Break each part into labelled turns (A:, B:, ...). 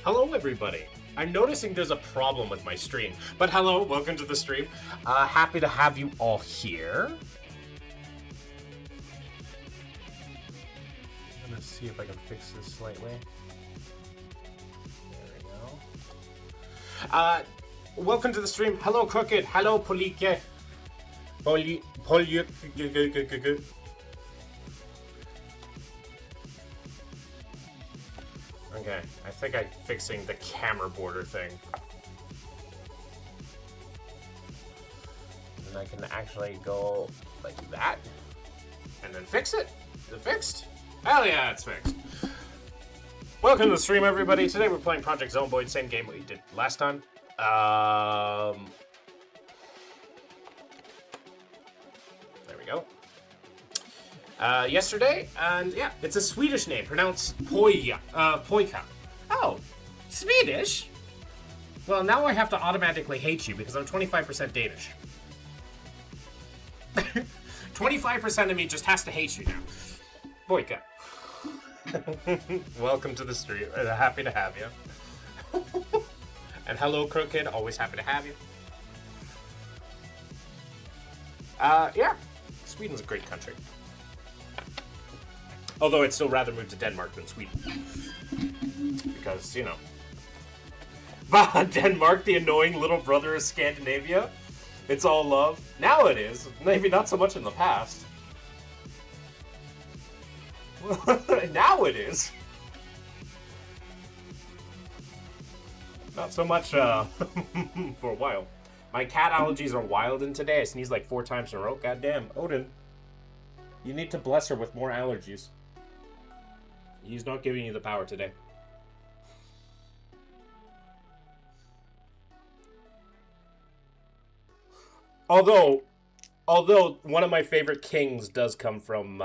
A: Hello, everybody. I'm noticing there's a problem with my stream, but hello, welcome to the stream. Happy to have you all here. I'm gonna see if I can fix this slightly. There we go. Welcome to the stream. Hello, Crooked. Hello, Polike. Okay, I think I'm fixing the camera border thing. And I can actually go like that, and then fix it. Is it fixed? Hell yeah, it's fixed. Welcome to the stream, everybody. Today we're playing Project Zomboid, same game we did last time. There we go. Yesterday, and yeah, it's a Swedish name, pronounced Poika. Oh, Swedish? Well, now I have to automatically hate you because I'm 25% Danish. 25% of me just has to hate you now. Poika. Welcome to the stream. Happy to have you. And hello, Crooked. Always happy to have you. Yeah, Sweden's a great country. Although I'd still rather move to Denmark than Sweden. Because, you know. Denmark, the annoying little brother of Scandinavia. It's all love. Now it is. Maybe not so much in the past. Now it is. Not so much for a while. My cat allergies are wild in today. I sneezed like 4 times in a row. Goddamn, Odin. You need to bless her with more allergies. He's not giving you the power today. Although one of my favorite kings does come from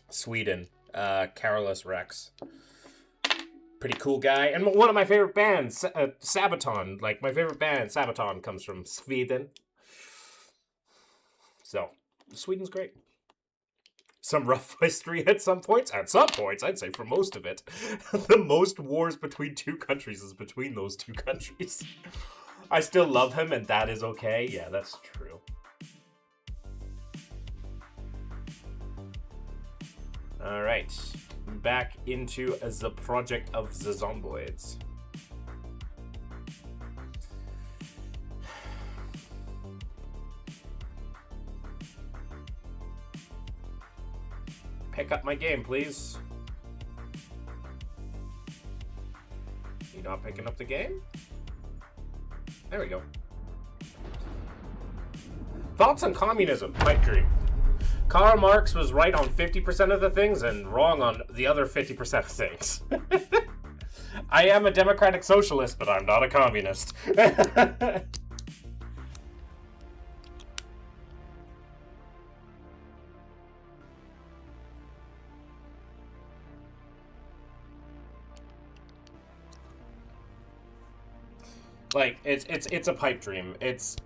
A: Sweden, Carolus Rex. Pretty cool guy. And one of my favorite bands, Sabaton. Like, my favorite band, Sabaton, comes from Sweden. So, Sweden's great. Some rough history at some points. At some points, I'd say for most of it. The most wars between 2 countries is between those 2 countries. I still love him, and that is okay. Yeah, that's true. Alright. Back into the project of the Zomboids. Pick up my game, please. You not picking up the game? There we go. Thoughts on communism? Pipe dream. Karl Marx was right on 50% of the things and wrong on the other 50% of things. I am a democratic socialist, but I'm not a communist. Like, it's a pipe dream. It's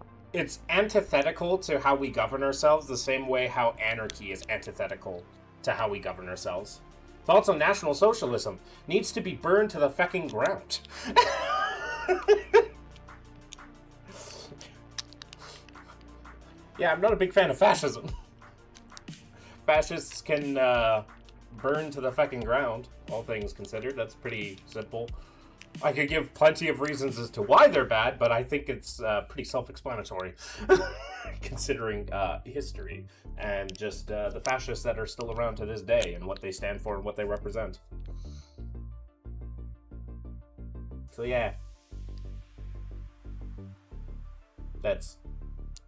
A: antithetical to how we govern ourselves, the same way how anarchy is antithetical to how we govern ourselves. Thoughts on National Socialism? Needs to be burned to the fucking ground. Yeah, I'm not a big fan of fascism. Fascists can burn to the fucking ground, all things considered. That's pretty simple. I could give plenty of reasons as to why they're bad, but I think it's pretty self-explanatory, considering history and just the fascists that are still around to this day and what they stand for and what they represent. So yeah, that's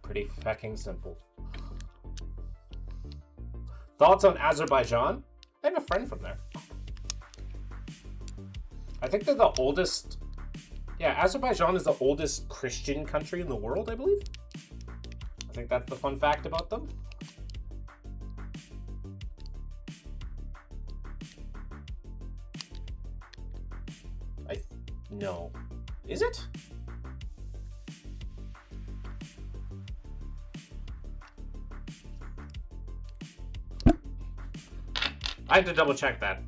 A: pretty fucking simple. Thoughts on Azerbaijan? I have a friend from there. I think they're the oldest... Yeah, Azerbaijan is the oldest Christian country in the world, I believe. I think that's the fun fact about them. No. Is it? I had to double check that.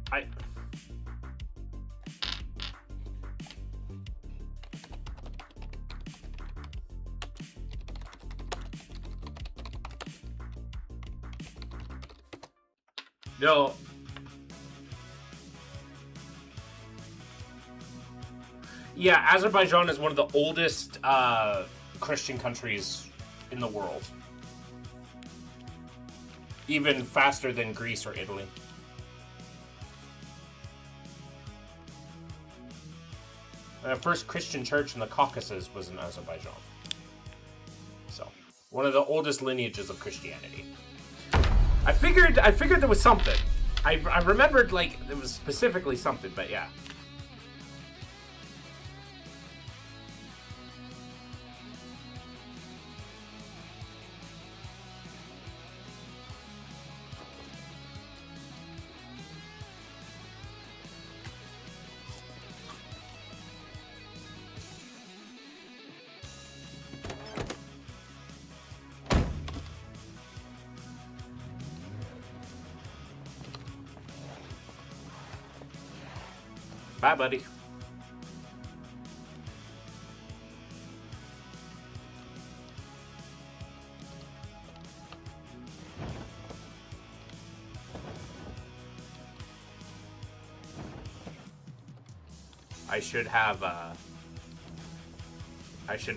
A: No. Yeah, Azerbaijan is one of the oldest Christian countries in the world. Even faster than Greece or Italy. The first Christian church in the Caucasus was in Azerbaijan. So, one of the oldest lineages of Christianity. I figured there was something. I remembered, like, it was specifically something, but yeah. Bye, buddy. I should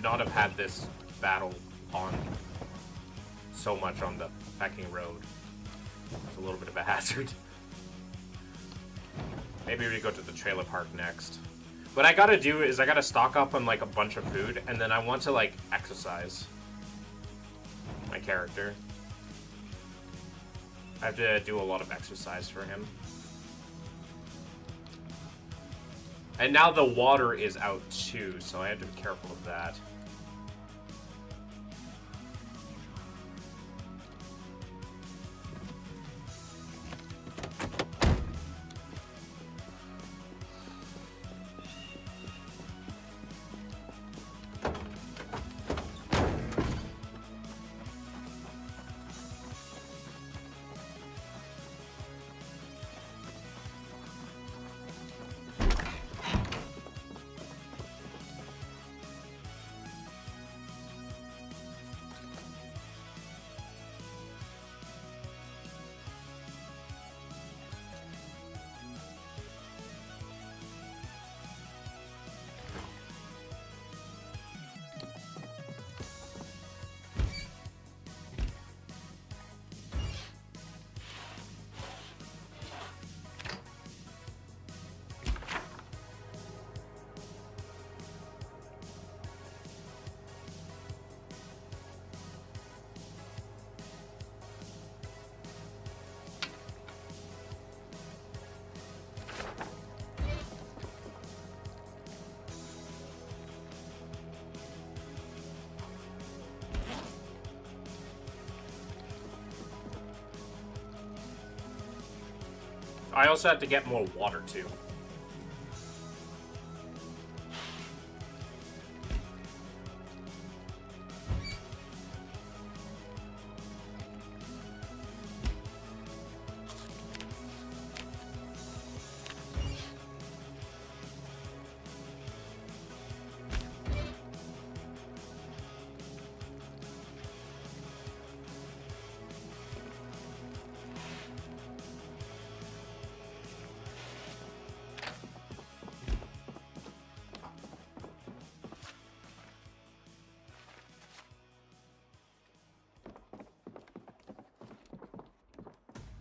A: not have had this battle on so much on the fucking road. It's a little bit of a hazard. Maybe we go to the trailer park next. What I gotta do is I gotta stock up on like a bunch of food, and then I want to like exercise my character. I have to do a lot of exercise for him. And now the water is out too, so I have to be careful of that. I also have to get more water too.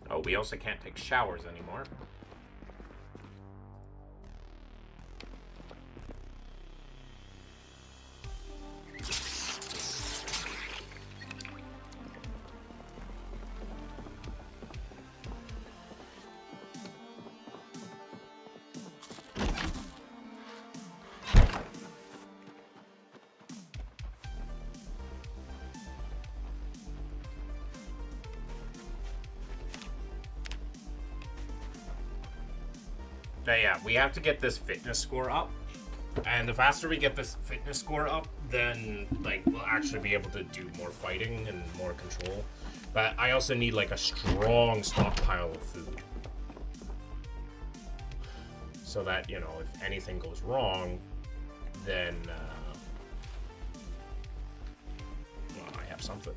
A: Oh, we also can't take showers anymore. But yeah, we have to get this fitness score up. And the faster we get this fitness score up, then like we'll actually be able to do more fighting and more control. But I also need like a strong stockpile of food. So that, you know, if anything goes wrong, then well, I have something.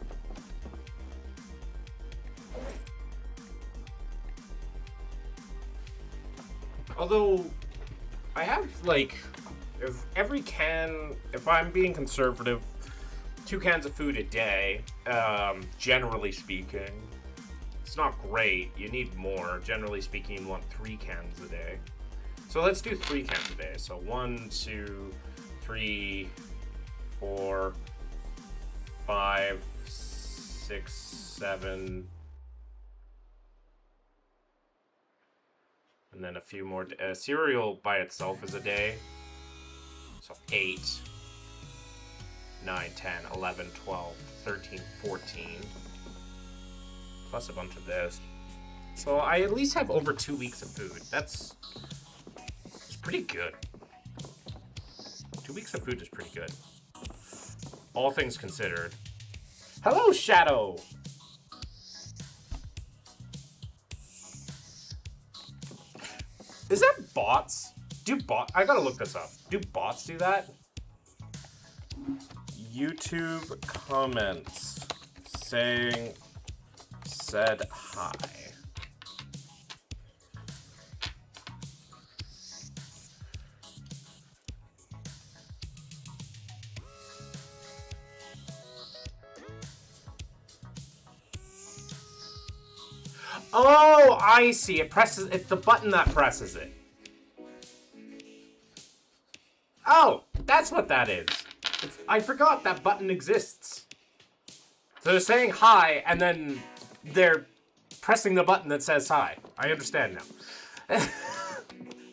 A: Although, I have, like, if I'm being conservative, 2 cans of food a day, generally speaking. It's not great. You need more. Generally speaking, you want 3 cans a day. So let's do 3 cans a day. So 1, 2, 3, 4, 5, 6, 7, and then a few more. Cereal by itself is a day. So 8, 9, 10, 11, 12, 13, 14. Plus a bunch of this. So I at least have over 2 weeks of food. It's pretty good. 2 weeks of food is pretty good. All things considered. Hello, Shadow! Is that bots? I gotta look this up. Do bots do that? YouTube comments saying said hi. Oh, I see. It's the button that presses it. Oh, that's what that is. I forgot that button exists. So they're saying hi, and then they're pressing the button that says hi. I understand now.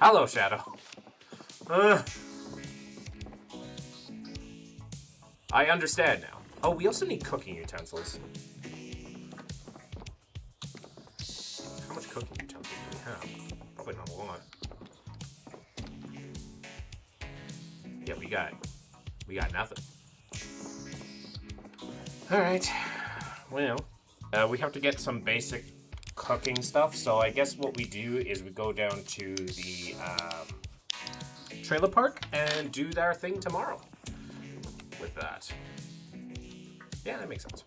A: Hello, Shadow. I understand now. Oh, we also need cooking utensils. How much cooking utensils do we have? Probably not a lot. Yeah, we got nothing. Alright. Well, we have to get some basic cooking stuff, so I guess what we do is we go down to the trailer park and do our thing tomorrow with that. Yeah, that makes sense.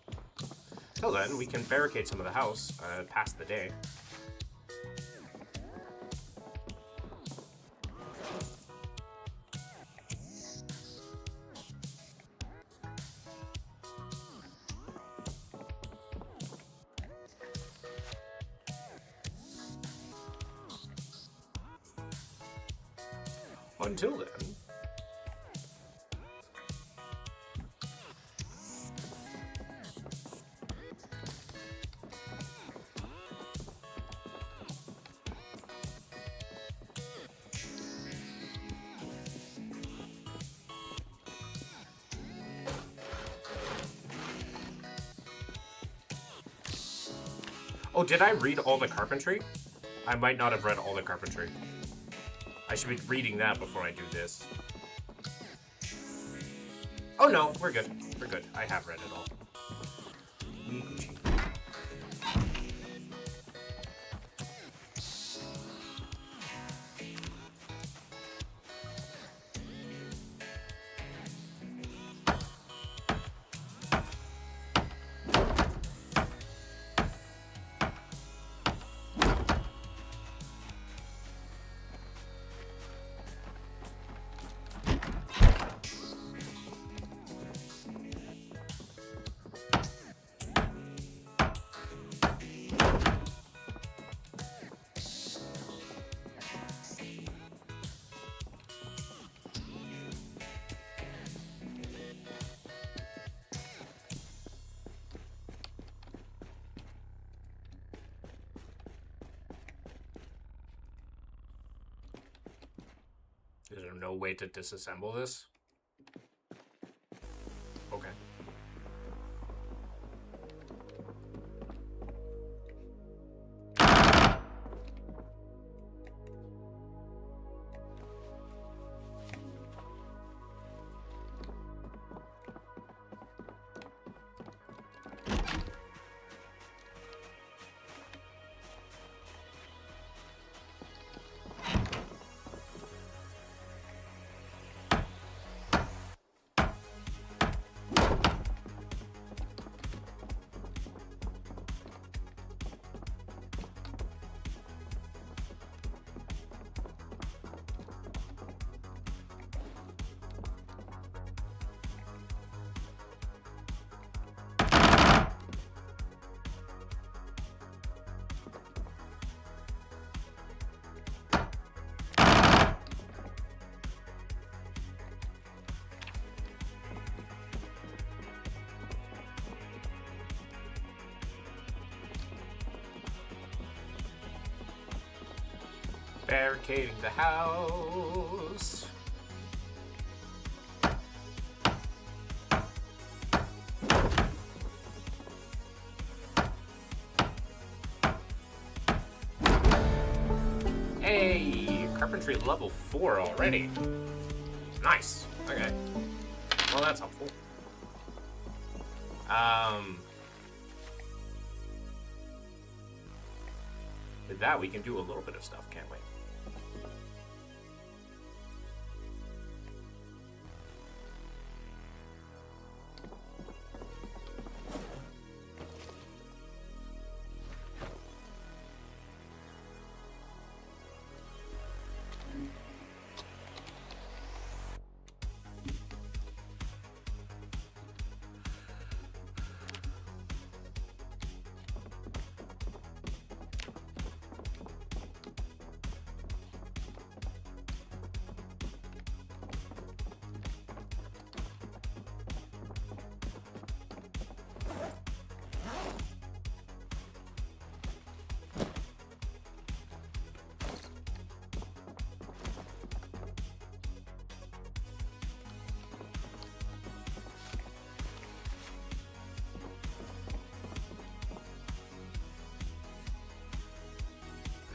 A: Till then, we can barricade some of the house, pass the day. Until then. Oh, did I read all the carpentry? I might not have read all the carpentry. I should be reading that before I do this. Oh no, we're good. We're good. I have read it all. Gucci. Is there no way to disassemble this? Okay. Barricading the house. Hey, carpentry level 4 already. Nice. Okay. Well, that's helpful. With that, we can do a little bit of stuff, can't we?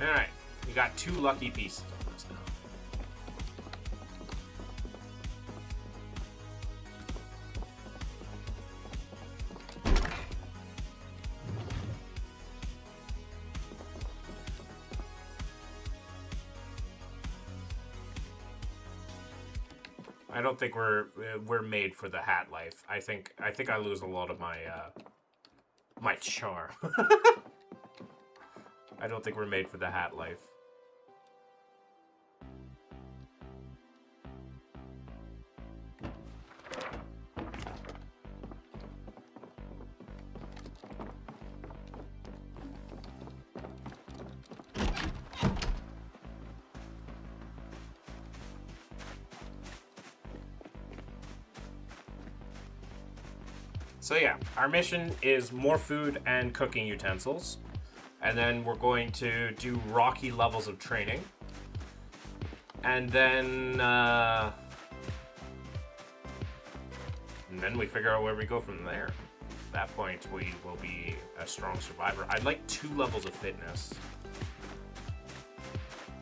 A: Alright, we got 2 lucky pieces on this now. I don't think we're made for the hat life. I think I lose a lot of my my charm. I don't think we're made for the hat life. So yeah, our mission is more food and cooking utensils. And then we're going to do rocky levels of training. And then we figure out where we go from there. At that point, we will be a strong survivor. I'd like 2 levels of fitness.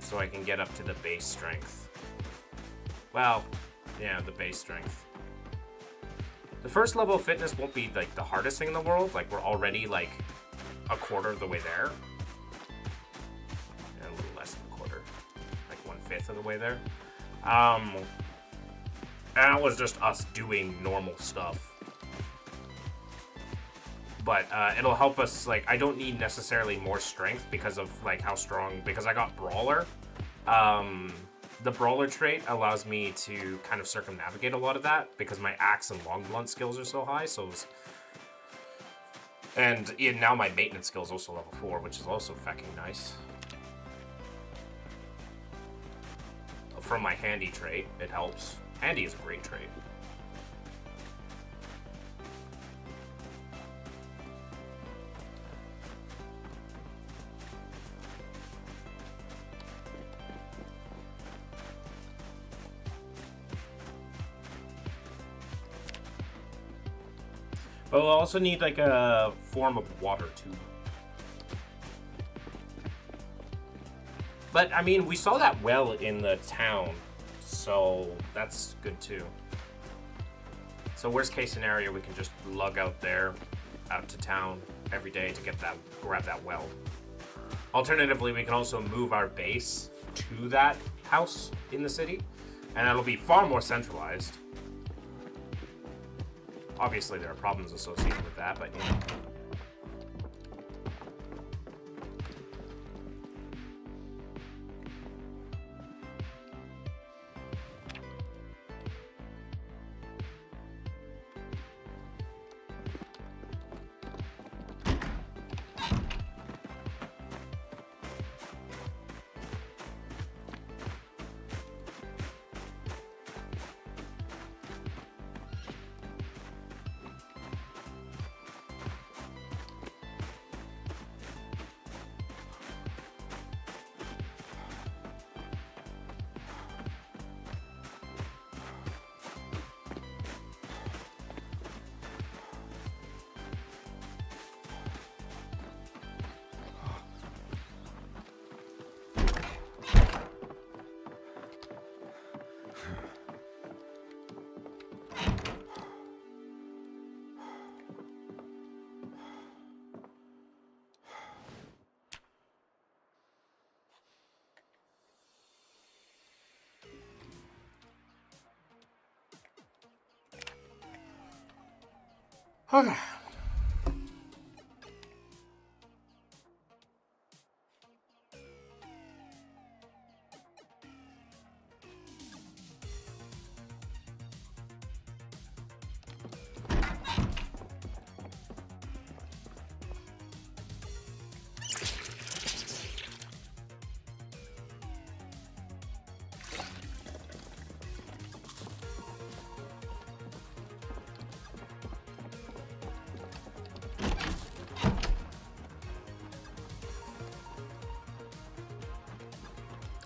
A: So I can get up to the base strength. Well, yeah, the base strength. The first level of fitness won't be like the hardest thing in the world. Like, we're already like a quarter of the way there. And a little less than a quarter. Like 1/5 of the way there. That was just us doing normal stuff. But it'll help us, like, I don't need necessarily more strength because of like how strong, because I got Brawler. The Brawler trait allows me to kind of circumnavigate a lot of that because my axe and long blunt skills are so high. And now my maintenance skill is also level 4, which is also fucking nice. From my handy trait, it helps. Handy is a great trait. But we'll also need like a form of water too. But I mean, we saw that well in the town, so that's good too. So worst case scenario, we can just lug out there, out to town every day to grab that well. Alternatively, we can also move our base to that house in the city, and that'll be far more centralized. Obviously, there are problems associated with that, but you know. Okay.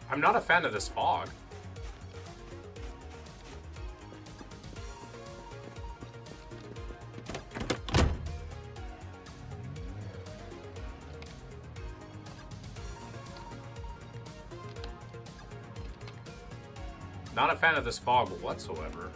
A: I'm not a fan of this fog. Not a fan of this fog whatsoever.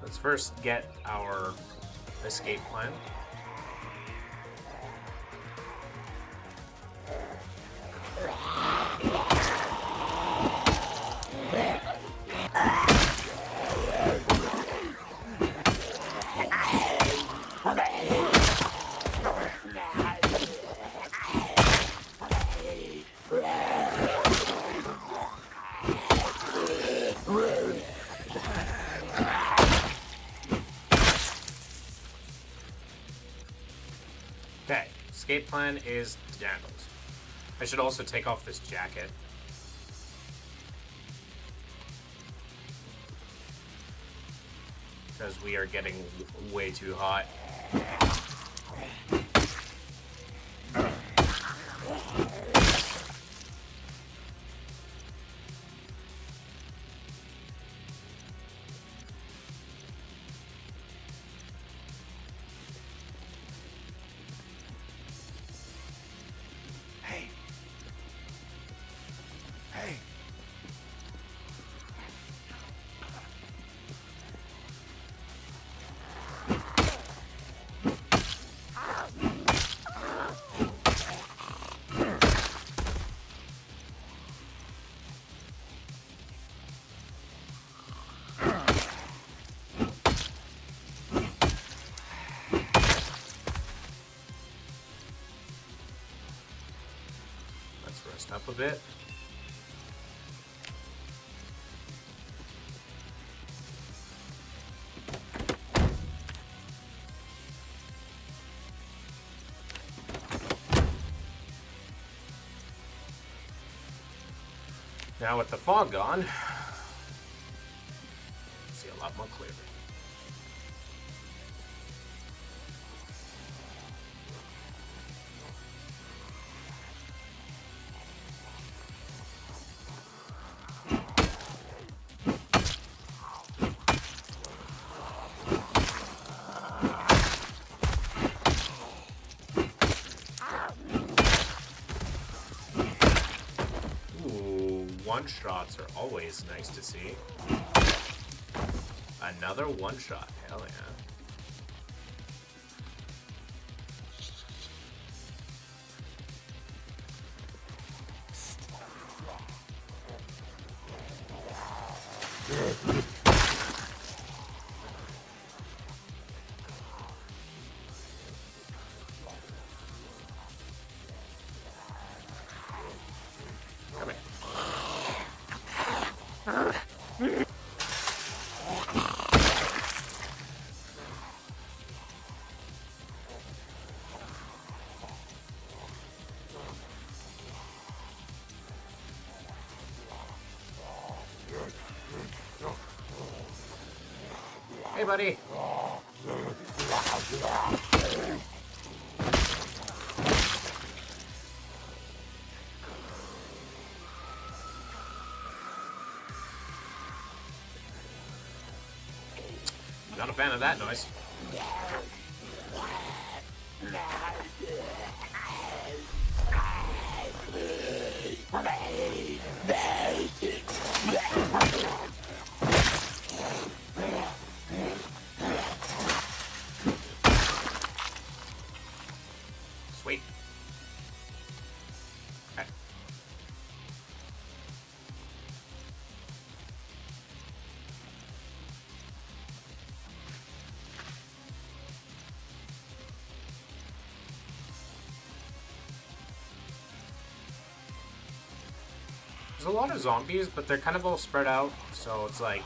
A: Let's first get our escape plan. Okay, escape plan is handled. I should also take off this jacket. Because we are getting way too hot. Rest up a bit. Now with the fog gone, see a lot more clearly. One-shots are always nice to see. Another one-shot, hell yeah. Hey, buddy. fan of that noise. Sweet. Okay. There's a lot of zombies, but they're kind of all spread out, so it's like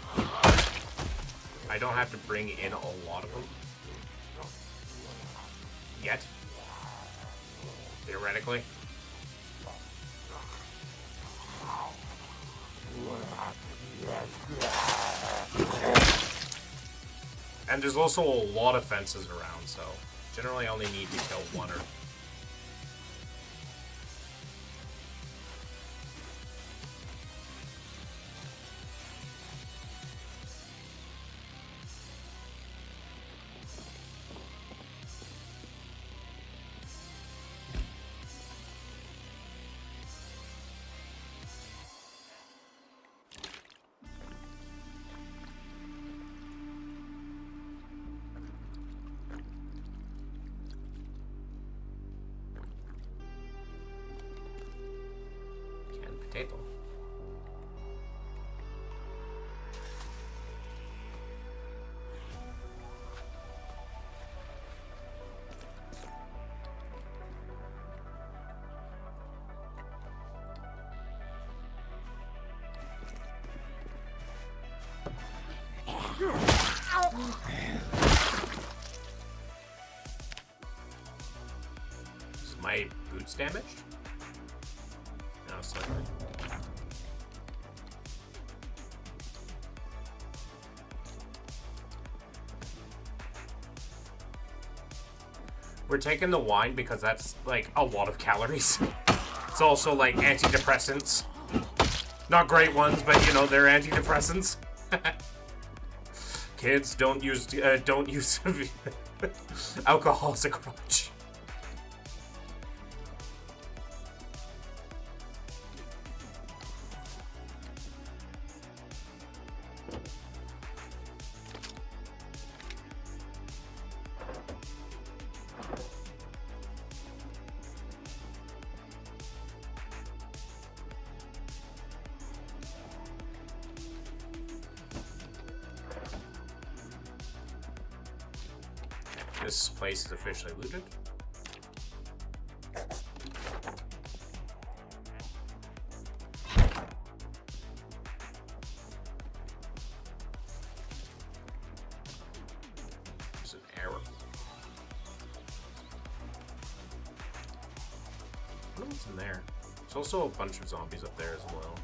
A: I don't have to bring in a lot of them. Yet. Theoretically. And there's also a lot of fences around, so generally I only need to kill one or... Potato. Is my boots damaged? No, slightly. We're taking the wine because that's like a lot of calories. It's also like antidepressants. Not great ones, but you know, they're antidepressants. Kids, don't use alcohol as a crutch. This place is officially looted. There's an arrow. I don't know what's in there. There's also a bunch of zombies up there as well.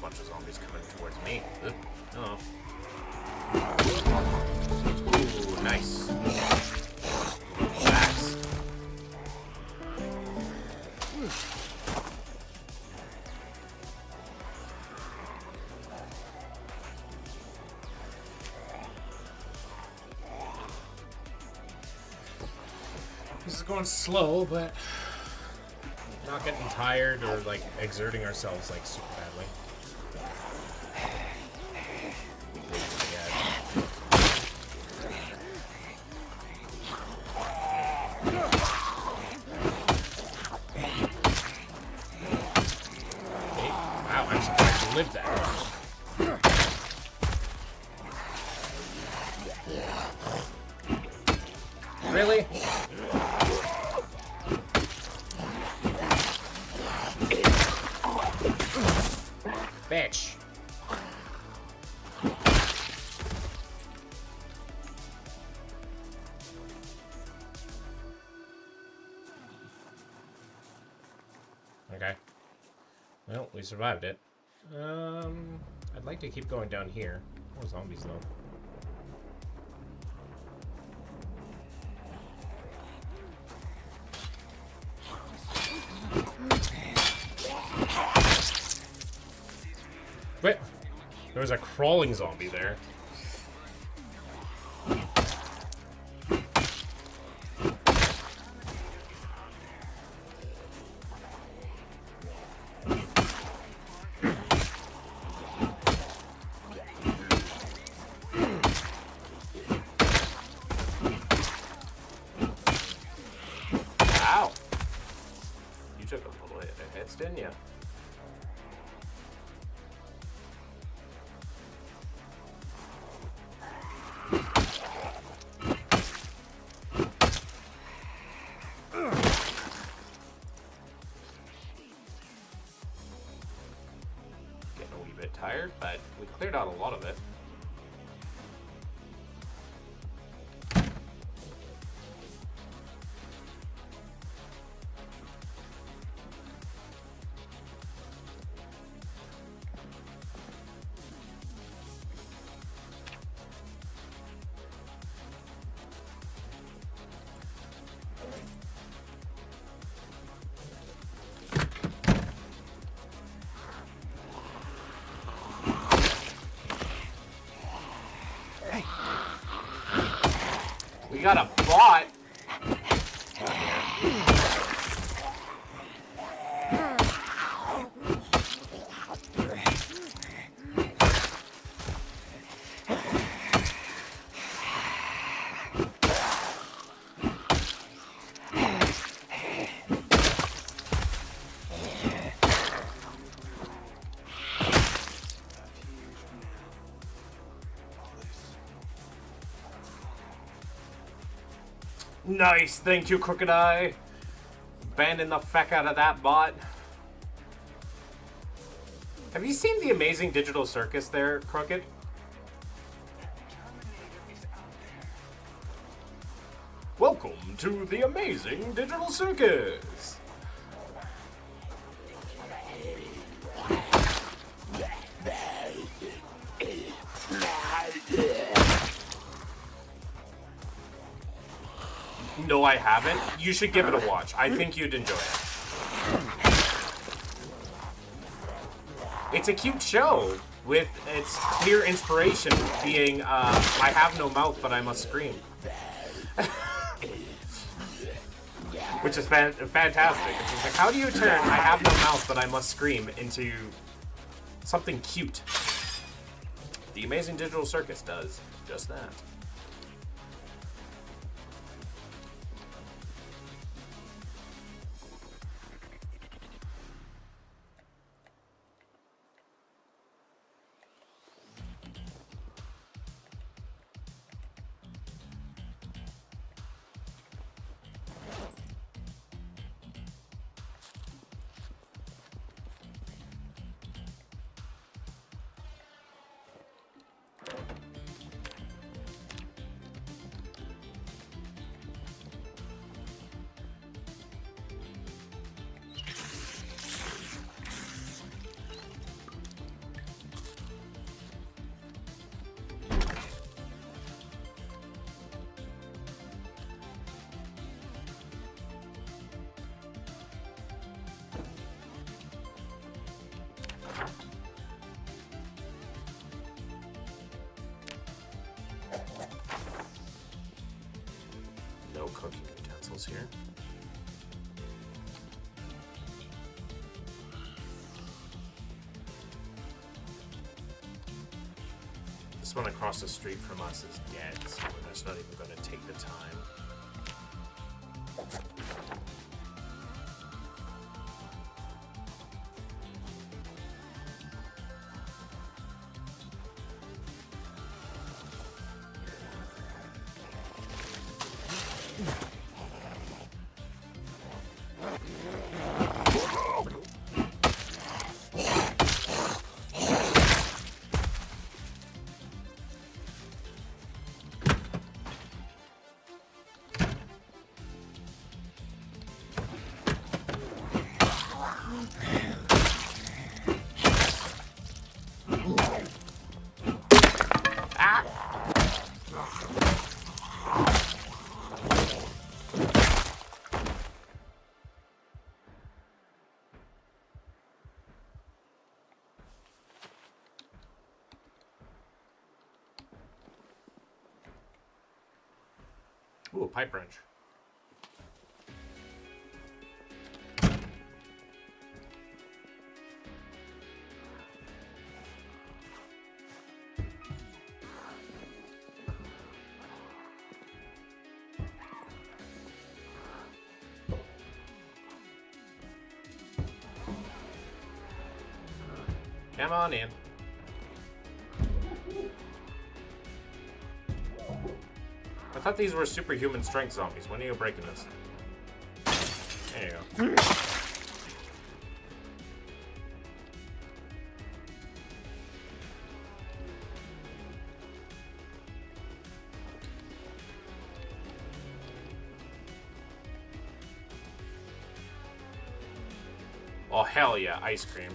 A: Bunch of zombies coming towards me. Oh. Ooh, nice. Nice. This is going slow, but not getting tired or like exerting ourselves like super badly. Wow, I'm surprised you lived that long. Really? Bitch. Okay. Well, we survived it. I'd like to keep going down here. More zombies though. Wait, there was a crawling zombie there. Ow! You took a little hit of hits, didn't you? Getting a wee bit tired, but we cleared out a lot of it. We got a bot. Nice, thank you, Crooked Eye. Banding the feck out of that bot. Have you seen the amazing digital circus there, Crooked? Welcome to the amazing digital circus. No, I haven't. You should give it a watch. I think you'd enjoy it. It's a cute show with its clear inspiration being, I have no mouth, but I must scream. Which is fantastic. It's just like, how do you turn I have no mouth, but I must scream into something cute? The Amazing Digital Circus does just that. No cooking utensils here. This one across the street from us is dead, so we're just not even going to take the time. Ooh, a pipe wrench. Come on in. I thought these were superhuman strength zombies. When are you breaking this? There you go. Oh, hell yeah, ice cream.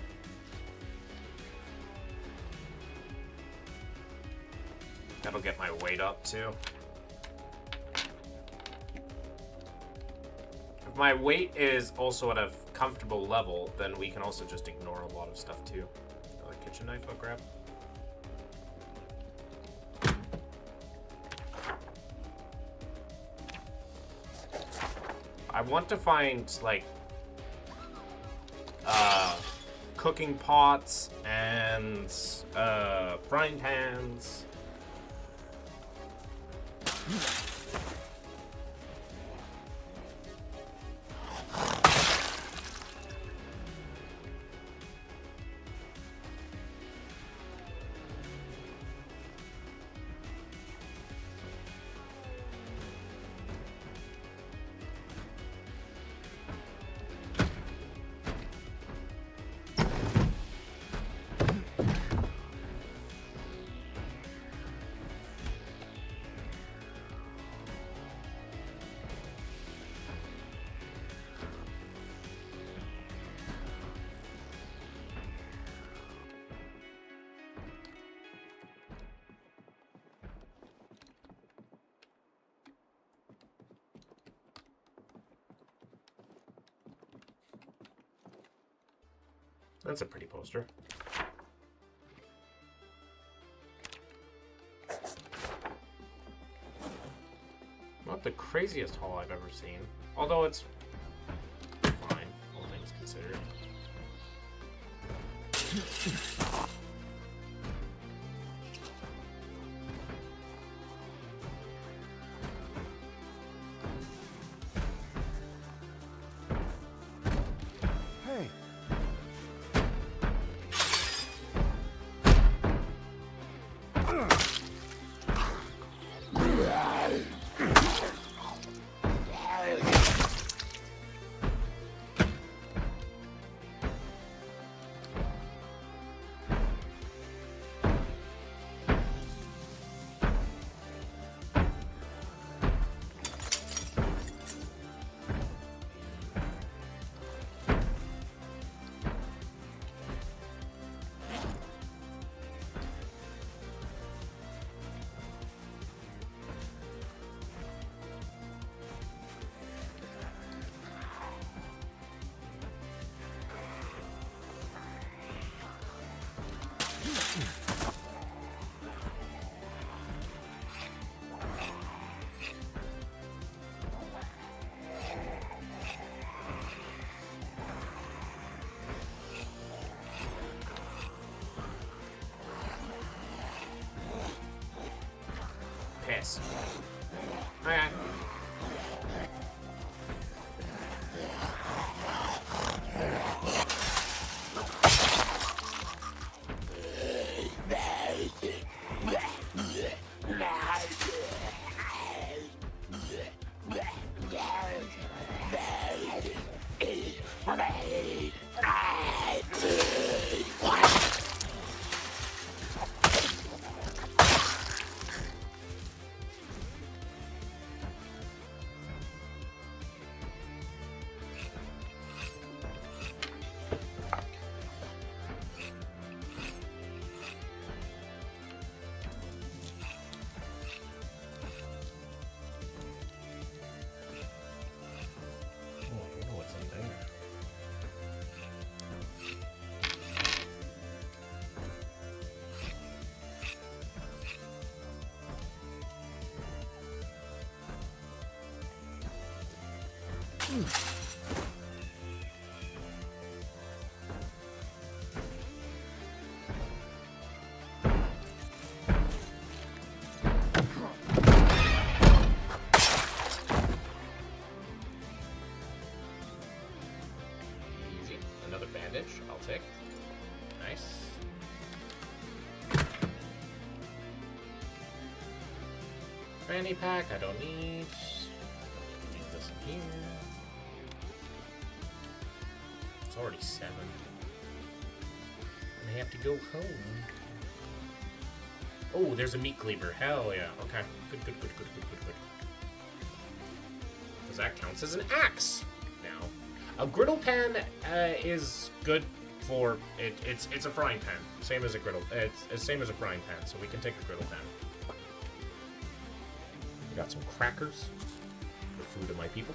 A: That'll get my weight up, too. If my weight is also at a comfortable level, then we can also just ignore a lot of stuff, too. Another kitchen knife I'll grab. I want to find, like, cooking pots and frying pans. That's a pretty poster. Not the craziest haul I've ever seen, although it's fine, all things considered. Piss. Okay. another bandage. I'll take. Nice. Fanny pack, I don't need. Leave this in here. It's already 7. And I have to go home. Oh, there's a meat cleaver. Hell yeah. Okay. Good. Because that counts as an axe now. A griddle pan is good for it. It's a frying pan, same as a griddle. It's the same as a frying pan, so we can take a griddle pan. We got some crackers, the food of my people.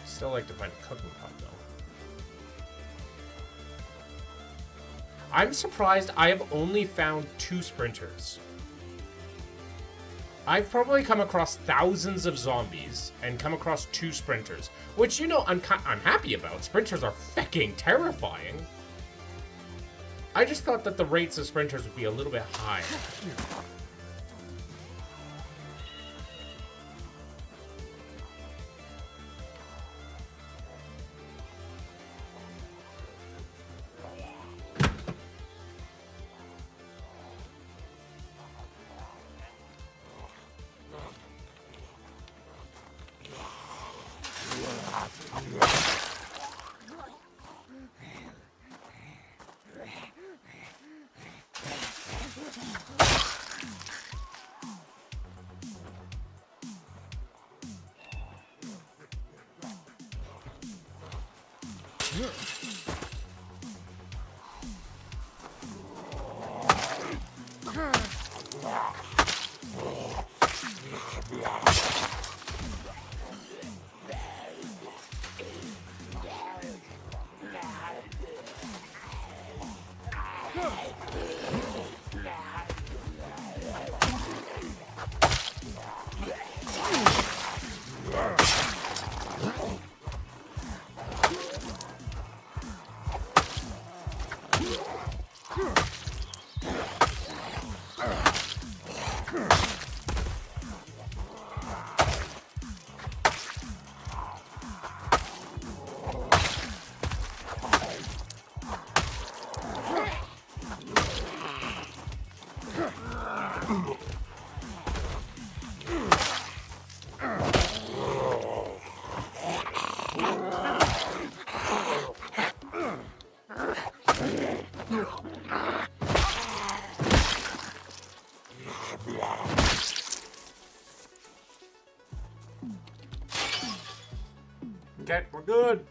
A: Still like to find a cooking pot, though. I'm surprised I have only found 2 sprinters. I've probably come across thousands of zombies and come across 2 sprinters, which, you know, I'm happy about. Sprinters are fucking terrifying. I just thought that the rates of sprinters would be a little bit higher. Okay, we're good.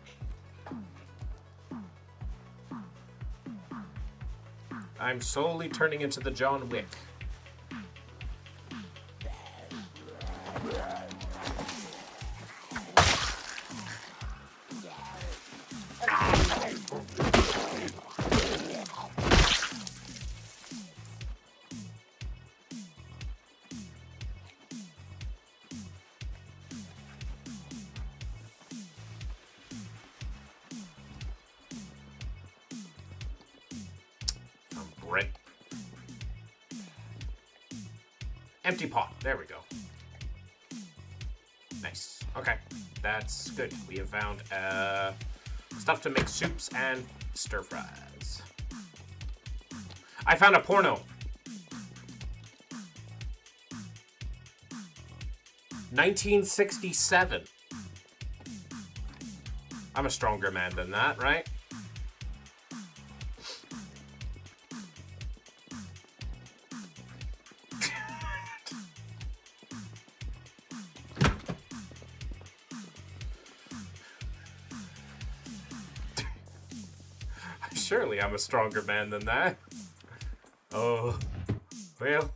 A: I'm slowly turning into the John Wick. Bread. Empty pot. There we go. Nice. Okay. That's good. We have found stuff to make soups and stir fries. I found a porno. 1967. I'm a stronger man than that, right? Surely I'm a stronger man than that. Oh, well.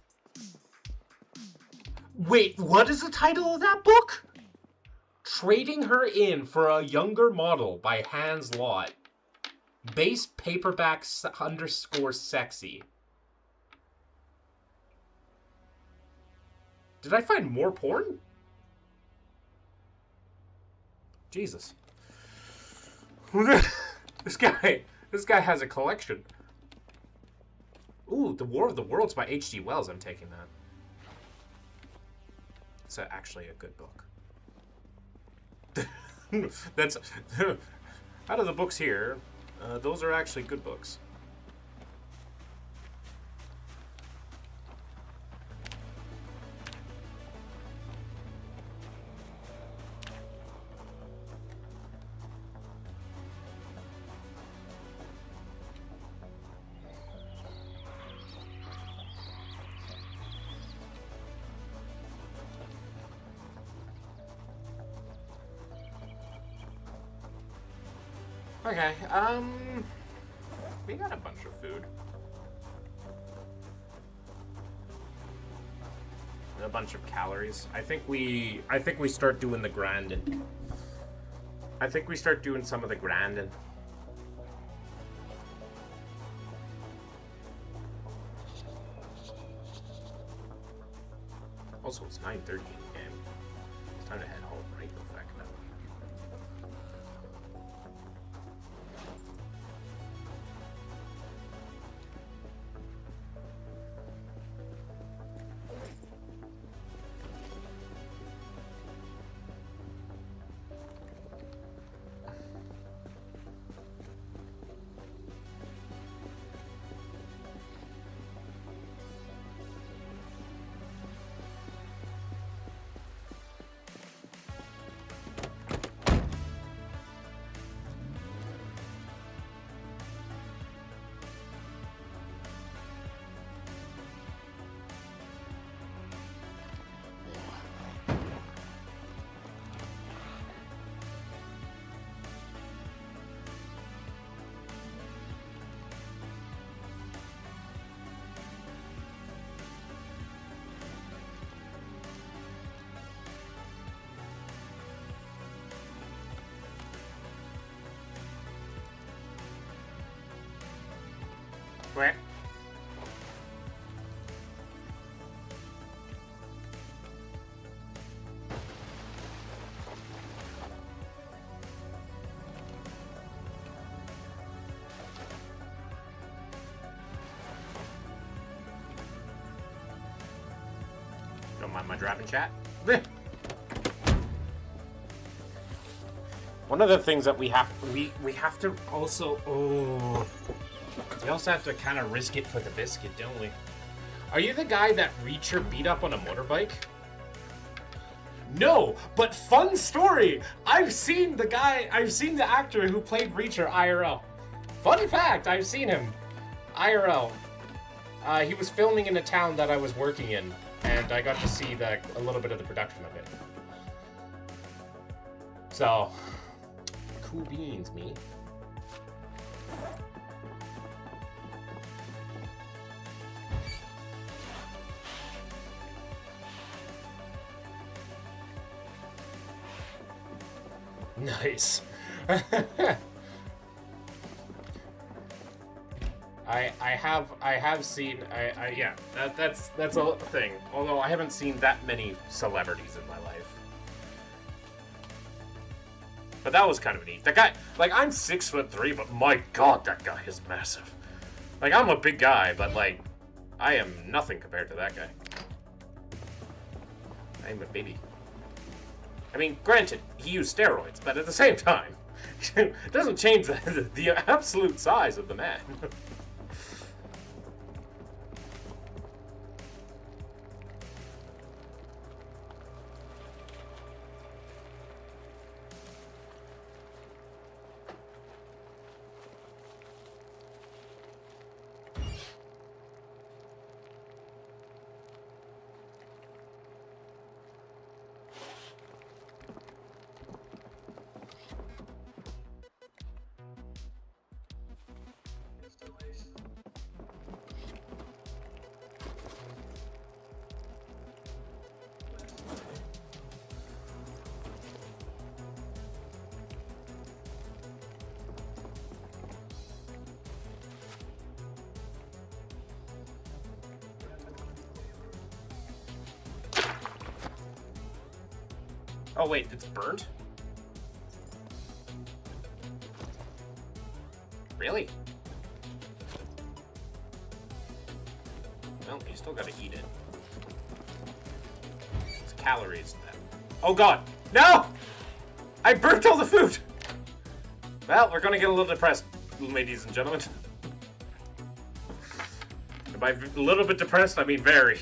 A: Wait, what is the title of that book? Trading her in for a younger model by Hans Lott. Base paperback _ sexy. Did I find more porn? Jesus. This guy has a collection. Ooh, The War of the Worlds by H.G. Wells. I'm taking that. It's actually a good book. That's out of the books here. Those are actually good books. Okay, we got a bunch of food. And a bunch of calories. I think we start doing the grinding. I think we start doing some of the grinding. Also, it's 9:30 in the game. It's time to head home, right? The fact now. Where? Don't mind my driving chat. One of the things that we have to also we also have to kind of risk it for the biscuit, don't we? Are you the guy that Reacher beat up on a motorbike? No, but fun story. I've seen the actor who played Reacher IRL. Fun fact, I've seen him IRL. He was filming in a town that I was working in, and I got to see a little bit of the production of it. So, cool beans, me. Nice. I have seen yeah, that's a thing. Although I haven't seen that many celebrities in my life. But that was kind of neat. That guy, like, I'm 6'3", but my god, that guy is massive. Like, I'm a big guy, but like, I am nothing compared to that guy. I'm a baby. I mean, granted, he used steroids, but at the same time, it doesn't change the absolute size of the man. Oh wait, it's burnt? Really? Well, you still gotta eat it. It's calories then. Oh god! No! I burnt all the food! Well, we're gonna get a little depressed, ladies and gentlemen. And by a little bit depressed, I mean very.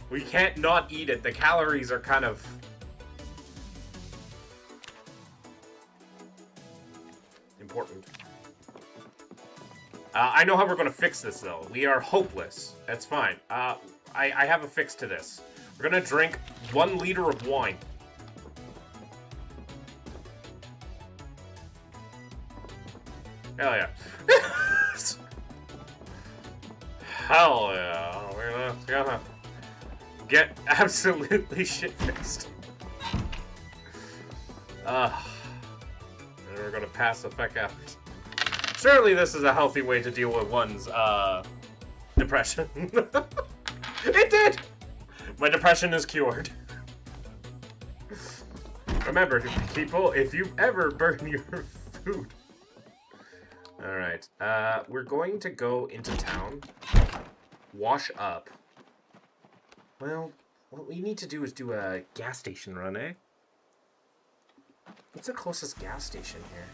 A: We can't not eat it. The calories are kind of... important. I know how we're going to fix this, though. We are hopeless. That's fine. I have a fix to this. We're going to drink 1 liter of wine. Hell yeah. Hell yeah. We're gonna get absolutely shit-faced. And we're gonna pass the fuck out. Surely this is a healthy way to deal with one's, depression. It did! My depression is cured. Remember, people, if you ever burn your food... Alright, we're going to go into town, wash up. Well, what we need to do is do a gas station run, eh? What's the closest gas station here?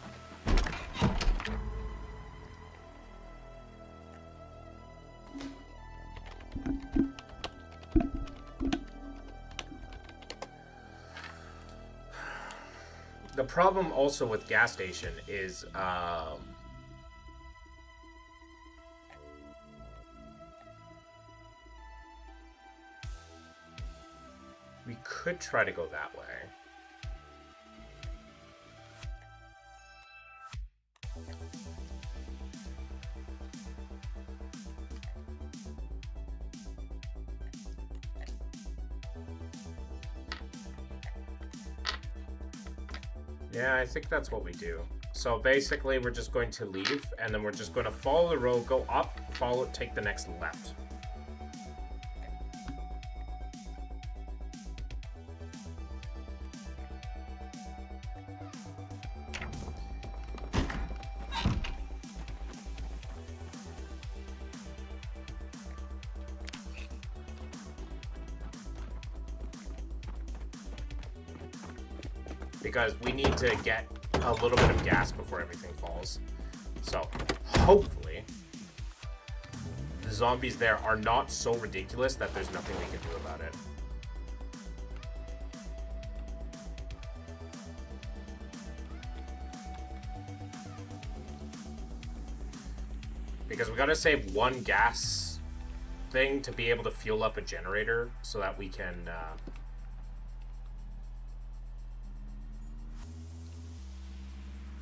A: The problem also with gas station is, we could try to go that way. Yeah, I think that's what we do. So basically, we're just going to leave, and then we're just going to follow the road, go up, follow, take the next left. Because we need to get a little bit of gas before everything falls. So, hopefully, the zombies there are not so ridiculous that there's nothing we can do about it. Because we gotta save 1 gas thing to be able to fuel up a generator so that we can...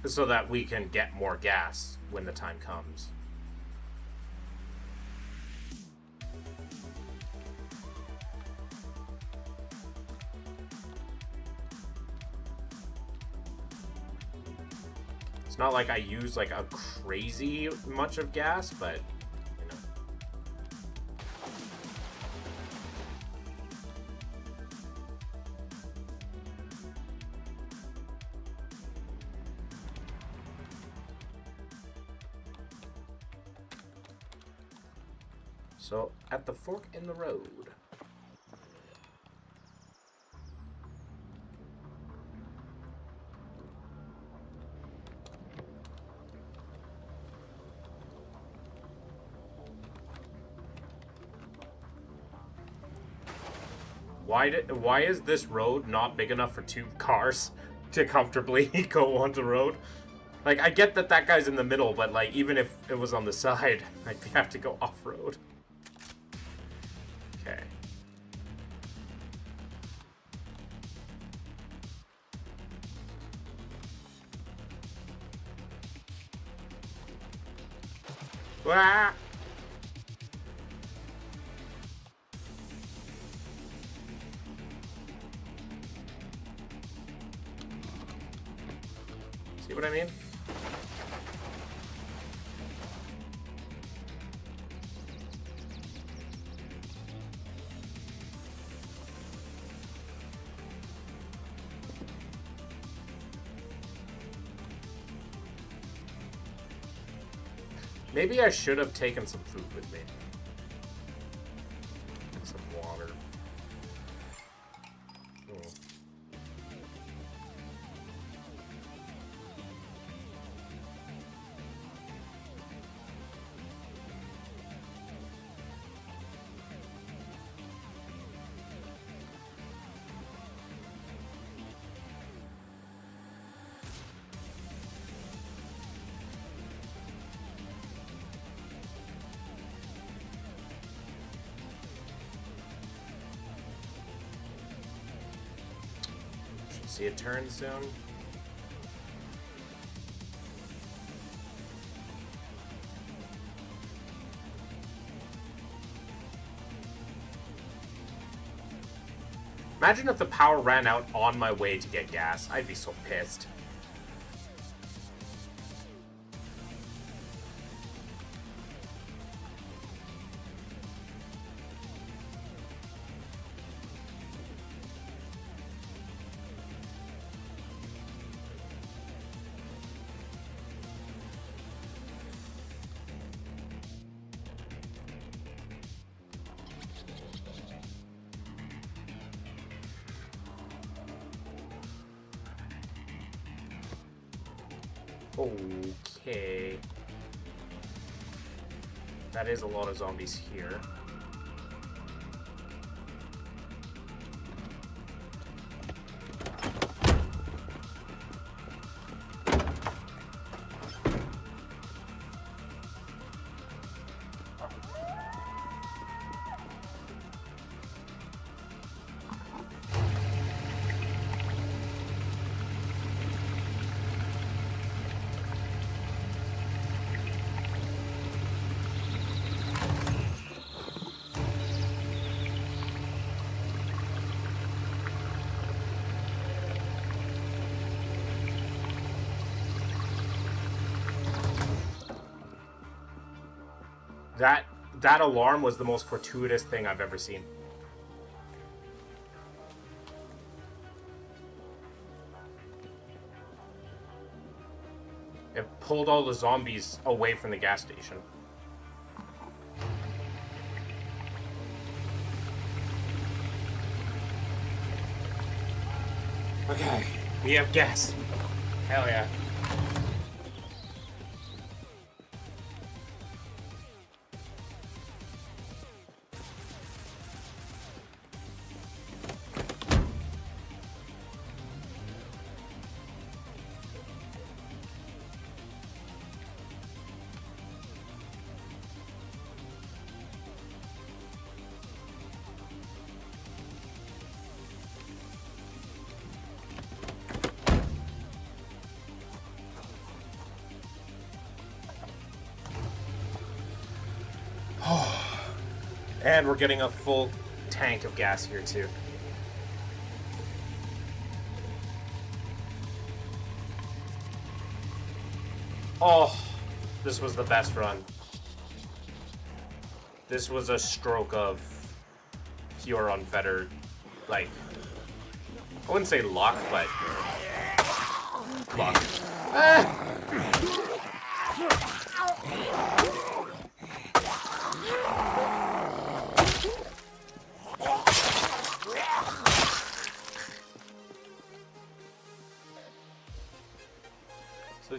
A: so that we can get more gas when the time comes. It's not like I use like a crazy much of gas, but you know. So, at the fork in the road. Why is this road not big enough for 2 cars to comfortably go on the road? Like, I get that that guy's in the middle, but like, even if it was on the side, I'd have to go off-road. Okay. Wah! See what I mean? Maybe I should have taken some food with me. Some water. See a turn soon. Imagine if the power ran out on my way to get gas. I'd be so pissed. Okay. That is a lot of zombies here. That alarm was the most fortuitous thing I've ever seen. It pulled all the zombies away from the gas station. Okay, we have gas. Hell yeah. And we're getting a full tank of gas here, too. Oh, this was the best run. This was a stroke of pure unfettered, like, I wouldn't say luck, but luck. Ah!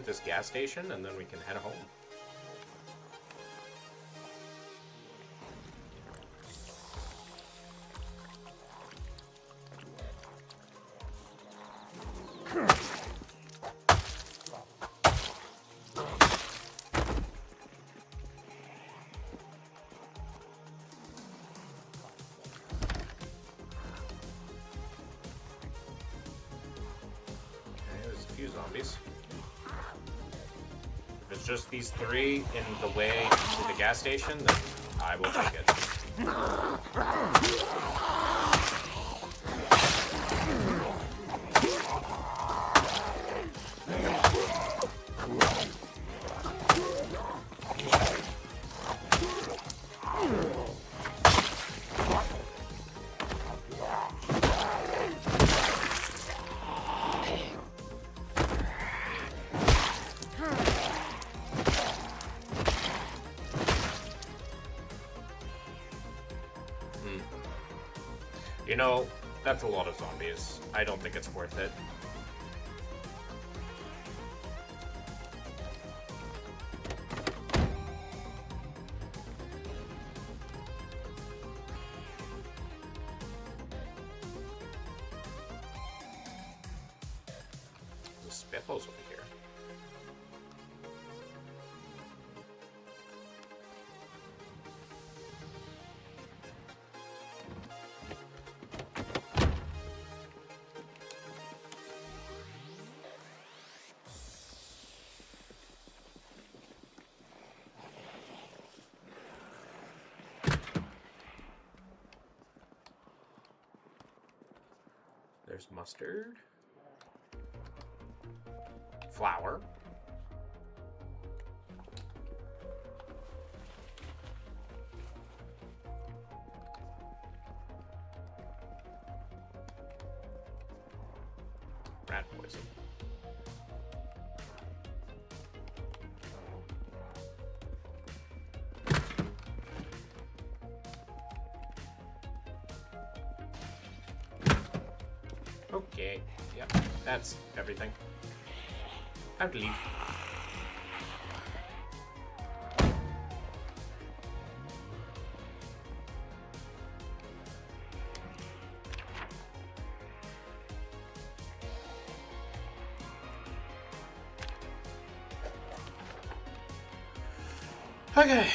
A: This gas station, and then we can head home. Okay, there's a few zombies. If it's just these three in the way to the gas station, then I will take it. You know, that's a lot of zombies. I don't think it's worth it. The spiffles over here. There's mustard. Flour. Rat poison. Okay, yep, that's everything. I have to leave. Okay.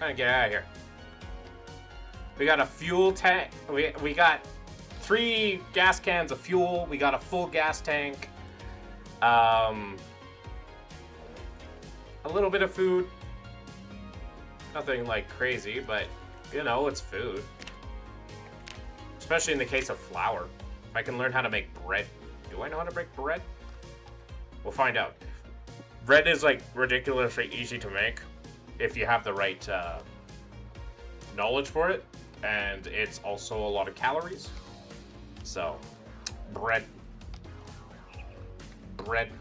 A: Gotta get out of here. We got a fuel tank. We got 3 gas cans of fuel. We got a full gas tank. A little bit of food. Nothing like crazy, but you know, it's food. Especially in the case of flour. If I can learn how to make bread. Do I know how to make bread? We'll find out. Bread is like ridiculously easy to make if you have the right knowledge for it. And it's also a lot of calories. So, bread. Bread.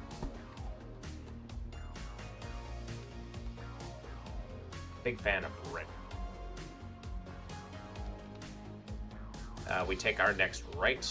A: Big fan of bread. We take our next right.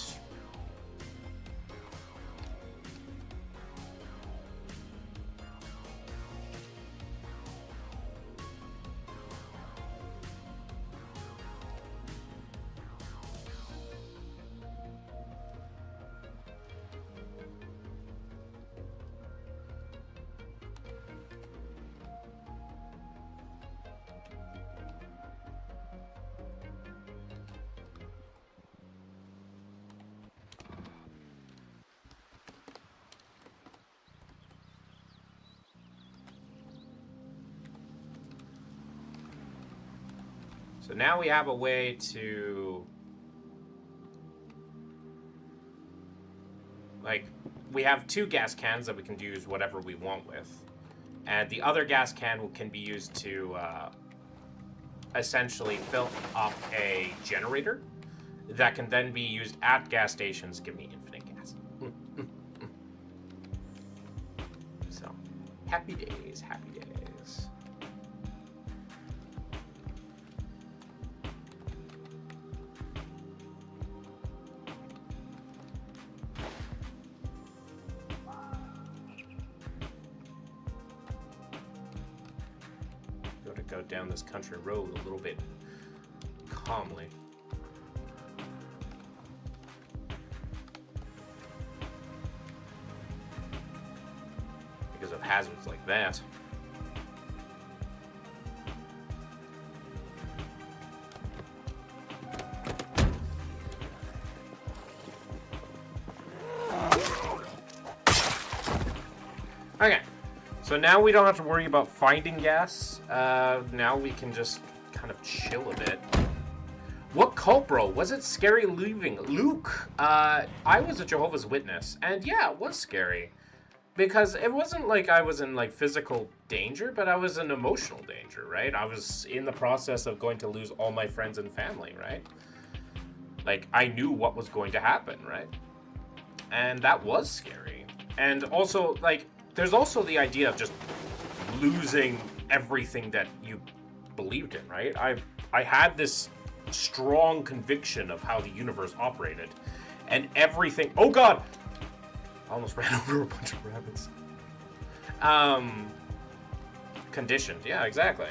A: So now we have a way to, like, we have 2 gas cans that we can use whatever we want with. And the other gas can can be used to essentially fill up a generator that can then be used at gas stations to give me infinite gas. So, happy days, happy days. Go down this country road a little bit calmly. Because of hazards like that. Okay. So now we don't have to worry about finding gas. Now we can just kind of chill a bit. What cult, bro? Was it scary leaving? Luke, I was a Jehovah's Witness. And yeah, it was scary. Because it wasn't like I was in like physical danger, but I was in emotional danger, right? I was in the process of going to lose all my friends and family, right? Like, I knew what was going to happen, right? And that was scary. And also, like, there's also the idea of just losing everything that you believed in, right? I had this strong conviction of how the universe operated, and everything. Oh God! I almost ran over a bunch of rabbits. Conditioned. Yeah, exactly.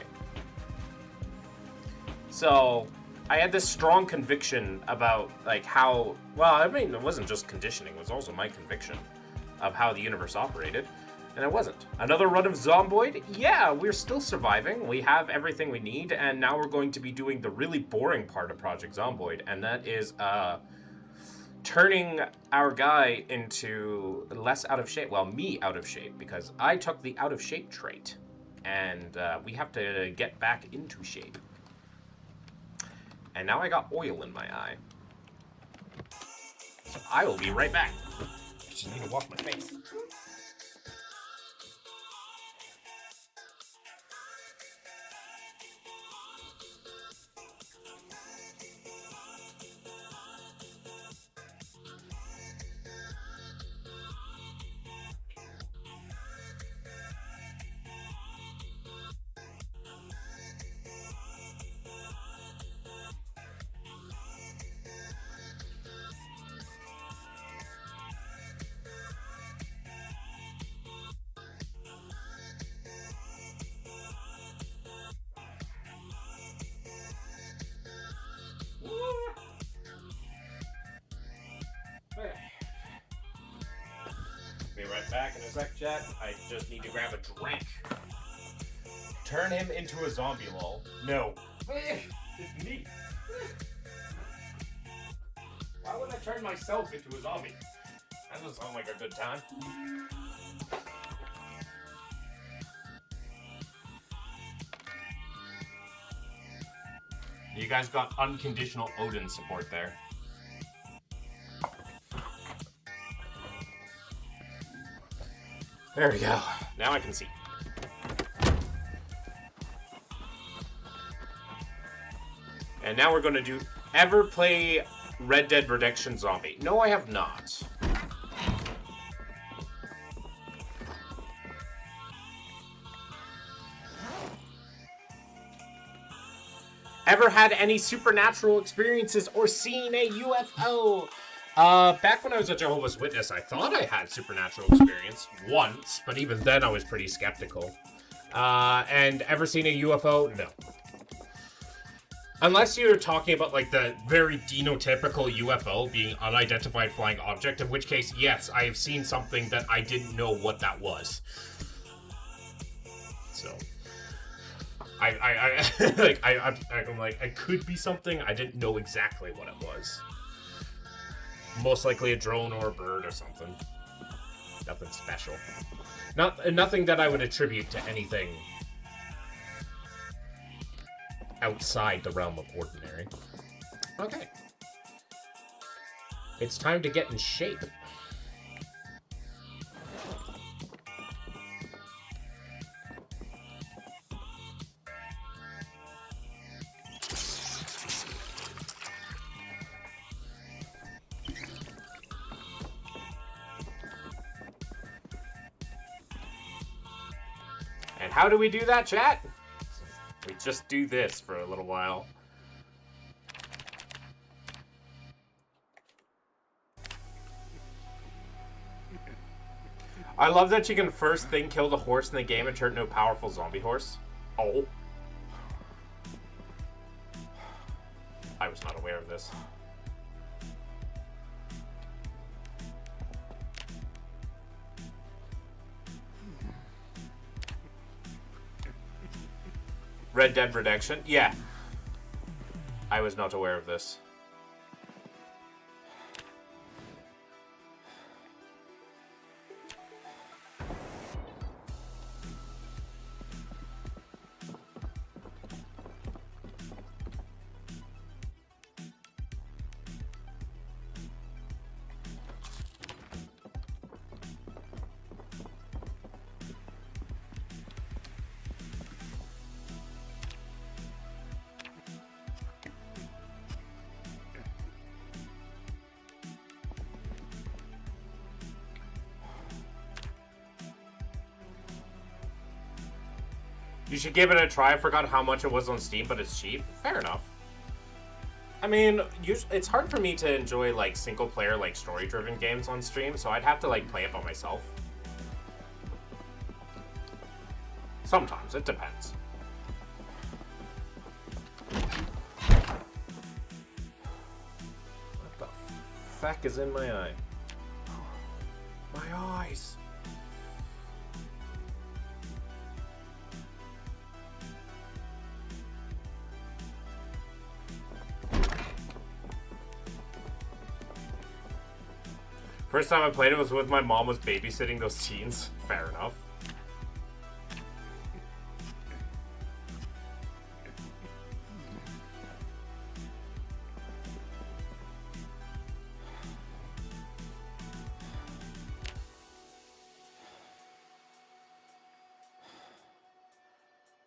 A: So I had this strong conviction about like how, well, I mean, it wasn't just conditioning, it was also my conviction of how the universe operated, and it wasn't. Another run of Zomboid? Yeah, we're still surviving. We have everything we need, and now we're going to be doing the really boring part of Project Zomboid, and that is turning our guy into less out of shape. Well, me out of shape, because I took the out of shape trait, and we have to get back into shape. And now I got oil in my eye. So I will be right back. Just need to wash my face. Be right back in a sec, chat. I just need to grab a drink. Turn him into a zombie, lol. No. It's me. Why would I turn myself into a zombie? That doesn't sound like a good time. You guys got unconditional Odin support there. There we go. Now I can see. And now we're going to do... Ever play Red Dead Redemption Zombie? No, I have not. Ever had any supernatural experiences or seen a UFO? Back when I was a Jehovah's Witness, I thought I had supernatural experience once, but even then I was pretty skeptical. And ever seen a UFO? No. Unless you're talking about, like, the very denotypical UFO being unidentified flying object, in which case, yes, I have seen something that I didn't know what that was. So... I'm like, it could be something. I didn't know exactly what it was. Most likely a drone or a bird or something. Nothing special. Nothing that I would attribute to anything outside the realm of ordinary. Okay. It's time to get in shape. And how do we do that, chat? We just do this for a little while. I love that you can first thing kill the horse in the game and turn into a powerful zombie horse. Oh. I was not aware of this. Red Dead Redemption? Yeah. I was not aware of this. You should give it a try. I forgot how much it was on Steam, but it's cheap. Fair enough. I mean, it's hard for me to enjoy like single player, like story driven games on stream, so I'd have to like play it by myself. Sometimes, it depends. What the fuck is in my eye? My eyes. First time I played it was when my mom was babysitting those teens. Fair enough.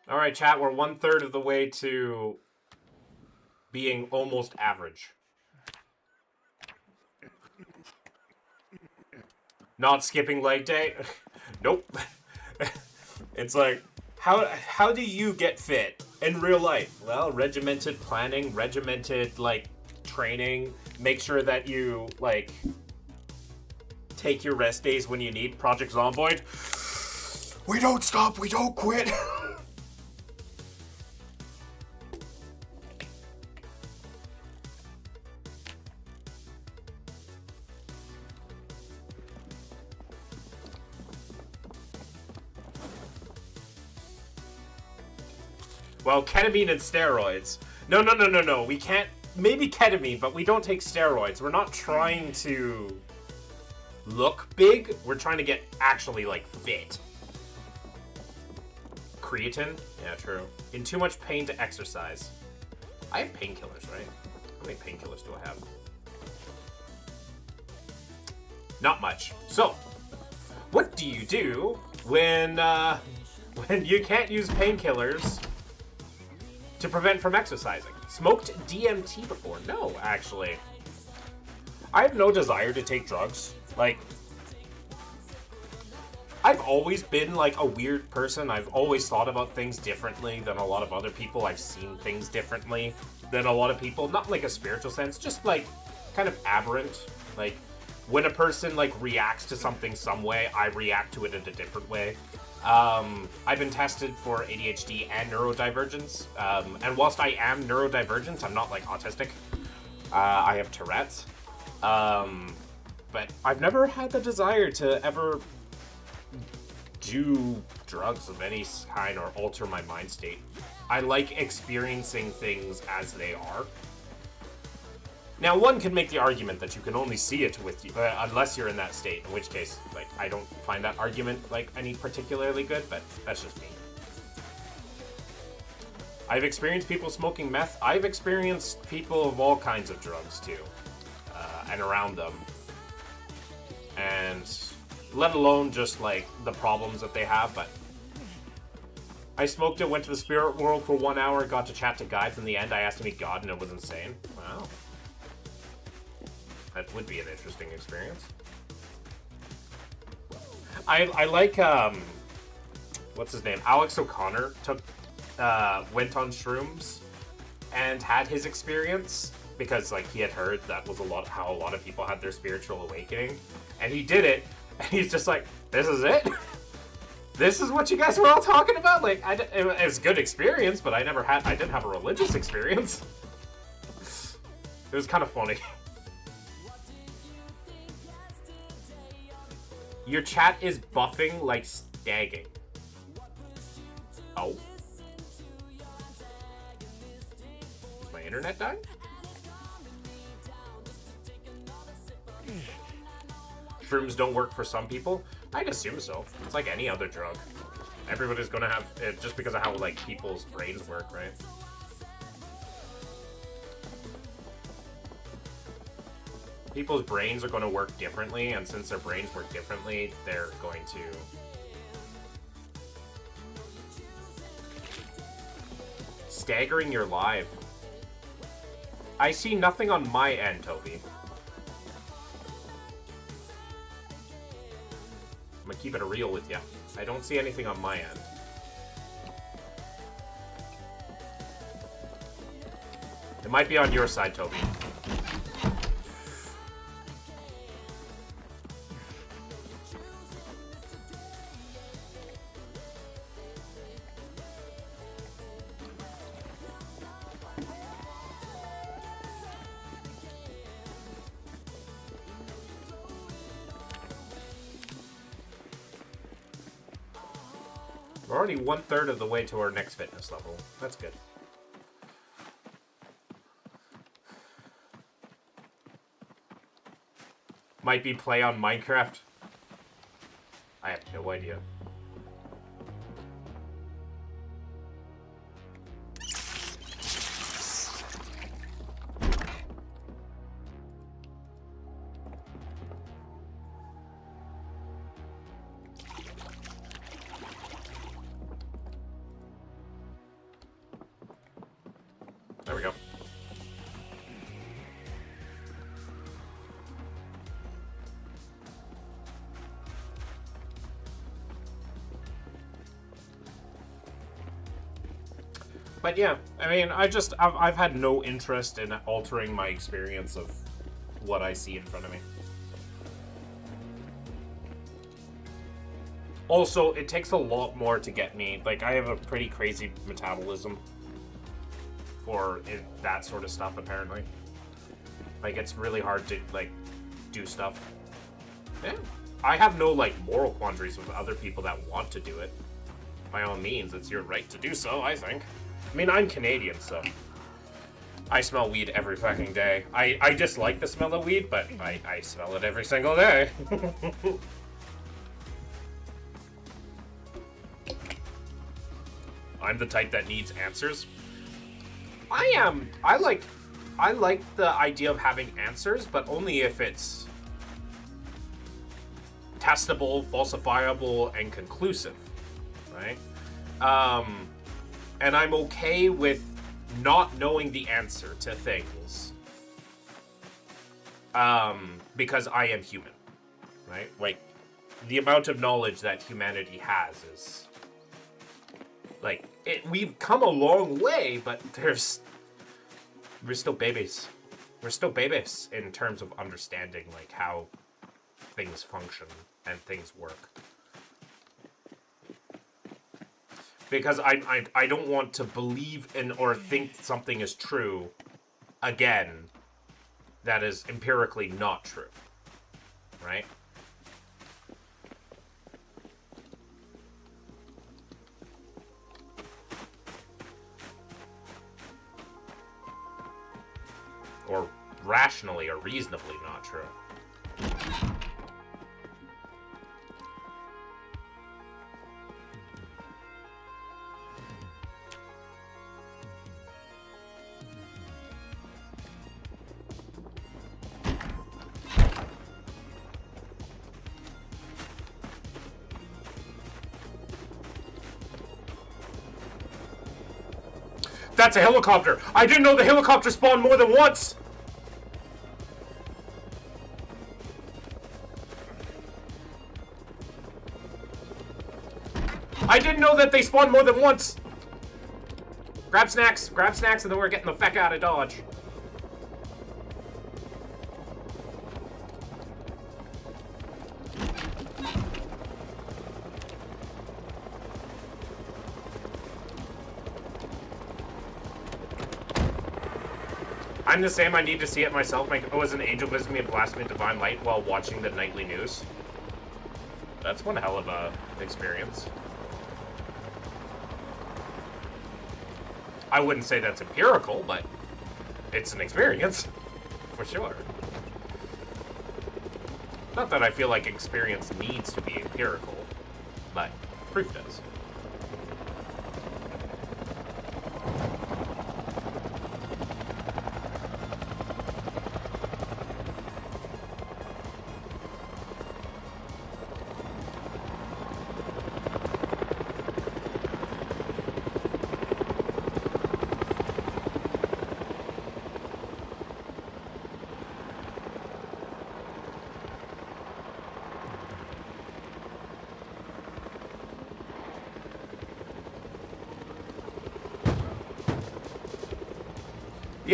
A: All right, chat, we're 1/3 of the way to being almost average. Not skipping leg day? Nope. It's like, how do you get fit in real life? Well, regimented planning, regimented, like, training. Make sure that you, like, take your rest days when you need. Project Zomboid. We don't stop, we don't quit. Well, ketamine and steroids. No. We can't. Maybe ketamine, but we don't take steroids. We're not trying to look big. We're trying to get actually, like, fit. Creatine? Yeah, true. In too much pain to exercise. I have painkillers, right? How many painkillers do I have? Not much. So, what do you do when you can't use painkillers to prevent from exercising? Smoked DMT before? No, actually. I have no desire to take drugs. Like, I've always been, like, a weird person. I've always thought about things differently than a lot of other people. I've seen things differently than a lot of people. Not like a spiritual sense, just, like, kind of aberrant. Like, when a person, like, reacts to something some way, I react to it in a different way. I've been tested for ADHD and neurodivergence, and whilst I am neurodivergent, I'm not, like, autistic. I have Tourette's, but I've never had the desire to ever do drugs of any kind or alter my mind state. I like experiencing things as they are. Now, one can make the argument that you can only see it with you, unless you're in that state, in which case, like, I don't find that argument, like, any particularly good, but that's just me. I've experienced people smoking meth. I've experienced people of all kinds of drugs, too, and around them. And let alone just, like, the problems that they have, but I smoked it, went to the spirit world for 1 hour, got to chat to guides. In the end, I asked to meet God, and it was insane. Wow. That would be an interesting experience. I like, what's his name? Alex O'Connor went on shrooms and had his experience because, like, he had heard that was how a lot of people had their spiritual awakening, and he did it, and he's just like, this is it? This is what you guys were all talking about? Like, it was a good experience, but I didn't have a religious experience. It was kind of funny. Your chat is buffing like stagging. Oh. Is my internet dying? Shrooms don't work for some people? I'd assume so. It's like any other drug. Everybody's gonna have it just because of how, like, people's brains work, right? People's brains are going to work differently, and since their brains work differently, they're going to staggering your life. I see nothing on my end, Toby. I'm gonna keep it real with you. I don't see anything on my end. It might be on your side, Toby. We're already 1/3 of the way to our next fitness level. That's good. Might be play on Minecraft. I have no idea. There we go. But yeah, I mean, I've had no interest in altering my experience of what I see in front of me. Also, it takes a lot more to get me. Like, I have a pretty crazy metabolism for that sort of stuff, apparently. Like, it's really hard to, like, do stuff. Yeah. I have no, like, moral quandaries with other people that want to do it. By all means, it's your right to do so, I think. I mean, I'm Canadian, so I smell weed every fucking day. I just like the smell of weed, but I smell it every single day. I'm the type that needs answers. I am. I like the idea of having answers, but only if it's testable, falsifiable, and conclusive, right? And I'm okay with not knowing the answer to things, because I am human, right? Like, the amount of knowledge that humanity has is, like, we've come a long way, but we're still babies. We're still babies in terms of understanding, like, how things function and things work. Because I don't want to believe in or think something is true, again, that is empirically not true, right? Or rationally or reasonably not true. That's a helicopter! I didn't know the helicopter spawned more than once! I didn't know that they spawn more than once! Grab snacks, and then we're getting the feck out of Dodge. I'm the same, I need to see it myself. As an angel visits me and blasts me in divine light while watching the nightly news. That's one hell of a experience. I wouldn't say that's empirical, but it's an experience, for sure. Not that I feel like experience needs to be empirical, but proof does.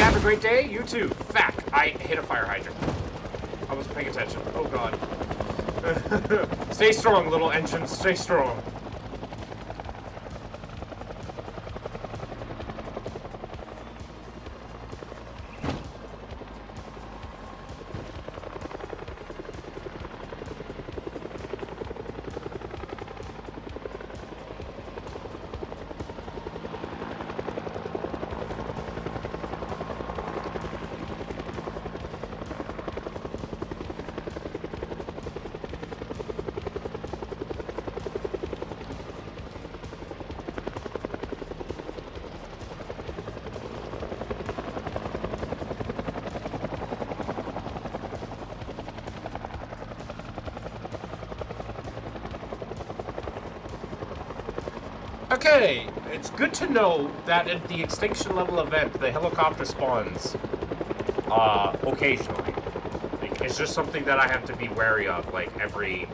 A: have a great day. You too. Fuck. I hit a fire hydrant. I wasn't paying attention. Oh, God. Stay strong, little engines. Stay strong. Okay, it's good to know that at the extinction level event, the helicopter spawns occasionally. Like, it's just something that I have to be wary of, like, every...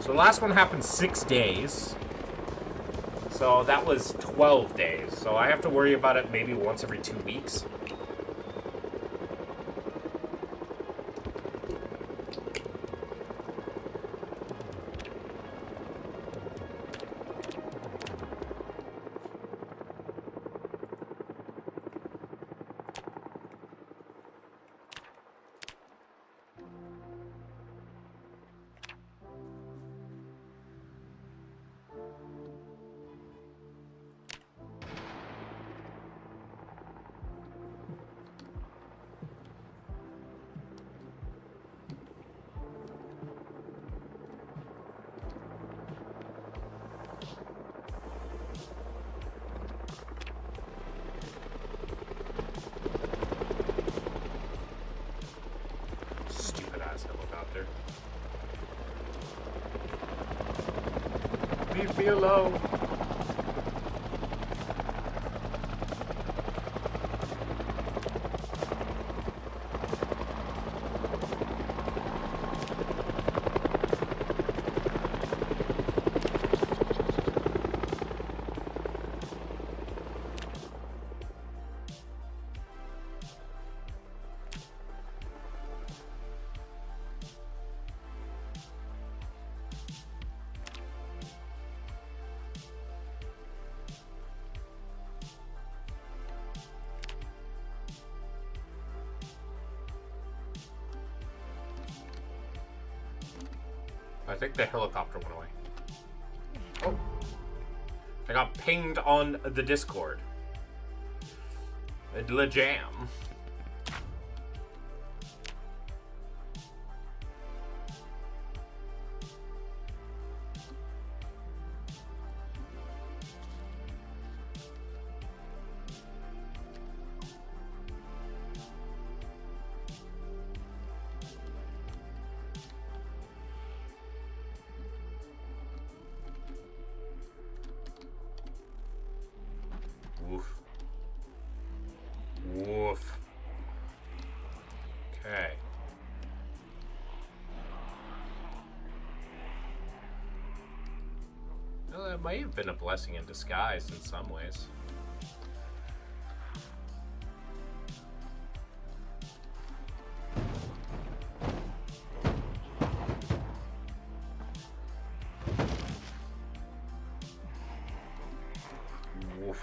A: So the last one happened 6 days. So that was 12 days. So I have to worry about it maybe once every 2 weeks. Leave me alone. I think the helicopter went away. Oh. I got pinged on the Discord. The jam. Woof. Woof. Okay. Well, that might have been a blessing in disguise in some ways. Woof.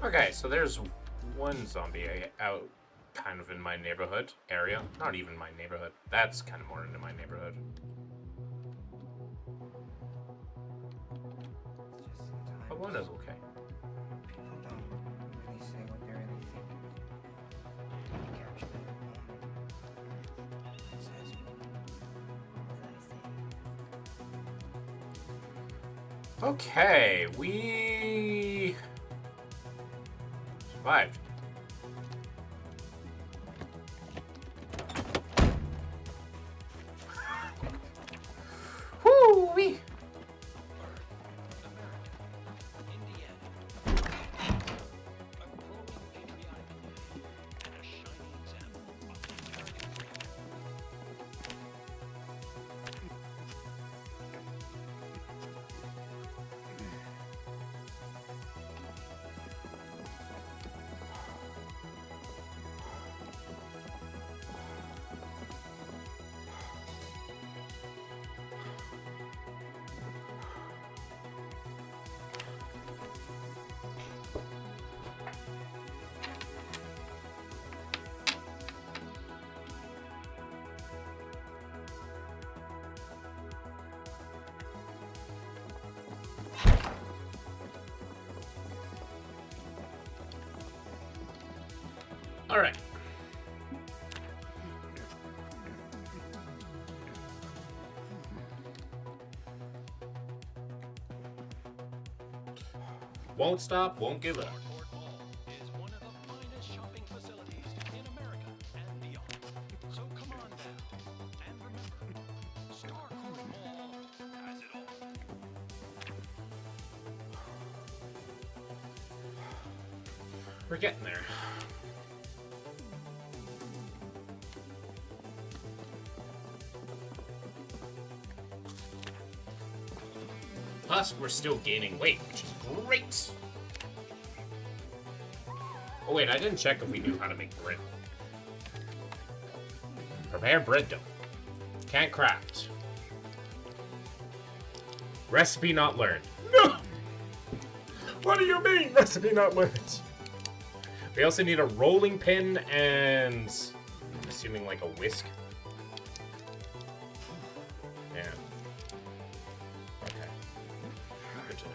A: Okay, so there's one zombie out kind of in my neighborhood area. Not even my neighborhood. That's kind of more into my neighborhood. But one is okay.
B: People don't really say what they really think. Capture it. Says
A: Okay, we survived. All right. Won't stop, won't give up.
C: Is one of the finest shopping facilities in America and beyond. So come on down and remember, Starcourt Mall has it all.
A: We're getting there. Plus, we're still gaining weight, which is great. Oh wait, I didn't check if we knew how to make bread. Prepare bread dough. Can't craft. Recipe not learned. No! What do you mean, recipe not learned? We also need a rolling pin and... I'm assuming like a whisk. Yeah. Okay. Good to know.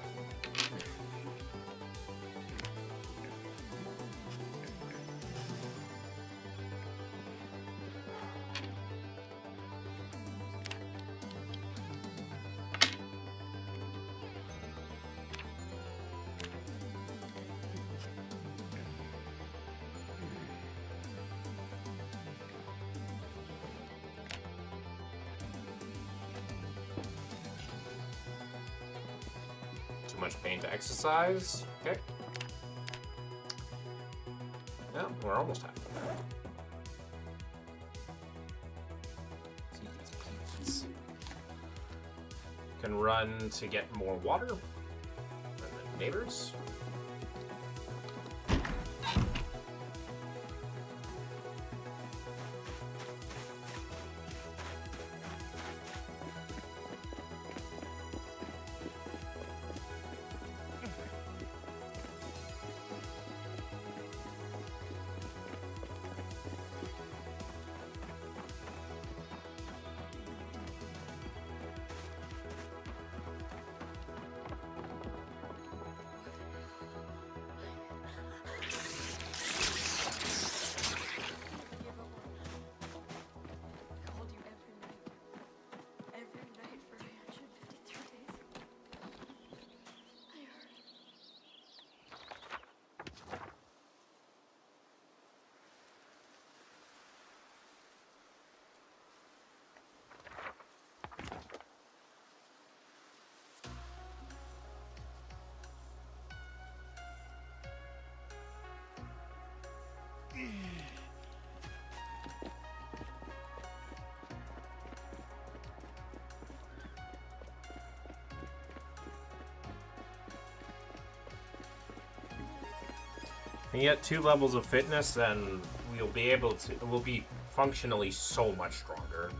A: Too much pain to exercise. Okay. Yeah, we're almost halfway. Can run to get more water. And then neighbors. And yet 2 levels of fitness, then we'll be able to, we'll be functionally so much stronger.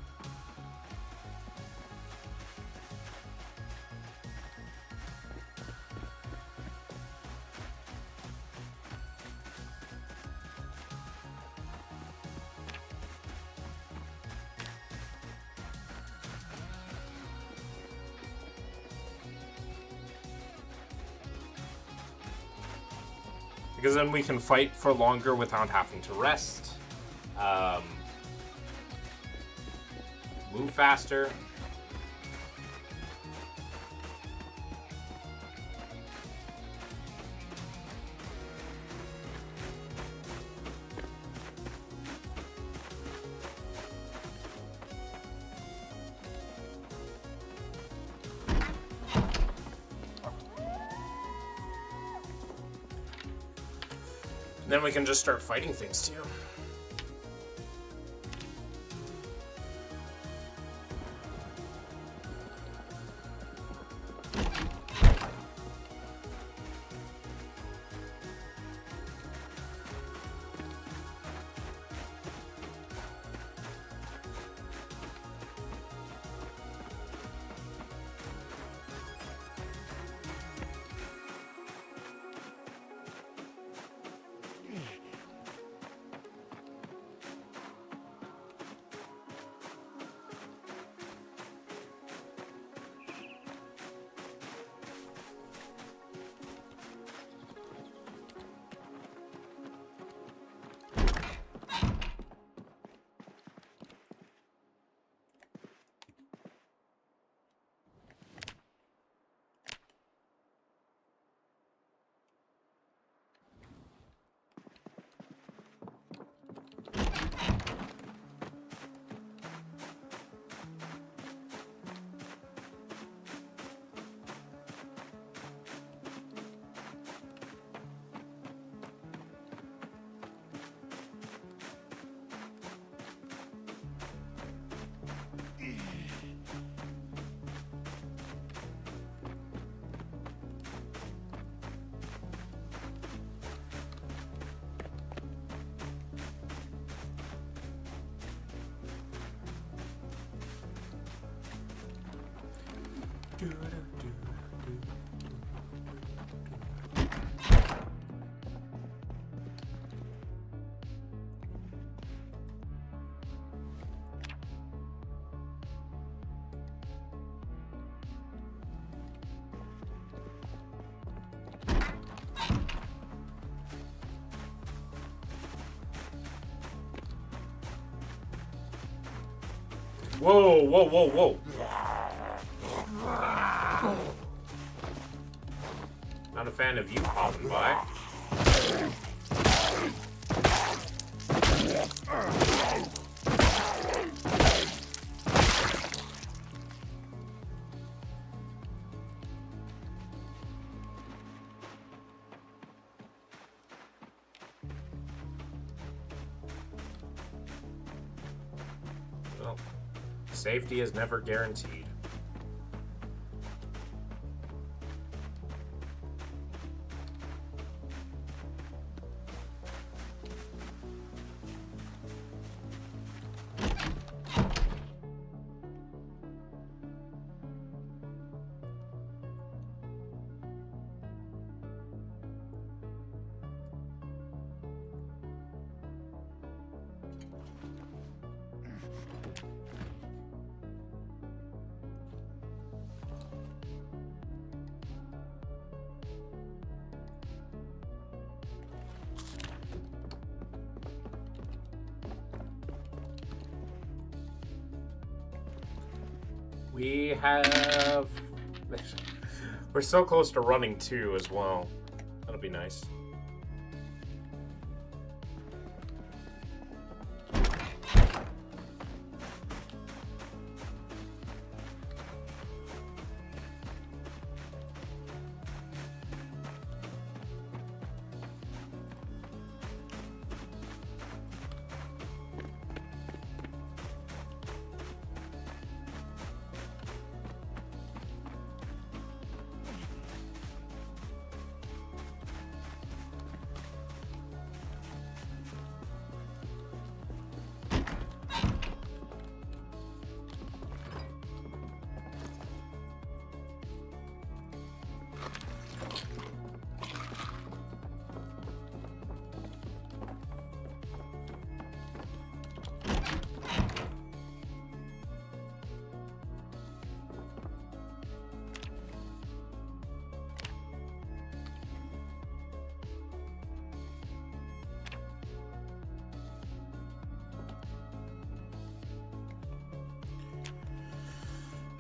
A: Because then we can fight for longer without having to rest. Move faster. Then we can just start fighting things too. Whoa, whoa, whoa, whoa. Not a fan of you popping by. Well, safety is never guaranteed. We have... We're so close to running 2 as well. That'll be nice.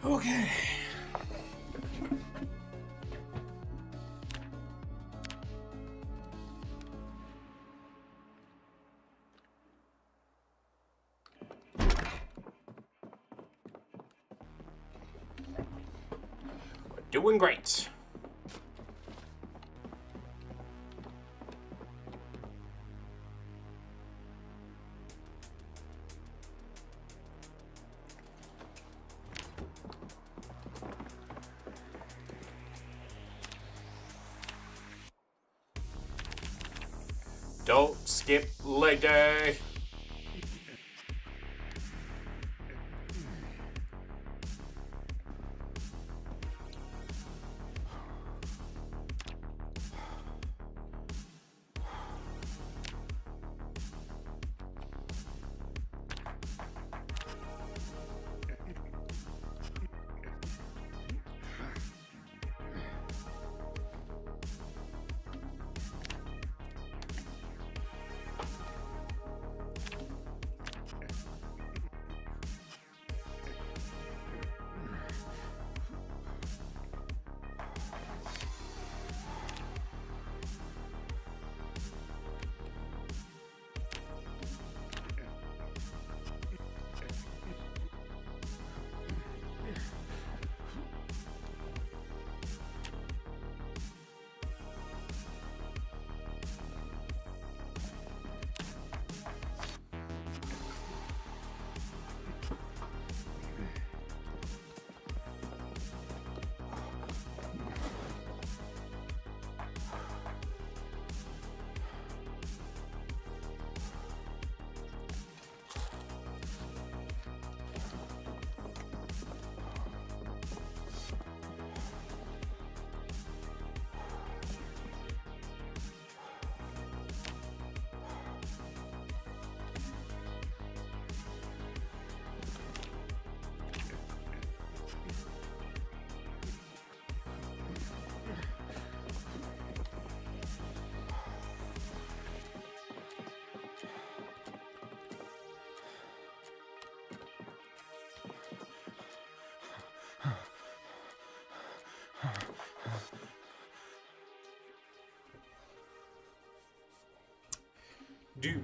A: Okay. We're doing great. Don't skip leg day. do.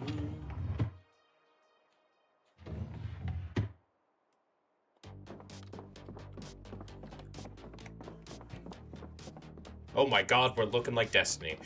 A: Oh my god, we're looking like Destiny.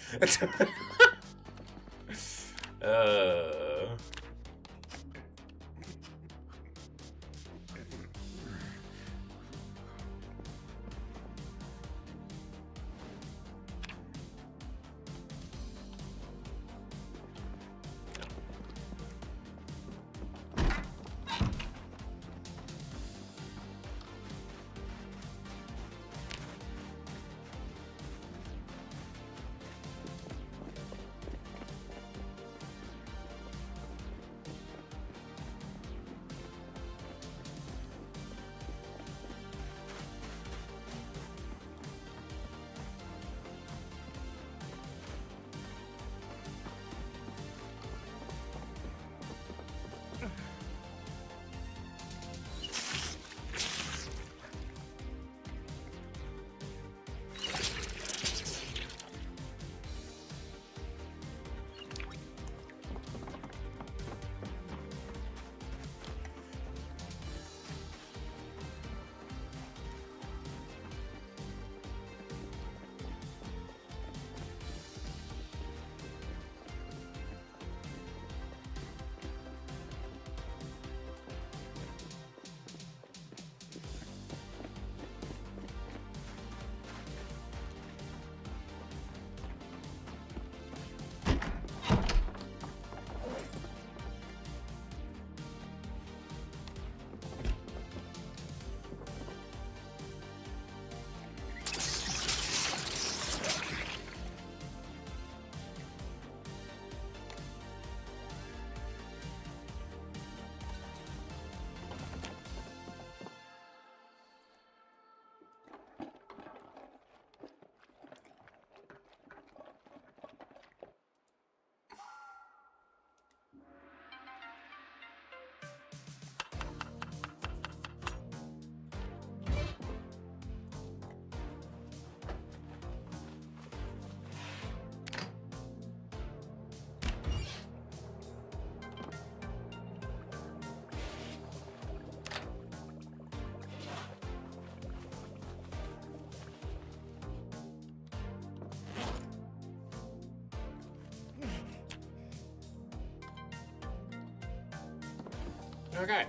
A: Okay.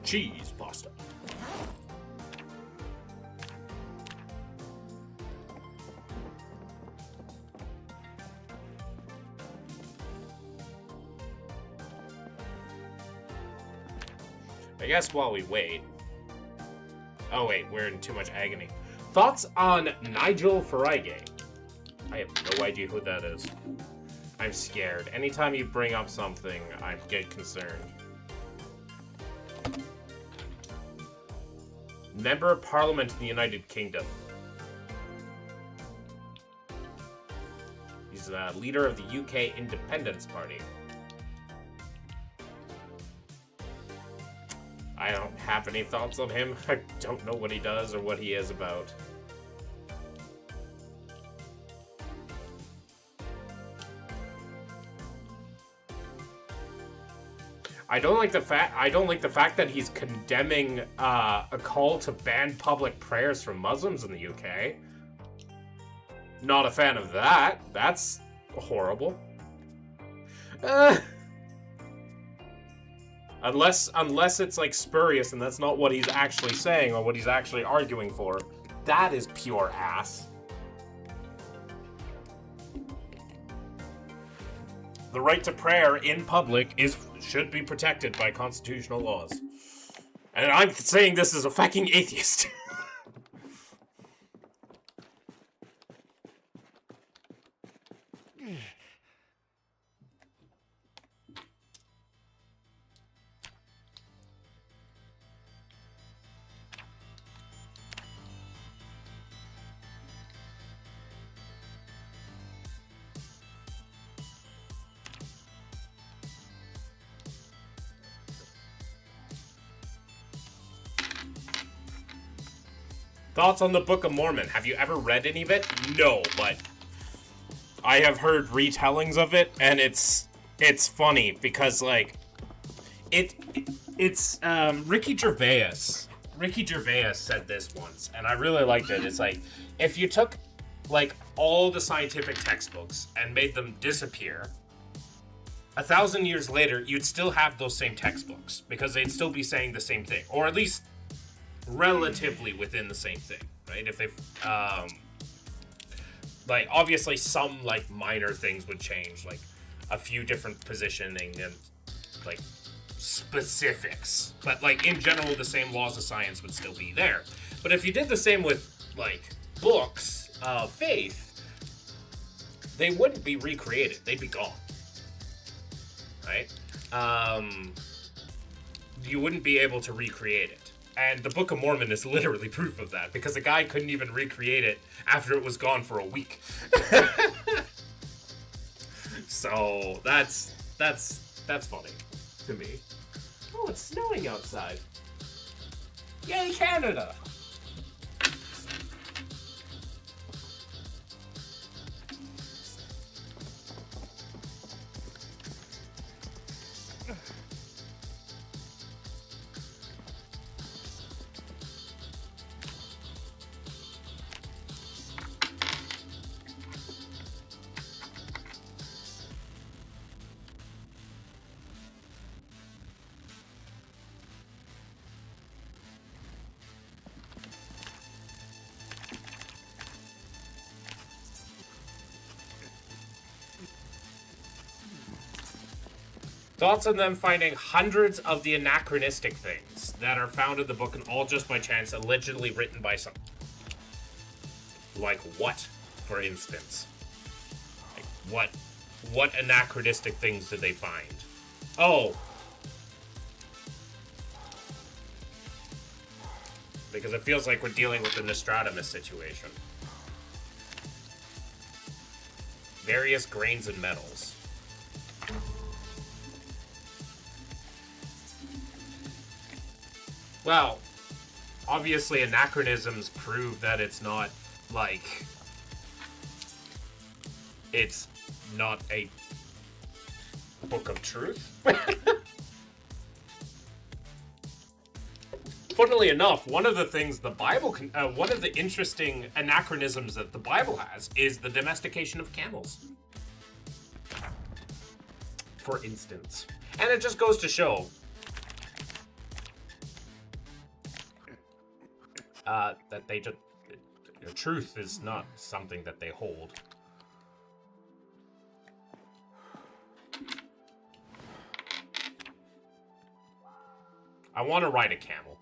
A: Cheese pasta. I guess while we wait. Oh wait, we're in too much agony. Thoughts on Nigel Farage? I have no idea who that is. I'm scared. Anytime you bring up something, I get concerned. Member of Parliament in the United Kingdom. He's the leader of the UK Independence Party. I don't have any thoughts on him. I don't know what he does or what he is about. I don't like the fact that he's condemning a call to ban public prayers from Muslims in the UK. Not a fan of that. That's horrible. Unless it's like spurious and that's not what he's actually saying or what he's actually arguing for. That is pure ass. The right to prayer in public should be protected by constitutional laws. And I'm saying this as a fucking atheist. Thoughts on the Book of Mormon? Have you ever read any of it? No, but I have heard retellings of it, and it's funny because like it's Ricky Gervais. Ricky Gervais said this once, and I really liked it. It's like if you took like all the scientific textbooks and made them disappear, 1,000 years later, you'd still have those same textbooks because they'd still be saying the same thing, or at least relatively within the same thing, right? If they like obviously some like minor things would change, like a few different positioning and like specifics, but like in general the same laws of science would still be there. But if you did the same with like books of faith, they wouldn't be recreated, they'd be gone, right? You wouldn't be able to recreate it. And the Book of Mormon is literally proof of that, because the guy couldn't even recreate it after it was gone for a week. So that's funny to me. Oh, it's snowing outside. Yay, Canada! Thoughts on them finding hundreds of the anachronistic things that are found in the book, and all just by chance, allegedly written by some... Like what, for instance? Like what anachronistic things did they find? Oh. Because it feels like we're dealing with the Nostradamus situation. Various grains and metals. Well, obviously anachronisms prove that it's not, like, it's not a book of truth. Funnily enough, one of the things the Bible can, one of the interesting anachronisms that the Bible has is the domestication of camels. For instance. And it just goes to show that they just... truth is not something that they hold. I want to ride a camel.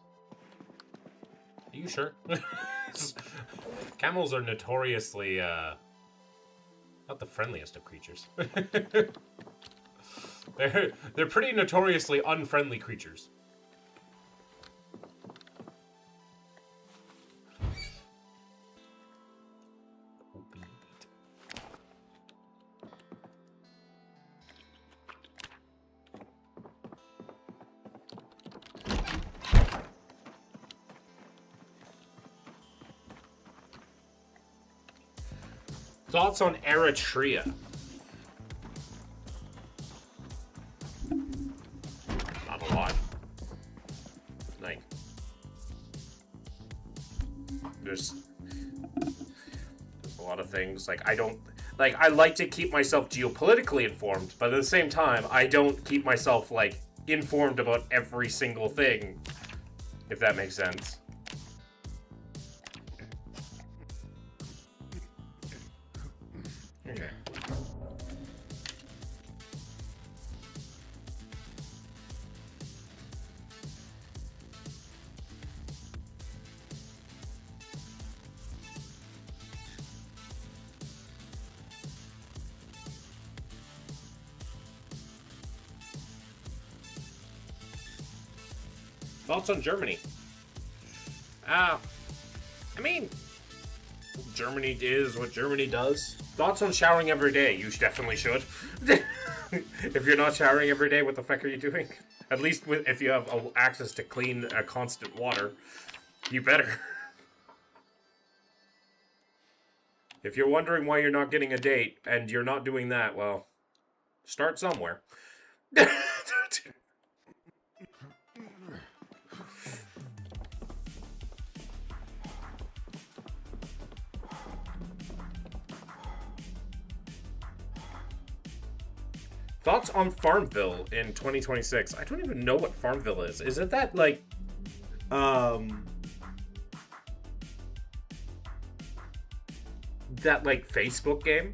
A: Are you sure? Camels are notoriously, not the friendliest of creatures. They're pretty notoriously unfriendly creatures. Thoughts on Eritrea? Not a lot. Like, there's a lot of things. Like, I don't... Like, I like to keep myself geopolitically informed, but at the same time, I don't keep myself, like, informed about every single thing, if that makes sense. Okay. Thoughts on Germany? I mean, Germany is what Germany does. Thoughts on showering every day? You definitely should. If you're not showering every day, what the fuck are you doing? At least if you have access to clean, constant water, you better. If you're wondering why you're not getting a date and you're not doing that, well, start somewhere. Thoughts on Farmville in 2026? I don't even know what Farmville is. Is it that, like, Facebook game?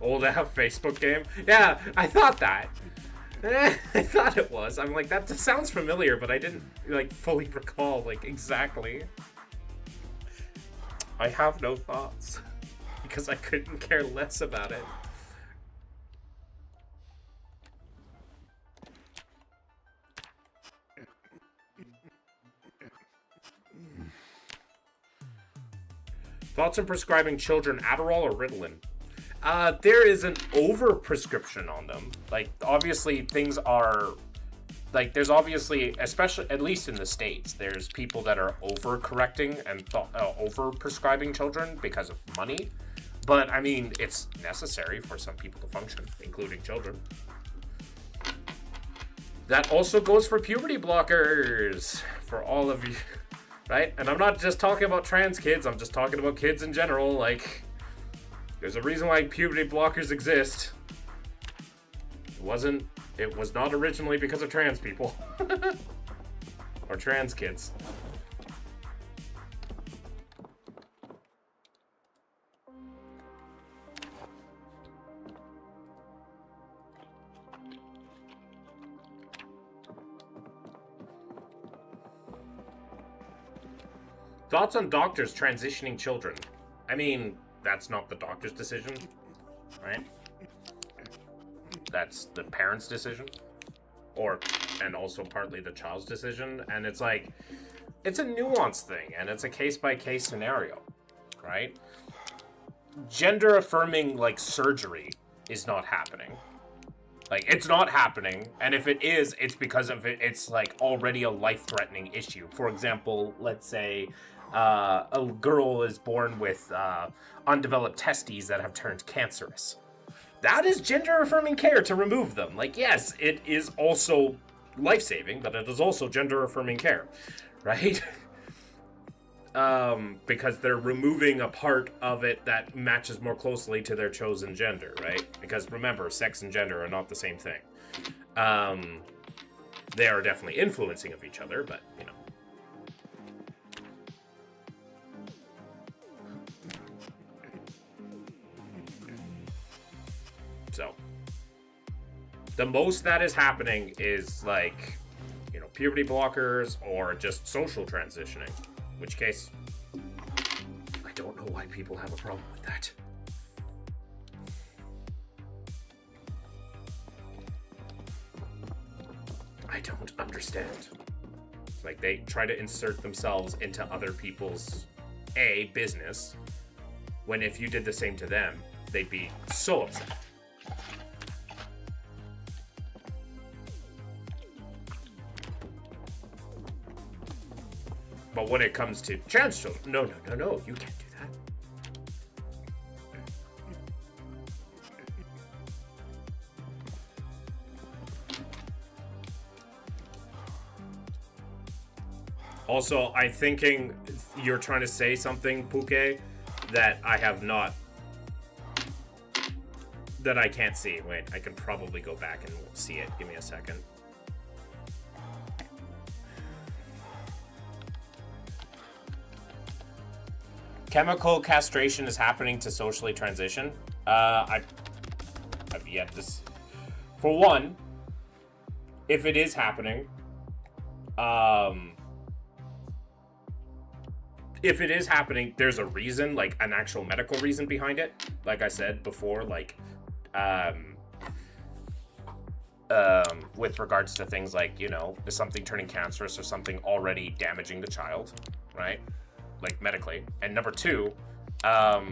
A: Old ass Facebook game? Yeah, I thought that. I thought it was. I'm like, that sounds familiar, but I didn't, like, fully recall, like, exactly. I have no thoughts. Because I couldn't care less about it. Thoughts on prescribing children Adderall or Ritalin? There is an over-prescription on them. Like, obviously, things are... Like, there's obviously, especially, at least in the States, there's people that are over-correcting and over-prescribing children because of money. But, I mean, it's necessary for some people to function, including children. That also goes for puberty blockers, for all of you, right? And I'm not just talking about trans kids, I'm just talking about kids in general. Like, there's a reason why puberty blockers exist. It was not originally because of trans people. Or trans kids. Thoughts on doctors transitioning children? I mean, that's not the doctor's decision, right? That's the parent's decision, and also partly the child's decision. And it's like, it's a nuanced thing, and it's a case-by-case scenario, right? Gender-affirming, like, surgery is not happening. Like, it's not happening, and if it is, it's because of it. It's, like, already a life-threatening issue. For example, let's say a girl is born with undeveloped testes that have turned cancerous. That is gender-affirming care to remove them. Like, yes, it is also life-saving, but it is also gender-affirming care, right? Because they're removing a part of it that matches more closely to their chosen gender, right? Because remember, sex and gender are not the same thing. They are definitely influencing of each other, but, you know. So, the most that is happening is, like, you know, puberty blockers or just social transitioning. In which case, I don't know why people have a problem with that. I don't understand. Like, they try to insert themselves into other people's, business, when if you did the same to them, they'd be so upset. But when it comes to trans children, no, you can't do that. Also, I'm thinking you're trying to say something, Puke, that I have not, that I can't see. Wait, I can probably go back and see it. Give me a second. Chemical castration is happening to socially transition. I've yet to see. For one, if it is happening, there's a reason, like an actual medical reason behind it. Like I said before, like, with regards to things like, you know, is something turning cancerous or something already damaging the child, right? Like medically. And number two, that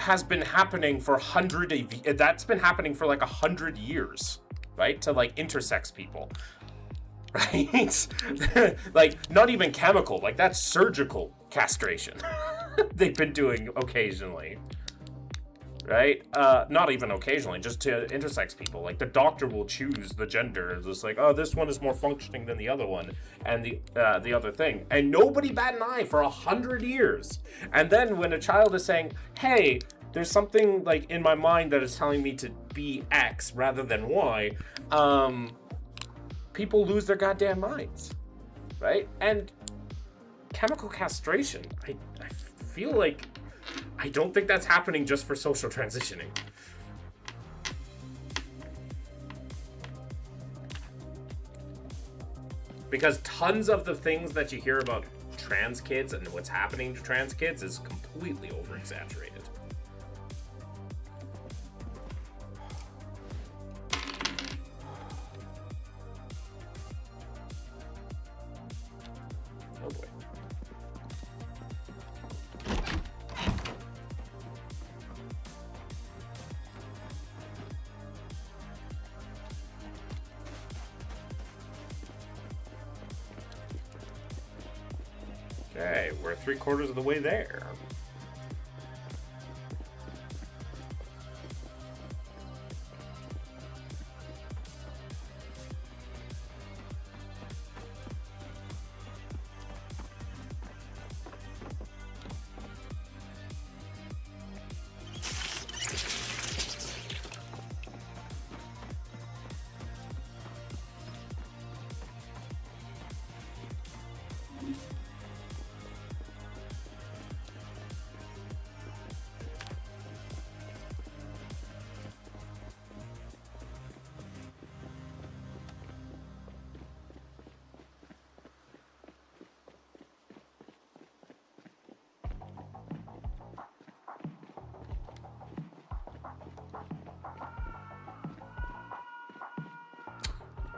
A: has been happening for that's been happening for like 100 years, right? To like intersex people, right? Like not even chemical, like that's surgical castration. They've been doing occasionally, right? Not even occasionally, just to intersex people. Like the doctor will choose the gender. It's just like, oh, this one is more functioning than the other one, and the other thing. And nobody bat an eye for 100 years. And then when a child is saying, hey, there's something like in my mind that is telling me to be X rather than Y, people lose their goddamn minds, right? And chemical castration, I feel like, I don't think that's happening just for social transitioning. Because tons of the things that you hear about trans kids and what's happening to trans kids is completely over-exaggerated. Oh boy. Okay, we're 3/4 of the way there.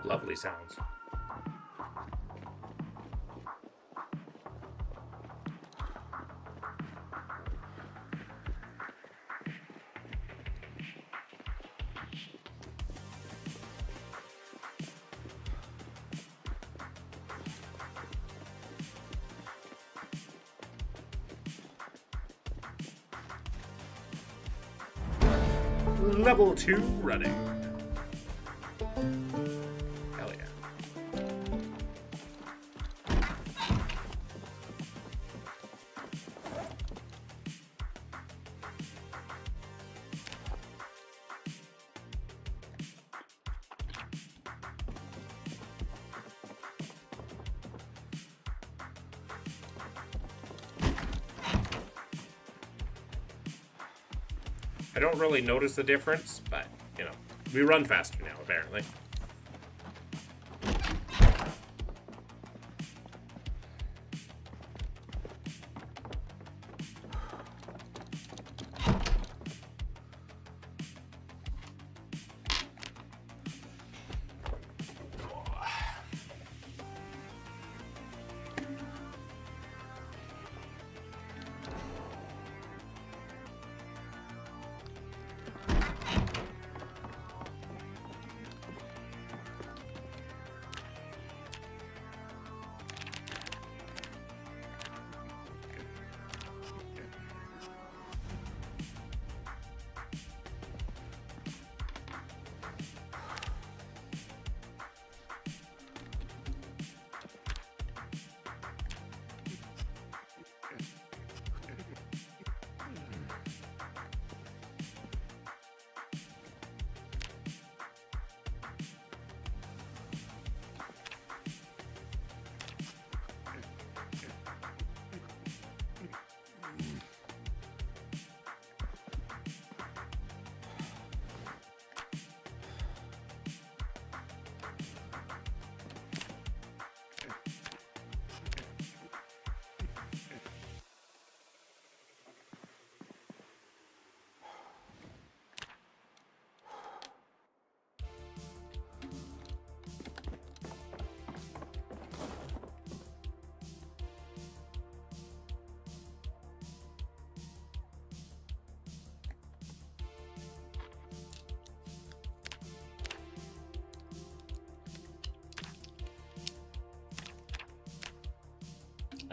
A: Lovely sounds. Level 2 running. Hell yeah. I don't really notice the difference, but, you know, we run faster now, apparently.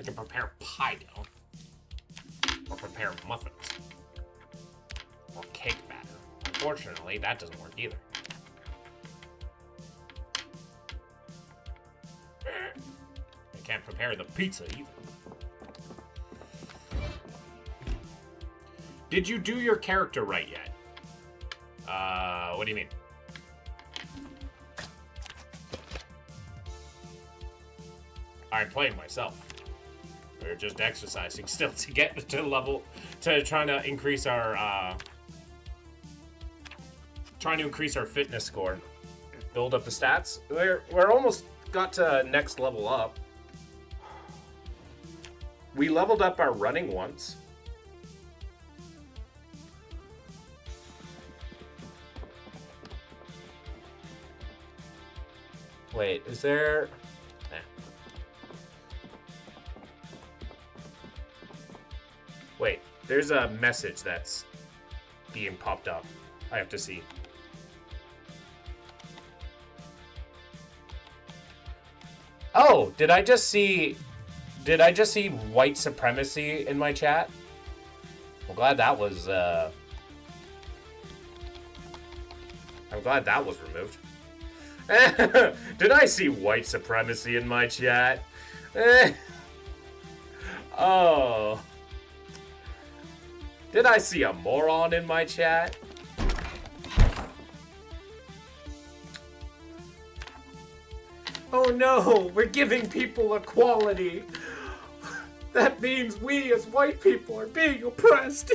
A: can prepare pie dough. Or prepare muffins. Or cake batter. Unfortunately, that doesn't work either. I can't prepare the pizza either. Did you do your character right yet? What do you mean? I'm playing myself. We're just exercising still to get to level, to trying to increase our, fitness score. Build up the stats. We're almost got to next level up. We leveled up our running once. Wait, is there... Wait, there's a message that's being popped up. I have to see. Oh, did I just see white supremacy in my chat? I'm glad that was removed. Did I see white supremacy in my chat? Oh. Did I see a moron in my chat? Oh no, we're giving people equality. That means we as white people are being oppressed.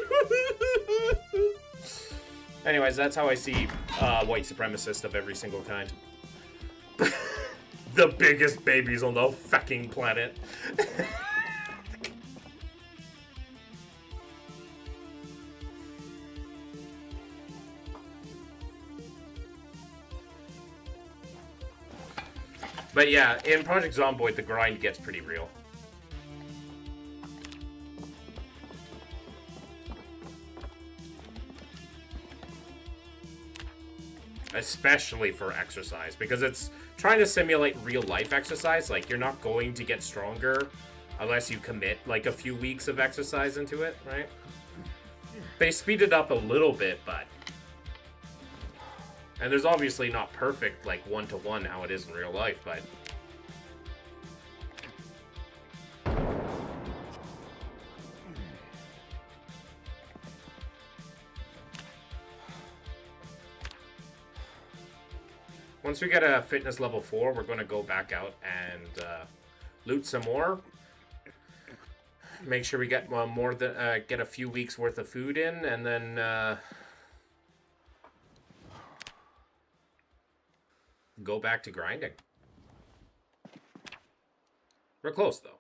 A: Anyways, that's how I see white supremacists of every single kind. The biggest babies on the fucking planet. But yeah, in Project Zomboid, the grind gets pretty real. Especially for exercise, because it's trying to simulate real life exercise. Like, you're not going to get stronger unless you commit like a few weeks of exercise into it, right? They speed it up a little bit, but... And there's obviously not perfect, like, one-to-one how it is in real life, but... Once we get a fitness level 4, we're going to go back out and loot some more. Make sure we get more than get a few weeks worth of food in, and then go back to grinding. We're close though.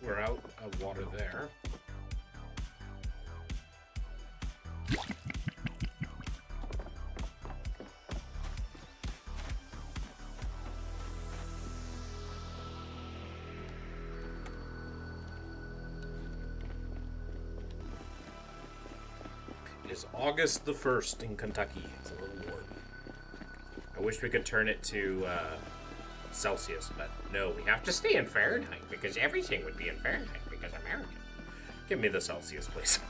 A: We're out of water there. It is August the 1st in Kentucky. It's a little warm. I wish we could turn it to Celsius, but no, we have to stay in Fahrenheit because everything would be in Fahrenheit because American. Give me the Celsius, please.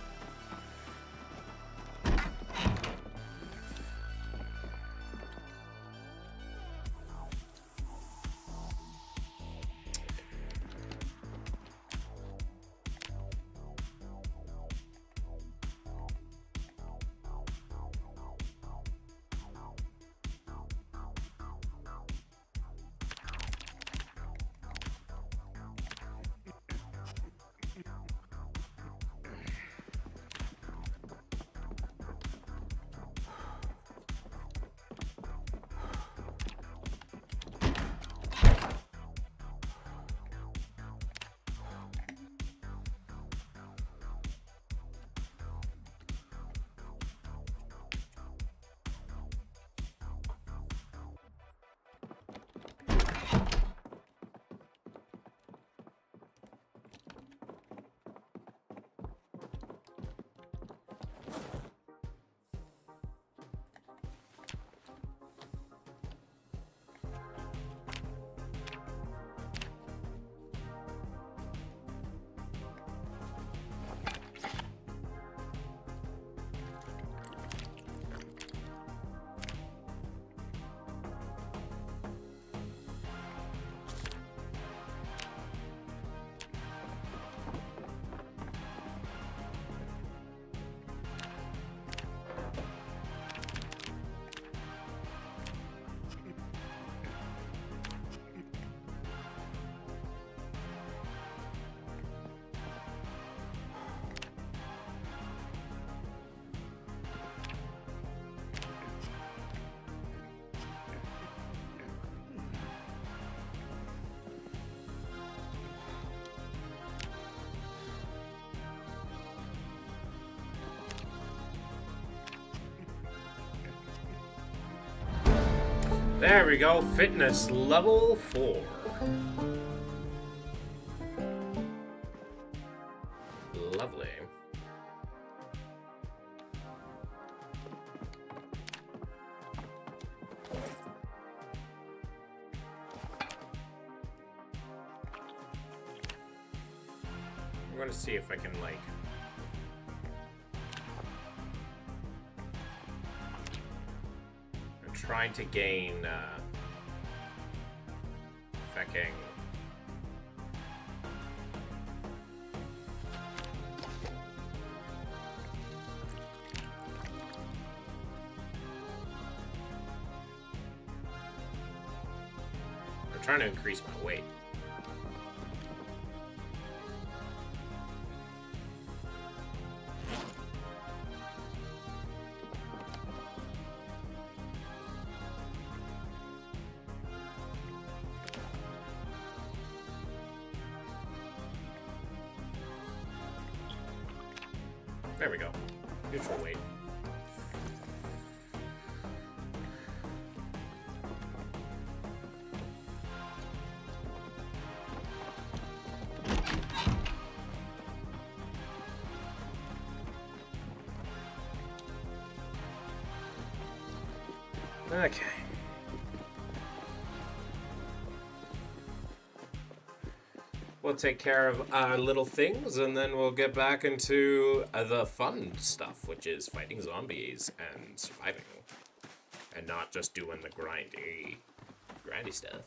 A: There we go, fitness level 4. Lovely. I'm gonna see if I can, like... trying to gain fucking I'm trying to increase my weight. There we go. Neutral weight. Okay. We'll take care of our little things, and then we'll get back into the fun stuff, which is fighting zombies and surviving. And not just doing the grindy stuff.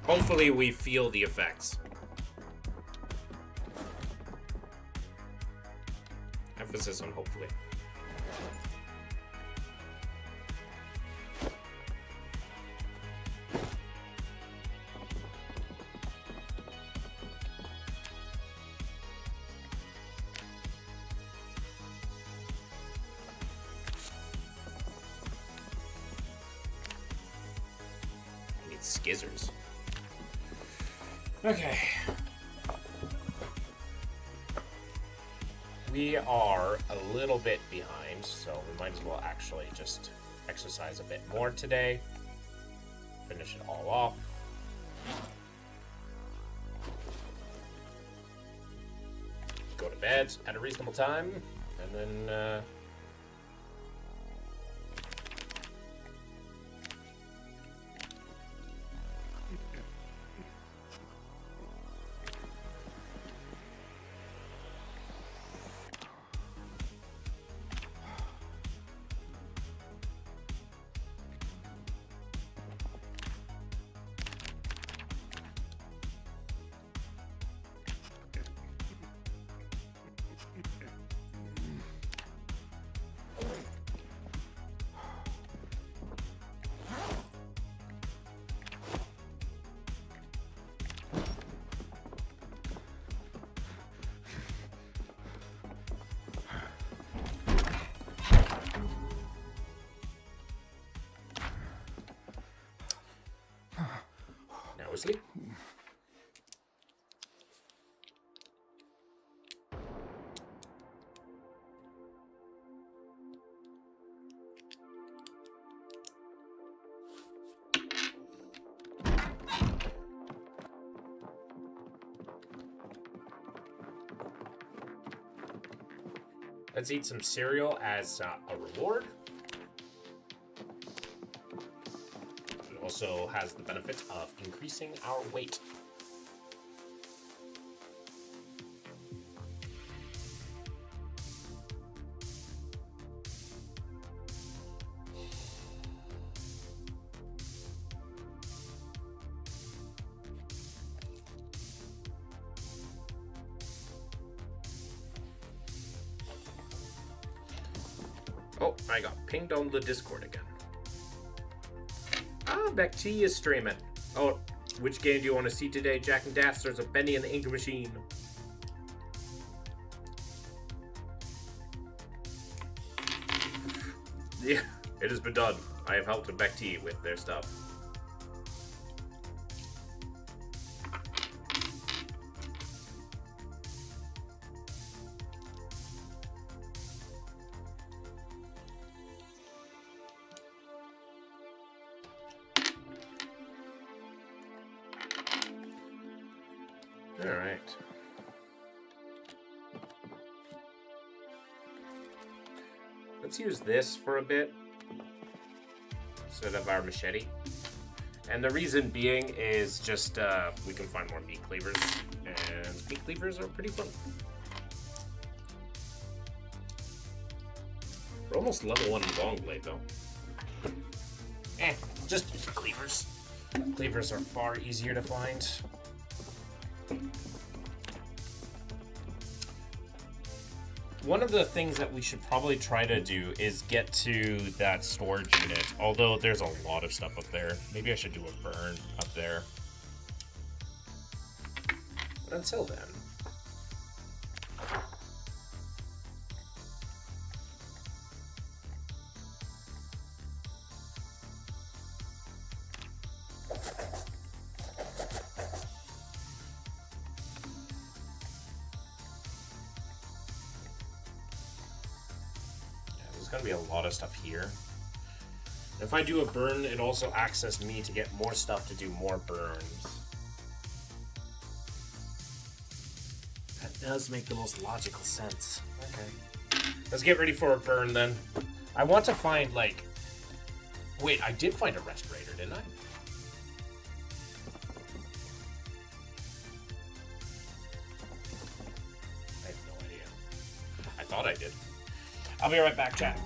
A: Hopefully we feel the effects. Emphasis on hopefully. skizzers. Okay. We are a little bit behind, so we might as well actually just exercise a bit more today. Finish it all off. Go to bed at a reasonable time, and then now asleep. Let's eat some cereal as a reward. It also has the benefit of increasing our weight. Oh, I got pinged on the Discord again. Ah, Becky is streaming. Oh, which game do you want to see today? Jack and Daxter's of Bendy and the Ink Machine. Yeah, it has been done. I have helped Becky with their stuff. Alright. Let's use this for a bit instead of our machete. And the reason being is just we can find more meat cleavers, and meat cleavers are pretty fun. We're almost level 1 in long blade though. Just use cleavers. Cleavers are far easier to find. One of the things that we should probably try to do is get to that storage unit, although there's a lot of stuff up there. Maybe I should do a burn up there. But until then... gonna be a lot of stuff here. If I do a burn, it also accesses me to get more stuff to do more burns. That does make the most logical sense. Okay. Let's get ready for a burn then. I want to find, like... Wait, I did find a respirator, didn't I? I have no idea. I thought I did. I'll be right back, chat.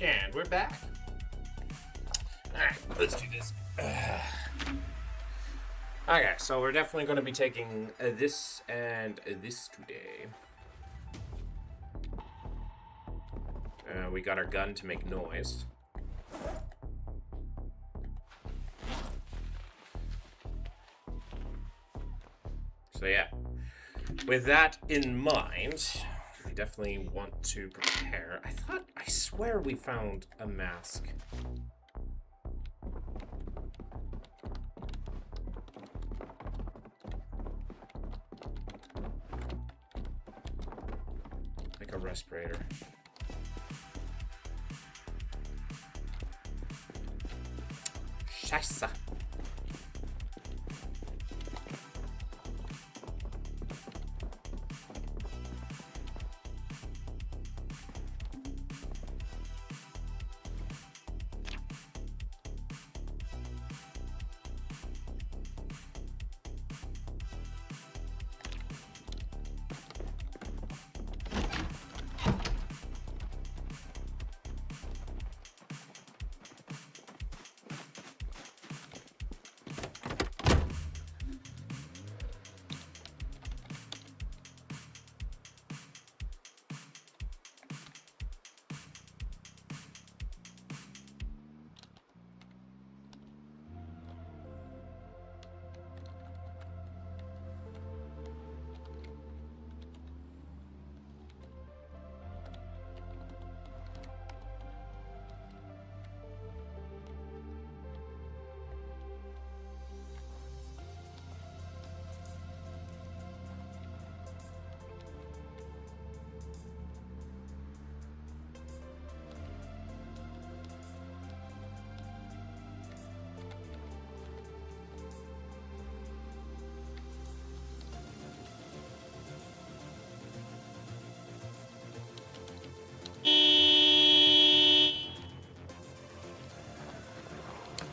A: And we're back. Alright, let's do this. Okay, so we're definitely going to be taking this and this today. We got our gun to make noise. So yeah, with that in mind, we definitely want to prepare. I swear we found a mask. Like a respirator. Scheiße.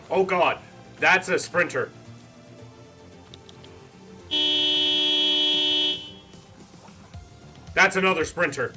A: Oh god, that's a sprinter. That's another sprinter.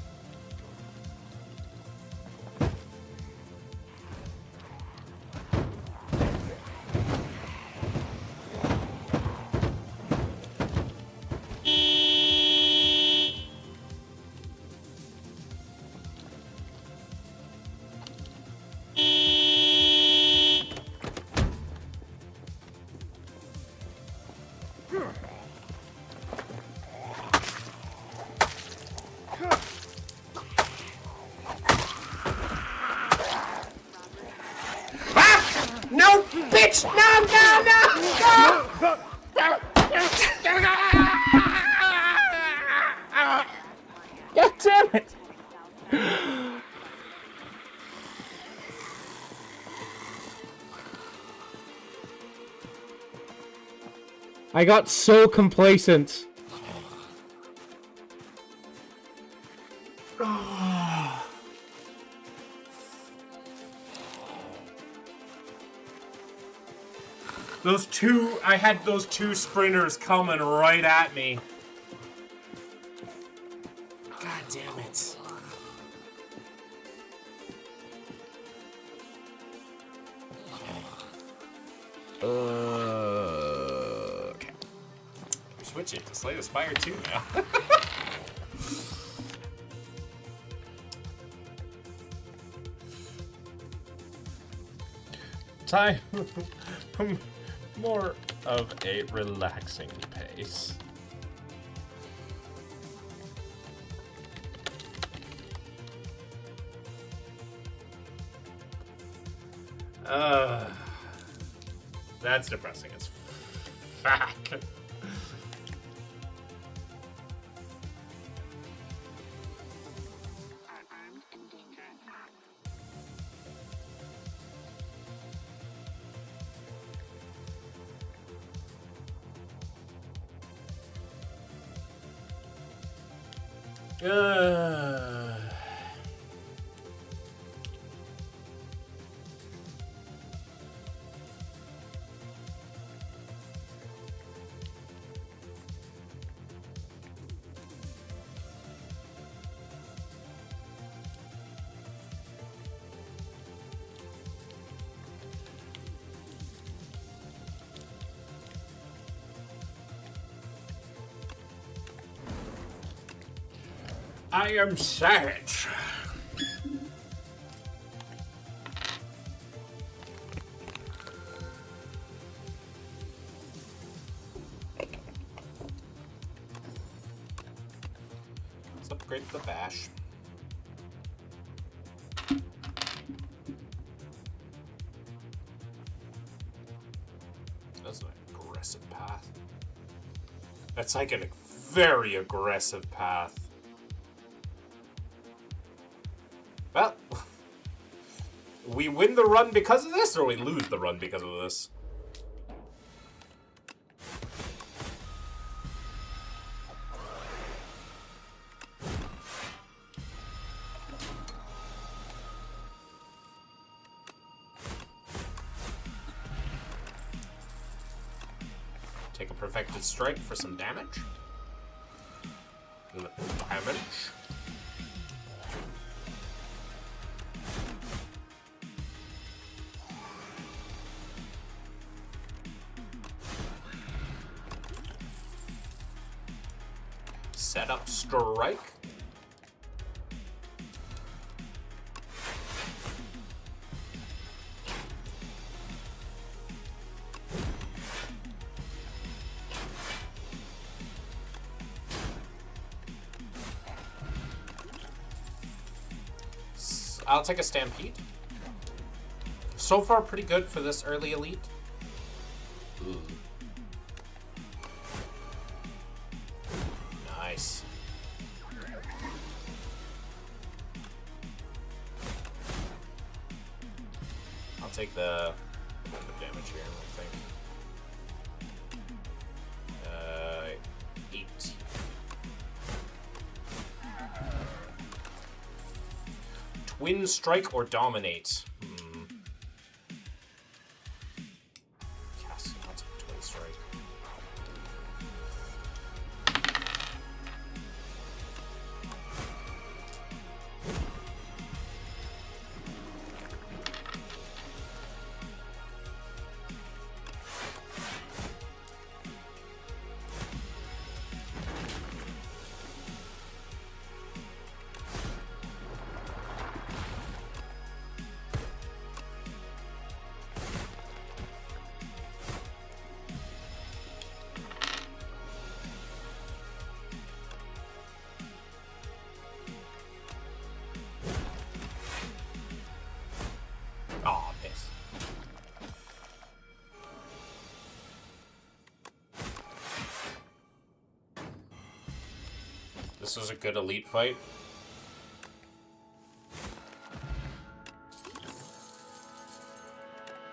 A: No, bitch! No, no, no! God damn it! I got so complacent. I had those two sprinters coming right at me. God damn it. Okay. We're switching to Slay the Spire 2 now. Time. More of a relaxing pace. That's depressing as fuck. I am savage. Let's upgrade the bash. That's an aggressive path. That's like a very aggressive path. Well, we win the run because of this, or we lose the run because of this? Take a perfected strike for some damage. Damage. Set up strike. I'll take a Stampede. So far, pretty good for this early elite. Ooh. Nice. I'll take the damage here, I think. 8. Twin strike or dominate? Yes, I'll take twin strike. Aw, piss. This was a good elite fight.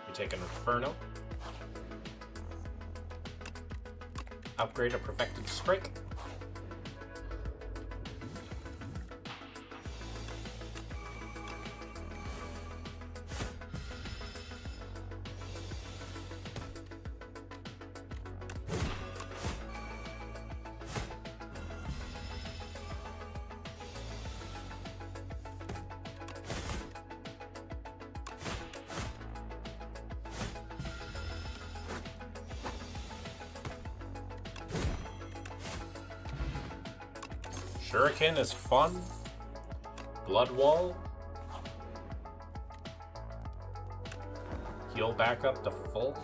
A: We take an Inferno. Upgrade a perfected strike. Shuriken is fun. Blood Wall. Heal back up to full.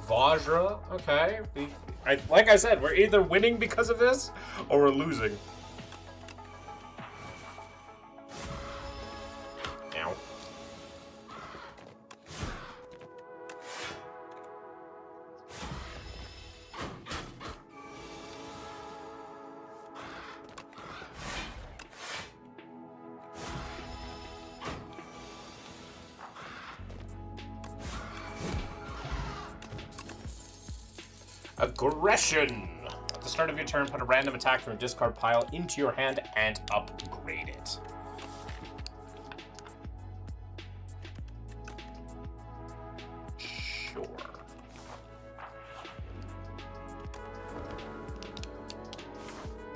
A: Vajra, okay. Like I said, we're either winning because of this, or we're losing. Ow. Aggression! At the start of your turn, put a random attack from your discard pile into your hand and upgrade it. Sure.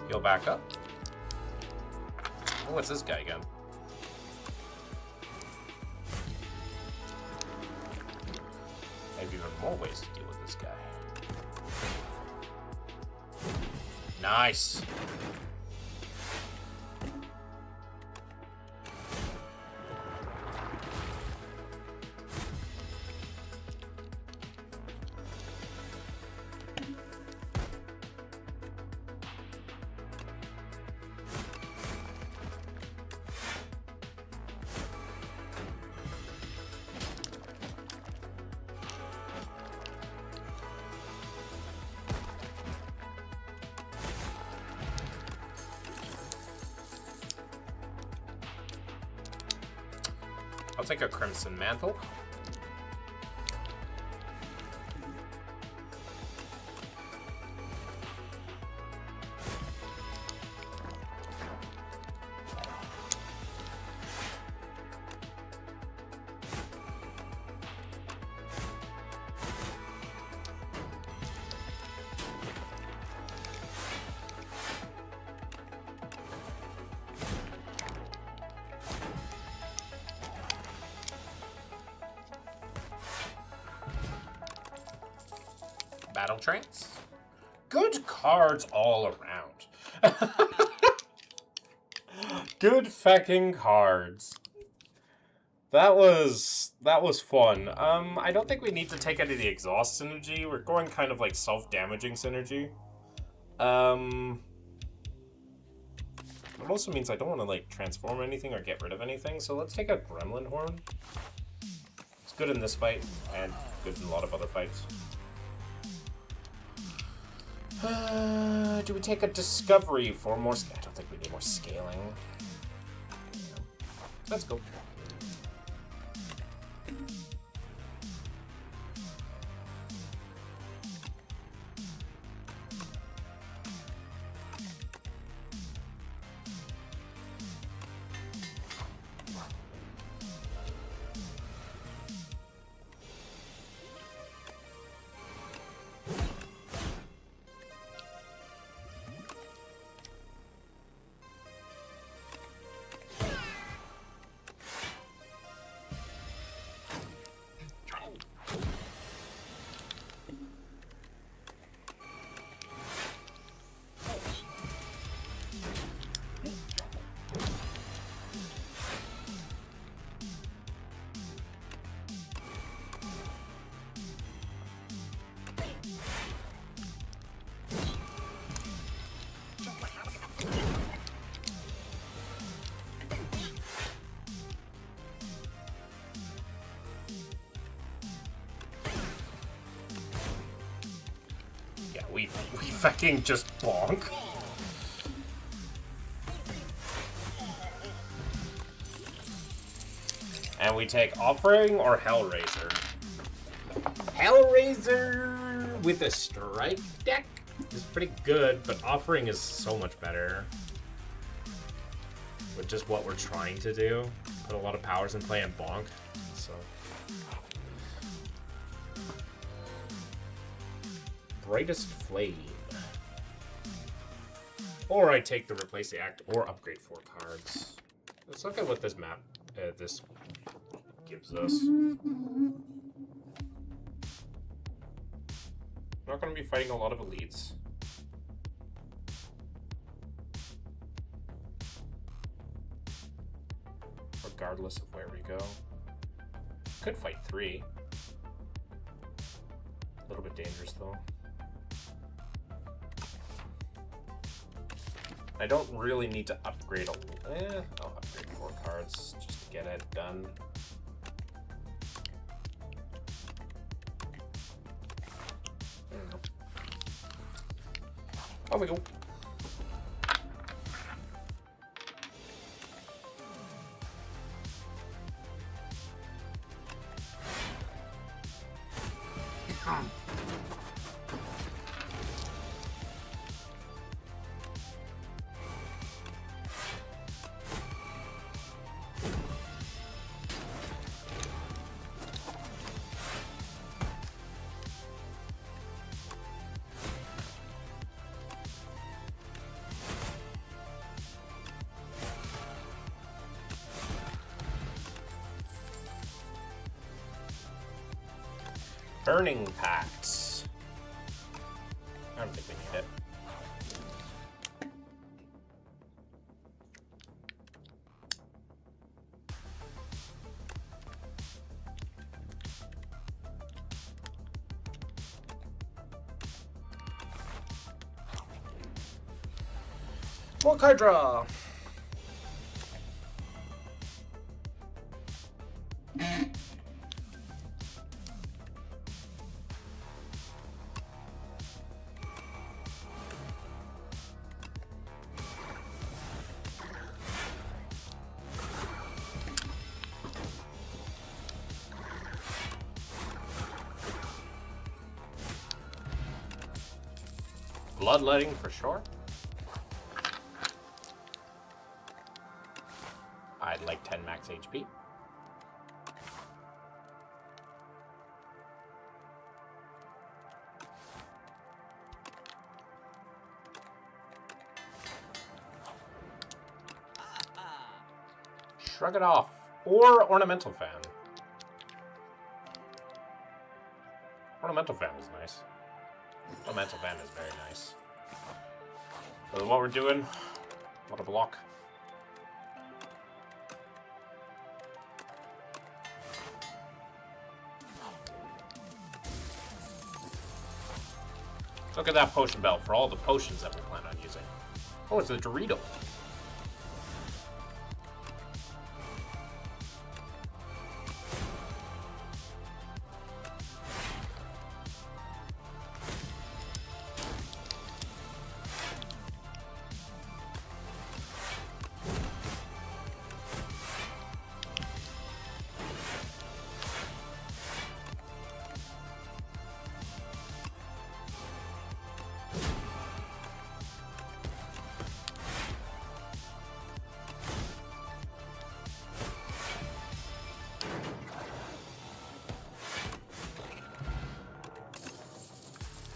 A: Heal back up. Oh, what's this guy again? I have even more ways to deal with this guy. Nice. I'll take a Crimson Mantle. Battle Trance. Good cards all around. Good fucking cards. That was fun. I don't think we need to take any of the exhaust synergy. We're going kind of like self-damaging synergy. It also means I don't want to like transform anything or get rid of anything, so let's take a Gremlin Horn. It's good in this fight, and good in a lot of other fights. Do we take a Discovery for more... I don't think we need more scaling. Let's go. We fucking just bonk. And we take Offering or Hellraiser. Hellraiser with a strike deck is pretty good, but Offering is so much better. With just what we're trying to do. Put a lot of powers in play and bonk. So Brightest Flame. Or I take the Replace the Act or upgrade 4 cards. Let's look at what this map, this gives us. I'm not going to be fighting a lot of elites. Regardless of where we go. Could fight 3. A little bit dangerous though. I don't really need to upgrade I'll upgrade 4 cards just to get it done. There we go. Off we go. Burning Pacts. I don't think we need it. More Hydra! Bloodletting for sure. I'd like 10 max HP. Shrug it off. Or Ornamental Fan. Ornamental Fan is nice. Ornamental Fan is very nice. So what we're doing, what a block. Look at that potion belt for all the potions that we plan on using. Oh, it's a Dorito.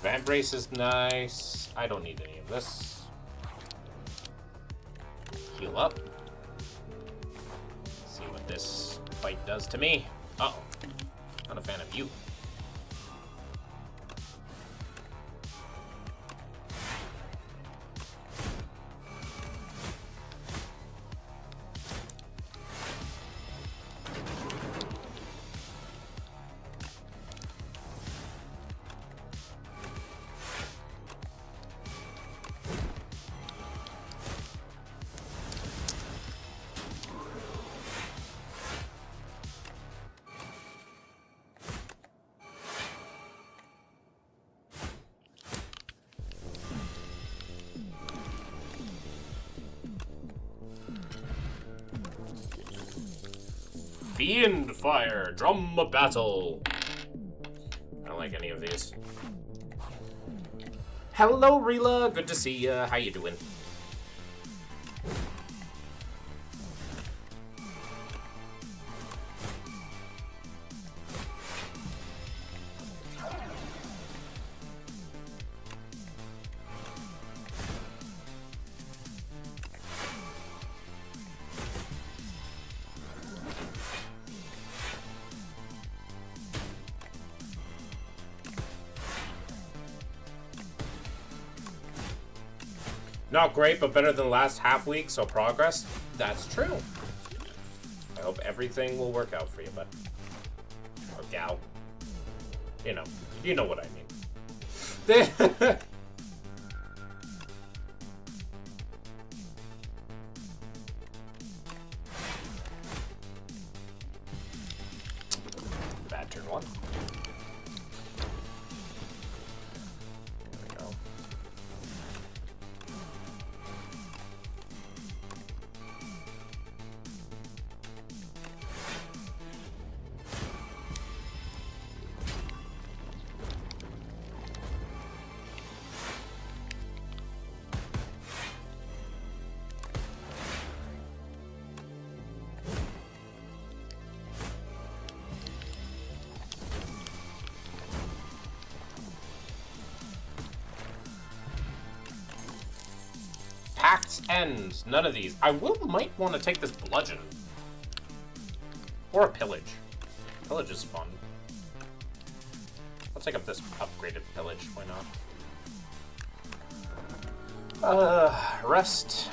A: Van Brace is nice. I don't need any of this. Heal up. See what this fight does to me. Uh-oh. Not a fan of you. Fiend Fire, Drum of Battle. I don't like any of these. Hello, Rila. Good to see ya. How you doing? Not great, but better than last half week, so progress. That's true. I hope everything will work out for you, bud. Or gal. You know what I mean. Bad turn one. There we go. Pact ends. None of these. I might want to take this bludgeon. Or a pillage. Pillage is fun. I'll take up this upgraded pillage. Why not? Rest.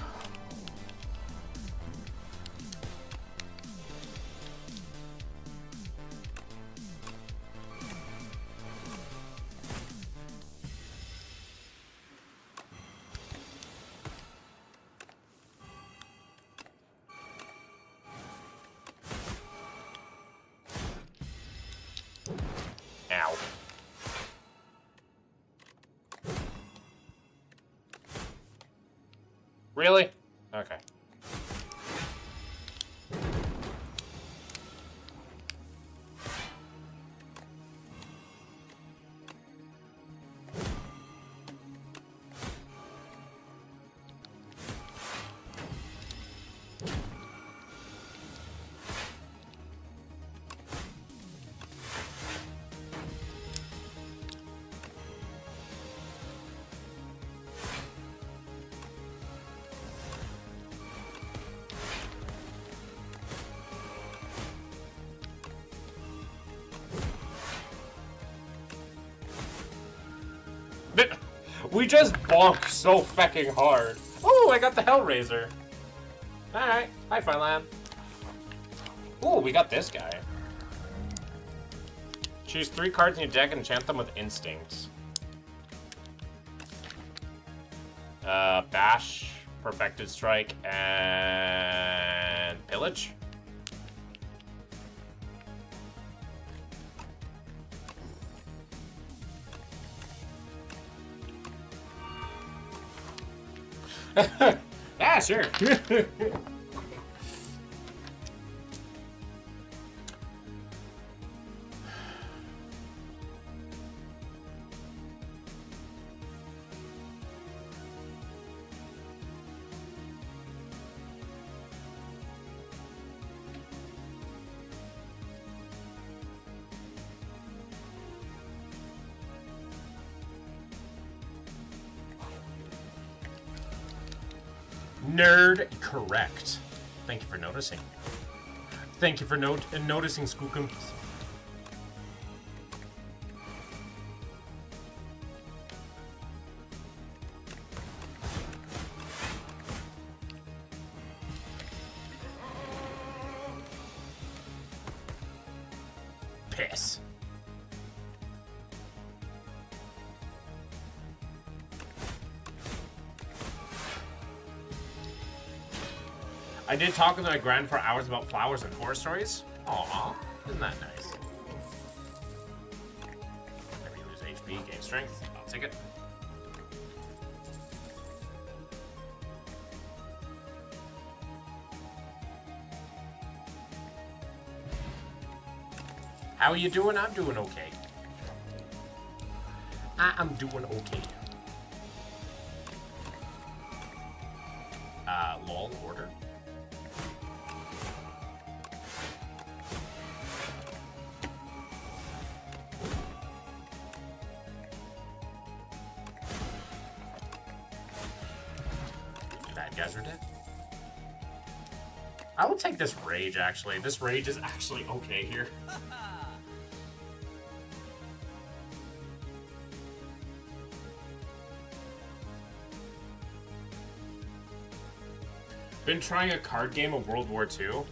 A: Really? Okay. We just bonked so fucking hard. Oh, I got the Hellraiser. Alright. Hi, Funland. Oh, we got this guy. Choose 3 cards in your deck and enchant them with Instinct. Bash, Perfected Strike, and Pillage. Yeah, sure. Nerd correct. Thank you for noticing. Thank you for noticing, Skookum. Piss. I did talk with my grand for hours about flowers and horror stories. Aww, isn't that nice? Never lose HP, gain strength. I'll take it. How are you doing? I'm doing okay. I am doing okay. Lol, order. Bad guys are dead. I will take this rage, actually. This rage is actually okay here. Been trying a card game of World War II.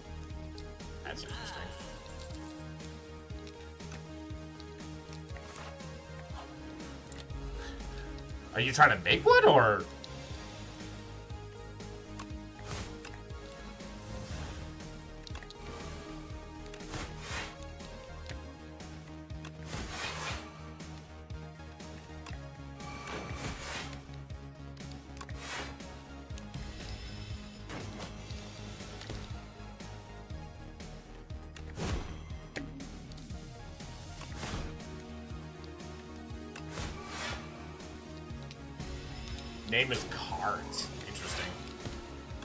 A: That's interesting. Are you trying to make one, or? Name is cards. Interesting.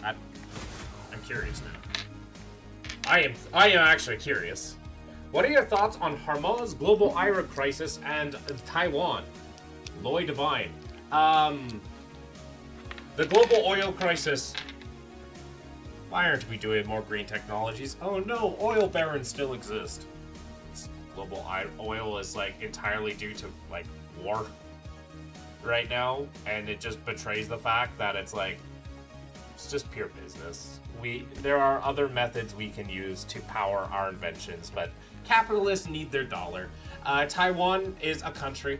A: I'm curious now. I am actually curious. What are your thoughts on Harmaz, global IRA crisis, and Taiwan? Loy Divine. The global oil crisis. Why aren't we doing more green technologies? Oh no, oil barons still exist. Global oil is like entirely due to like war right now, and it just betrays the fact that it's like it's just pure business. There are other methods we can use to power our inventions, but capitalists need their dollar. Taiwan is a country.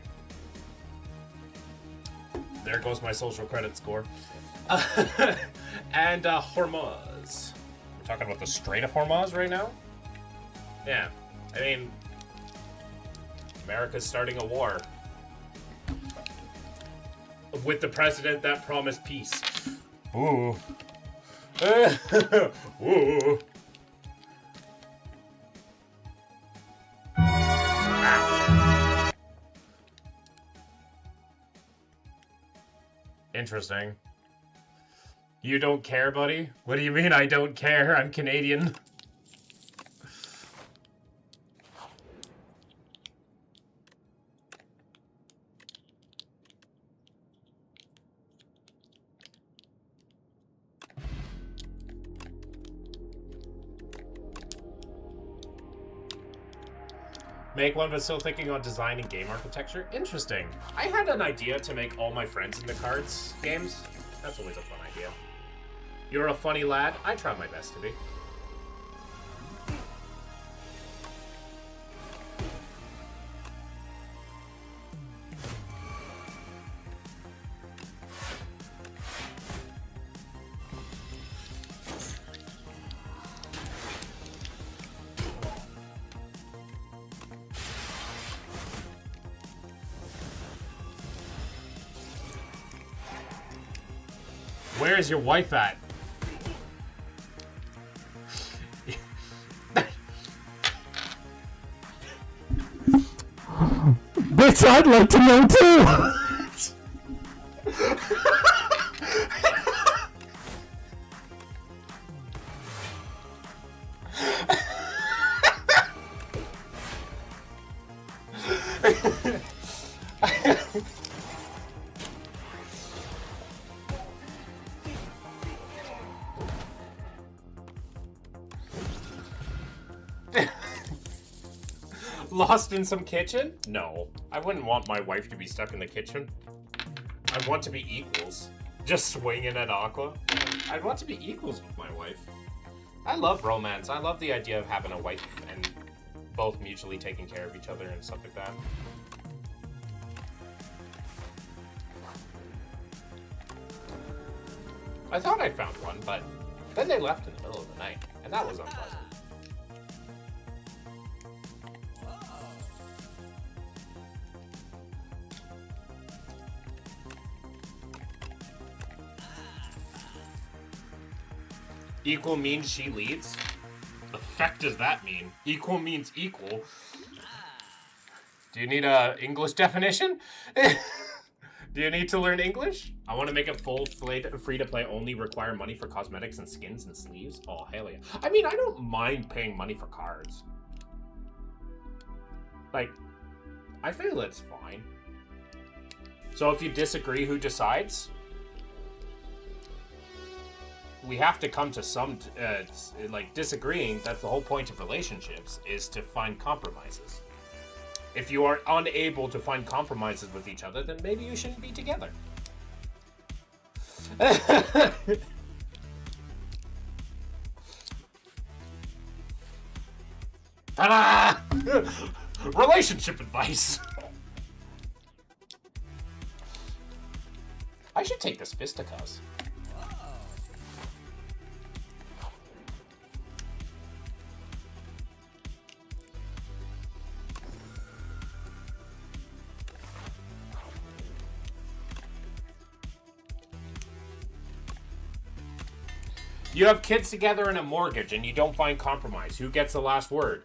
A: There goes my social credit score. And Hormuz. We're talking about the Strait of Hormuz right now? Yeah. I mean, America's starting a war with the president that promised peace. Ooh. Ooh. Interesting. You don't care, buddy? What do you mean I don't care? I'm Canadian. Make one, but still thinking on design and game architecture. Interesting. I had an idea to make all my friends into cards games. That's always a fun idea. You're a funny lad. I try my best to be. Where's your wife at?
D: Bitch, I'd like to know too!
A: Lost in some kitchen? No. I wouldn't want my wife to be stuck in the kitchen. I want to be equals. Just swinging at Aqua. I'd want to be equals with my wife. I love romance. I love the idea of having a wife and both mutually taking care of each other and stuff like that. I thought I found one, but then they left in the middle of the night, and that was unpleasant. Equal means she leads? The feck does that mean? Equal means equal. Do you need a English definition? Do you need to learn English? I want to make it full free to play only, require money for cosmetics and skins and sleeves. Oh, hell yeah. I mean, I don't mind paying money for cards. Like, I feel it's fine. So if you disagree, who decides? We have to come to some, like, disagreeing. That's the whole point of relationships, is to find compromises. If you are unable to find compromises with each other, then maybe you shouldn't be together. Ta-da! Relationship advice. I should take this fisticuffs. You have kids together and a mortgage and you don't find compromise. Who gets the last word?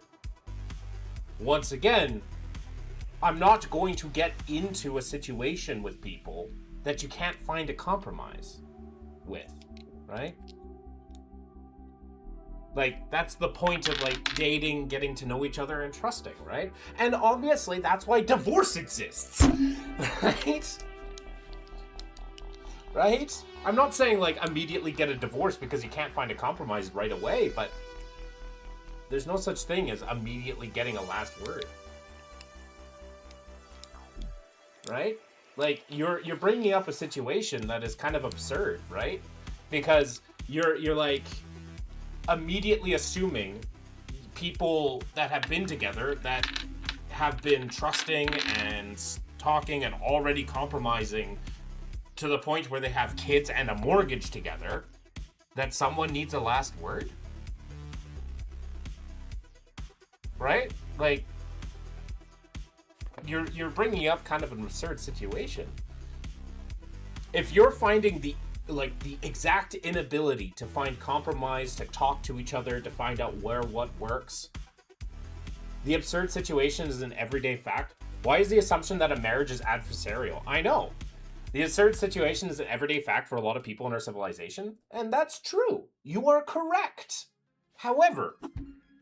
A: Once again, I'm not going to get into a situation with people that you can't find a compromise with, right? Like, that's the point of, like, dating, getting to know each other, and trusting, right? And obviously, that's why divorce exists, right? Right? I'm not saying, like, immediately get a divorce because you can't find a compromise right away, but there's no such thing as immediately getting a last word. Right? Like, you're bringing up a situation that is kind of absurd, right? Because you're like immediately assuming people that have been together, that have been trusting and talking and already compromising to the point where they have kids and a mortgage together, that someone needs a last word? Right? Like, you're bringing up kind of an absurd situation. If you're finding the like the exact inability to find compromise, to talk to each other, to find out where what works. The absurd situation is an everyday fact. Why is the assumption that a marriage is adversarial? I know. The absurd situation is an everyday fact for a lot of people in our civilization, and that's true. You are correct. However,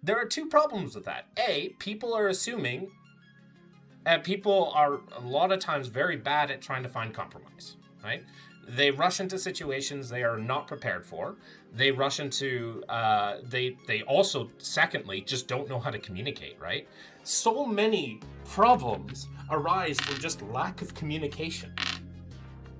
A: there are two problems with that. A, people are assuming, and people are a lot of times very bad at trying to find compromise, right? They rush into situations they are not prepared for. They rush into, they also, secondly, just don't know how to communicate, right? So many problems arise from just lack of communication,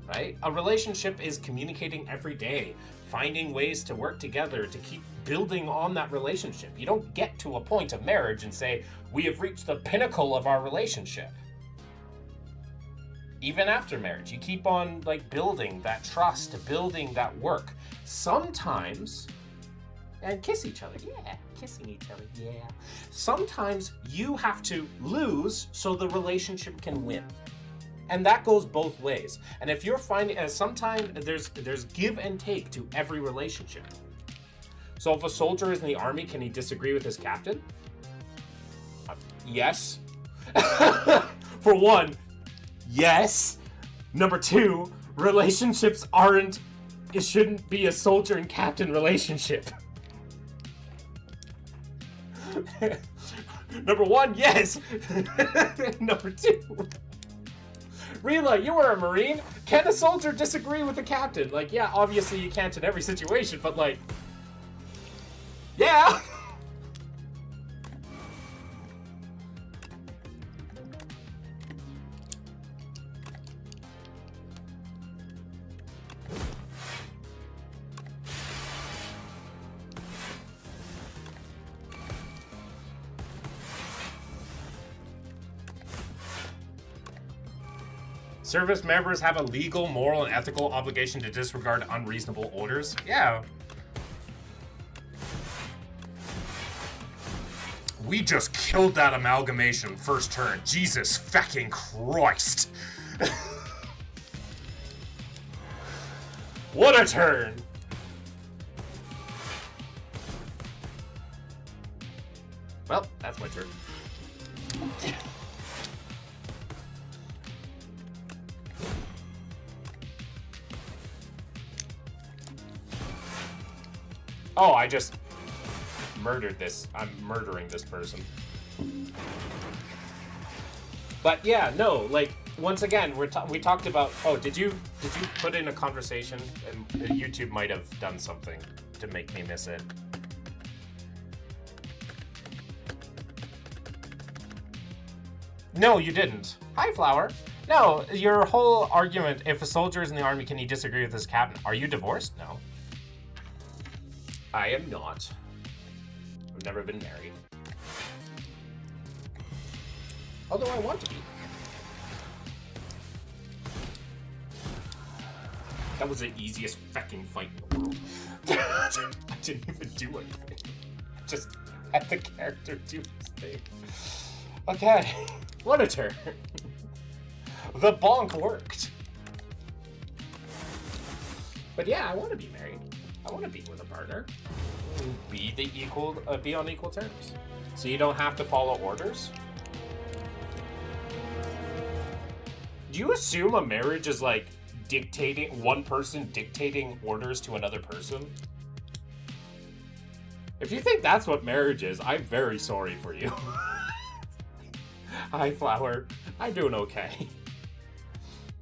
A: right? A relationship is communicating every day, finding ways to work together to keep building on that relationship. You don't get to a point of marriage and say, we have reached the pinnacle of our relationship. Even after marriage, you keep on like building that trust, building that work. Sometimes, and kiss each other, yeah, kissing each other, yeah. Sometimes you have to lose so the relationship can win. And that goes both ways. And if you're finding, sometimes there's give and take to every relationship. So if a soldier is in the army, can he disagree with his captain? Yes. For one, yes. Number two, relationships it shouldn't be a soldier and captain relationship. Number one, yes. Number two, Rila, you were a Marine. Can a soldier disagree with the captain? Like, yeah, obviously you can't in every situation, but like, yeah. Service members have a legal, moral, and ethical obligation to disregard unreasonable orders. Yeah. We just killed that amalgamation first turn. Jesus fucking Christ. What a turn. Well, that's my turn. Oh, I just murdered this. I'm murdering this person. But yeah, no, like, once again, we talked about, oh, did you put in a conversation? And YouTube might have done something to make me miss it. No, you didn't. Hi, Flower. No, your whole argument, if a soldier is in the army, can he disagree with his captain? Are you divorced? No. I am not. I've never been married. Although I want to be. That was the easiest fucking fight in the world. I didn't even do anything. Just had the character do his thing. Okay, what a turn. The bonk worked. But yeah, I want to be married. I want to be with a partner. Be on equal terms. So you don't have to follow orders. Do you assume a marriage is like one person dictating orders to another person? If you think that's what marriage is, I'm very sorry for you. Hi, Flower. I'm doing okay.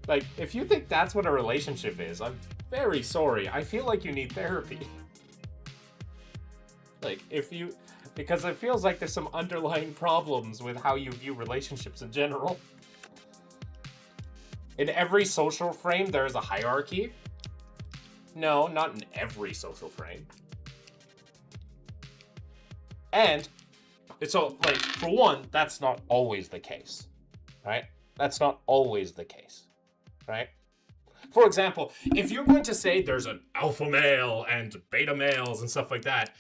A: Like, if you think that's what a relationship is, I'm very sorry. I feel like you need therapy. Like, because it feels like there's some underlying problems with how you view relationships in general. In every social frame, there is a hierarchy. No, not in every social frame. And, so, like, for one, that's not always the case, right? That's not always the case, right? For example, if you're going to say there's an alpha male and beta males and stuff like that,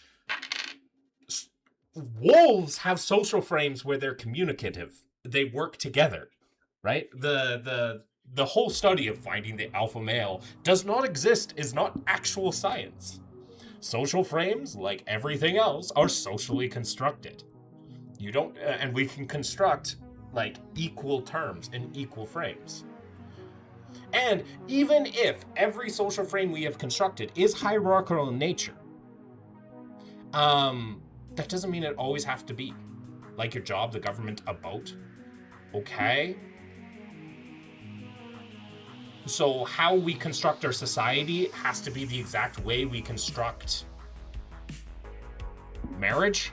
A: wolves have social frames where they're communicative. They work together, right? The the whole study of finding the alpha male does not exist, is not actual science. Social frames, like everything else, are socially constructed. You don't, and we can construct like equal terms and equal frames. And even if every social frame we have constructed is hierarchical in nature, that doesn't mean it always has to be. Like your job, the government, a boat. Okay? So how we construct our society has to be the exact way we construct marriage?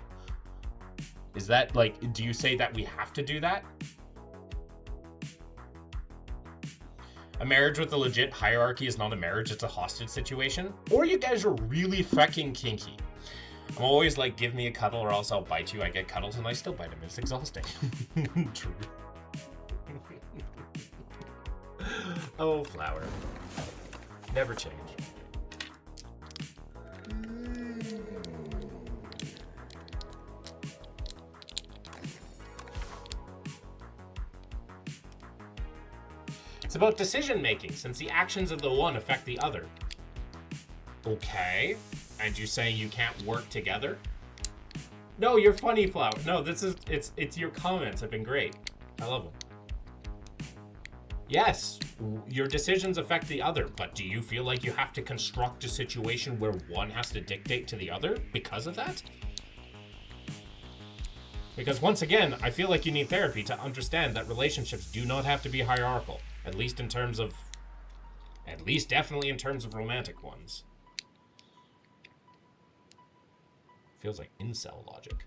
A: Is that like, do you say that we have to do that? A marriage with a legit hierarchy is not a marriage, it's a hostage situation? Or you guys are really fucking kinky? I'm always like, give me a cuddle or else I'll bite you. I get cuddles and I still bite him. It's exhausting. True. Oh, flower. Never change. It's about decision making, since the actions of the one affect the other. Okay. And you saying you can't work together? No, you're funny, Flower. No, it's your comments have been great. I love them. Yes, your decisions affect the other, but do you feel like you have to construct a situation where one has to dictate to the other because of that? Because once again, I feel like you need therapy to understand that relationships do not have to be hierarchical, at least definitely in terms of romantic ones. Feels like incel logic.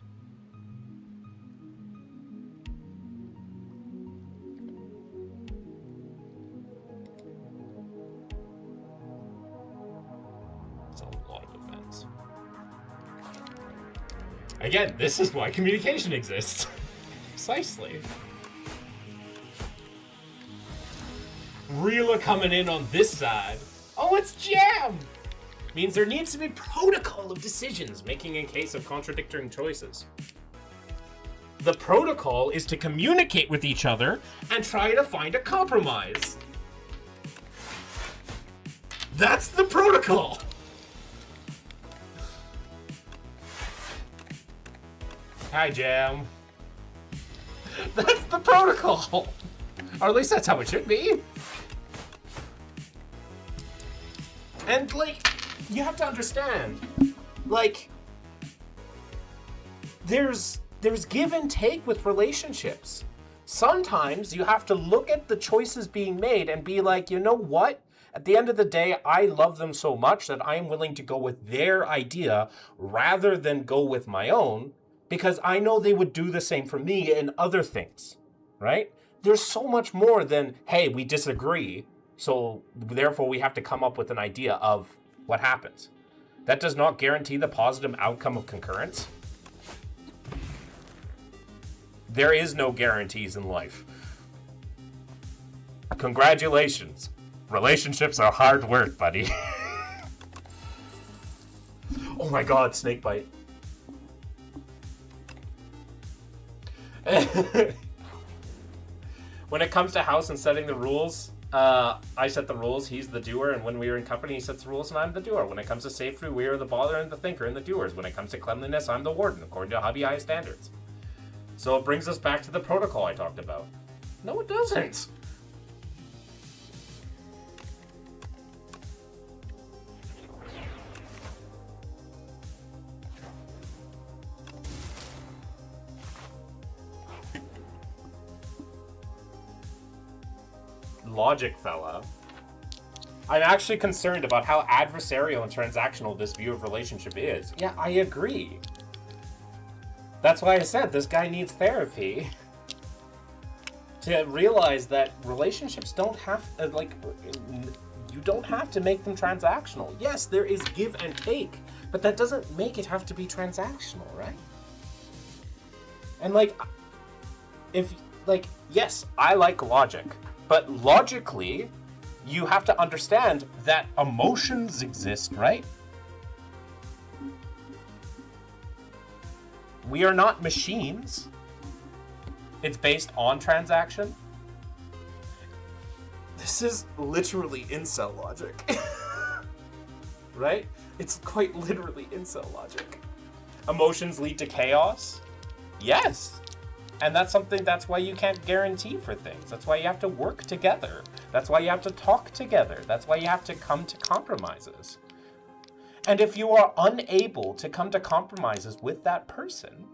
A: It's a lot of events. Again, this is why communication exists. Precisely. Reela coming in on this side. Oh, it's Jam! Means there needs to be protocol of decisions making in case of contradicting choices. The protocol is to communicate with each other and try to find a compromise. That's the protocol. Hi, Jam. That's the protocol. Or at least that's how it should be. And like, you have to understand, like, there's give and take with relationships. Sometimes you have to look at the choices being made and be like, you know what? At the end of the day, I love them so much that I am willing to go with their idea rather than go with my own, because I know they would do the same for me in other things, right? There's so much more than, hey, we disagree, so therefore we have to come up with an idea of what happens. That does not guarantee the positive outcome of concurrence. There is no guarantees in life. Congratulations. Relationships are hard work, buddy. Oh my god, snake bite. When it comes to house and setting the rules, I set the rules, he's the doer, and when we are in company, he sets the rules, and I'm the doer. When it comes to safety, we are the baller and the thinker and the doers. When it comes to cleanliness, I'm the warden, according to Hubby High standards. So it brings us back to the protocol I talked about. No, it doesn't. Logic, fella. I'm actually concerned about how adversarial and transactional this view of relationship is. Yeah, I agree. That's why I said this guy needs therapy. To realize that relationships don't have, you don't have to make them transactional. Yes, there is give and take, but that doesn't make it have to be transactional, right? And yes, I like logic. But logically, you have to understand that emotions exist, right? We are not machines. It's based on transaction. This is literally incel logic. Right? It's quite literally incel logic. Emotions lead to chaos? Yes. And that's why you can't guarantee for things. That's why you have to work together. That's why you have to talk together. That's why you have to come to compromises. And if you are unable to come to compromises with that person,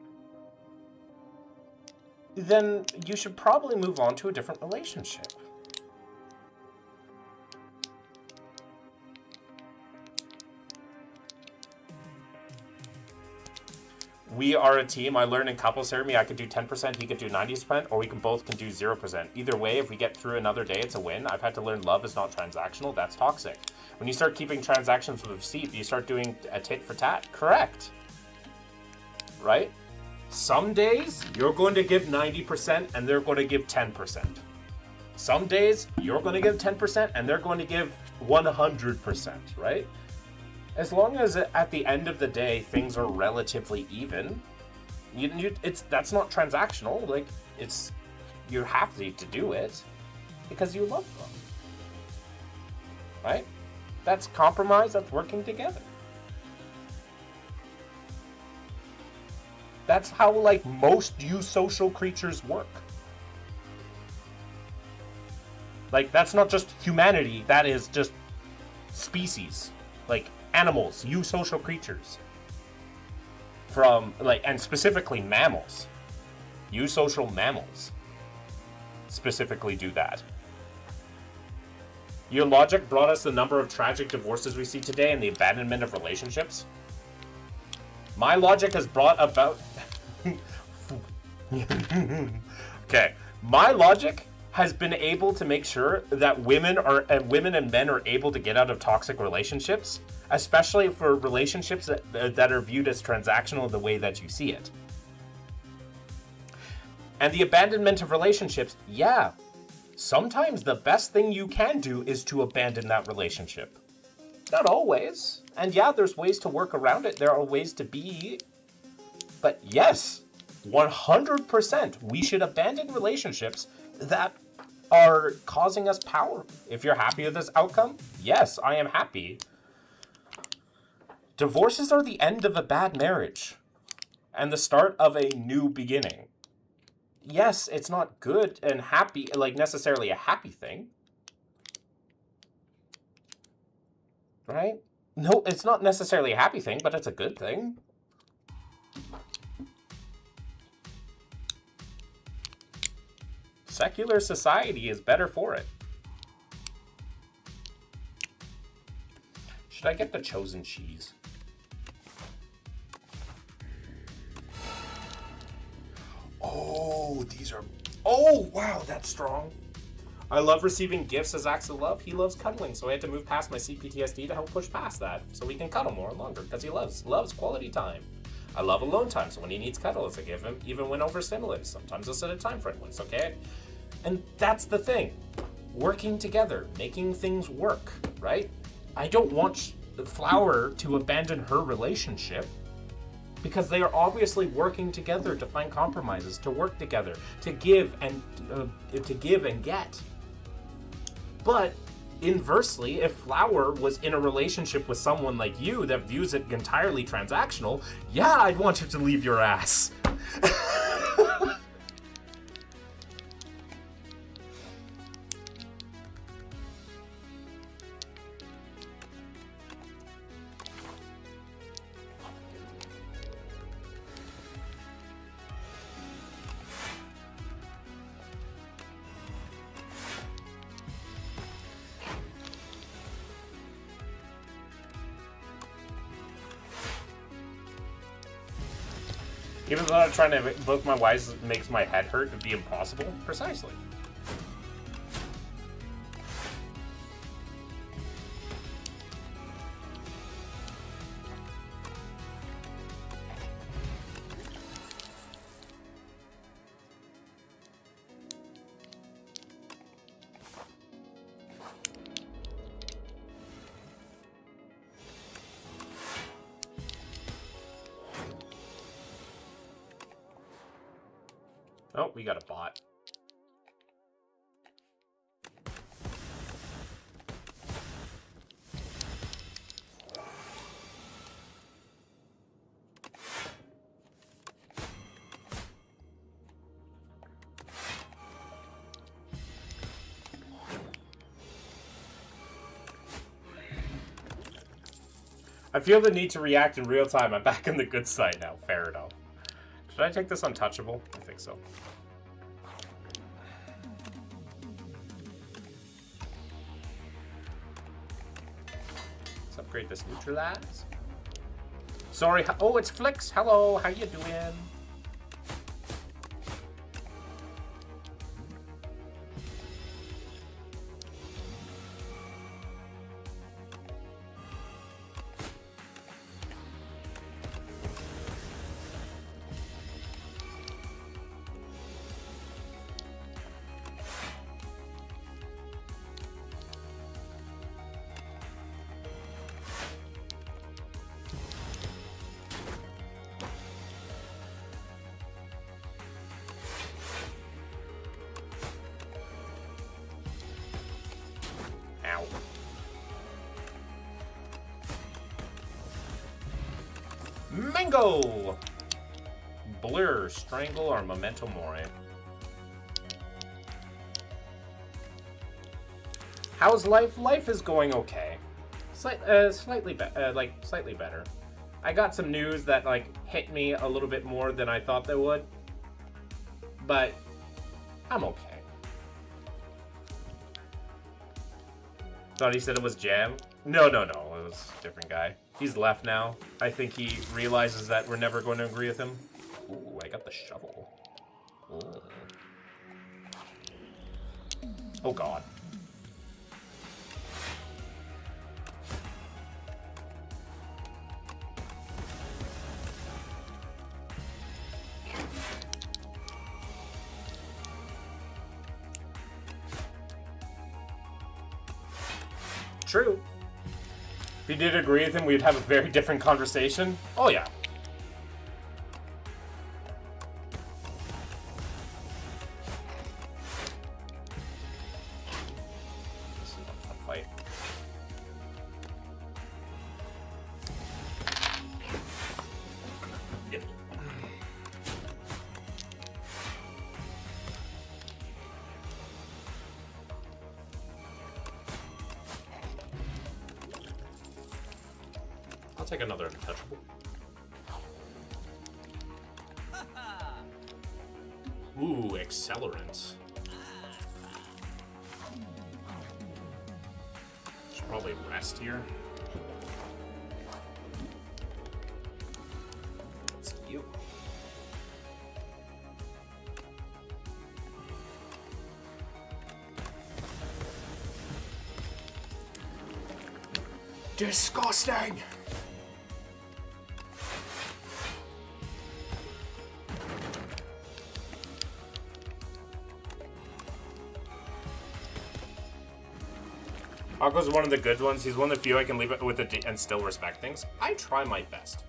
A: then you should probably move on to a different relationship. We are a team. I learned in couples therapy I could do 10%, he could do 90%, or we can both can do 0%. Either way, if we get through another day, it's a win. I've had to learn love is not transactional. That's toxic. When you start keeping transactions with a receipt, you start doing a tit for tat. Correct. Right? Some days, you're going to give 90% and they're going to give 10%. Some days, you're going to give 10% and they're going to give 100%, right? As long as at the end of the day things are relatively even, that's not transactional. Like you have to do it because you love them, right? That's compromise. That's working together. That's how most eusocial creatures work. That's not just humanity. That is just species. Animals, eusocial creatures. And specifically mammals. Eusocial mammals specifically do that. Your logic brought us the number of tragic divorces we see today and the abandonment of relationships. My logic has brought about... Okay. My logic has been able to make sure that women and men are able to get out of toxic relationships, especially for relationships that are viewed as transactional the way that you see it. And the abandonment of relationships, yeah, sometimes the best thing you can do is to abandon that relationship. Not always. And yeah, there's ways to work around it. There are ways to be. But yes, 100%, we should abandon relationships that are causing us power. If you're happy with this outcome, yes, I am happy. Divorces are the end of a bad marriage and the start of a new beginning. Yes, it's not good and happy, necessarily a happy thing. Right? No, it's not necessarily a happy thing, but it's a good thing. Secular society is better for it. Should I get the chosen cheese? Oh, these are... Oh, wow, that's strong. I love receiving gifts as acts of love. He loves cuddling, so I had to move past my CPTSD to help push past that, so we can cuddle more and longer, because he loves quality time. I love alone time, so when he needs cuddles, I give him, even when overstimulated. Sometimes I'll set a time for it when it's okay. And that's the thing. Working together, making things work, right? I don't want Flower to abandon her relationship because they are obviously working together to find compromises, to work together, to give and get. But inversely, if Flower was in a relationship with someone like you that views it entirely transactional, yeah, I'd want her to leave your ass. Even though I'm trying to invoke my wise makes my head hurt, it'd be impossible. Precisely. Oh, we got a bot. I feel the need to react in real time. I'm back on the good side now. Fair enough. Should I take this untouchable? I think so. Let's upgrade this neutralize. Sorry. Oh, it's Flix. Hello. How you doing? Mango! Blur, Strangle, or Memento Mori. How's life? Life is going okay. Slightly better. I got some news that like hit me a little bit more than I thought they would. But I'm okay. Thought he said it was Jam. No, it was a different guy. He's left now. I think he realizes that we're never going to agree with him. Ooh, I got the shovel. Ooh. Oh god. True. If you did agree with him, we'd have a very different conversation. Oh, yeah. This is a fun fight. Yep. I'll take another untouchable. Ooh, accelerant. Should probably rest here. Let's see you. Disgusting! Akko's one of the good ones. He's one of the few I can leave it with and still respect things. I try my best.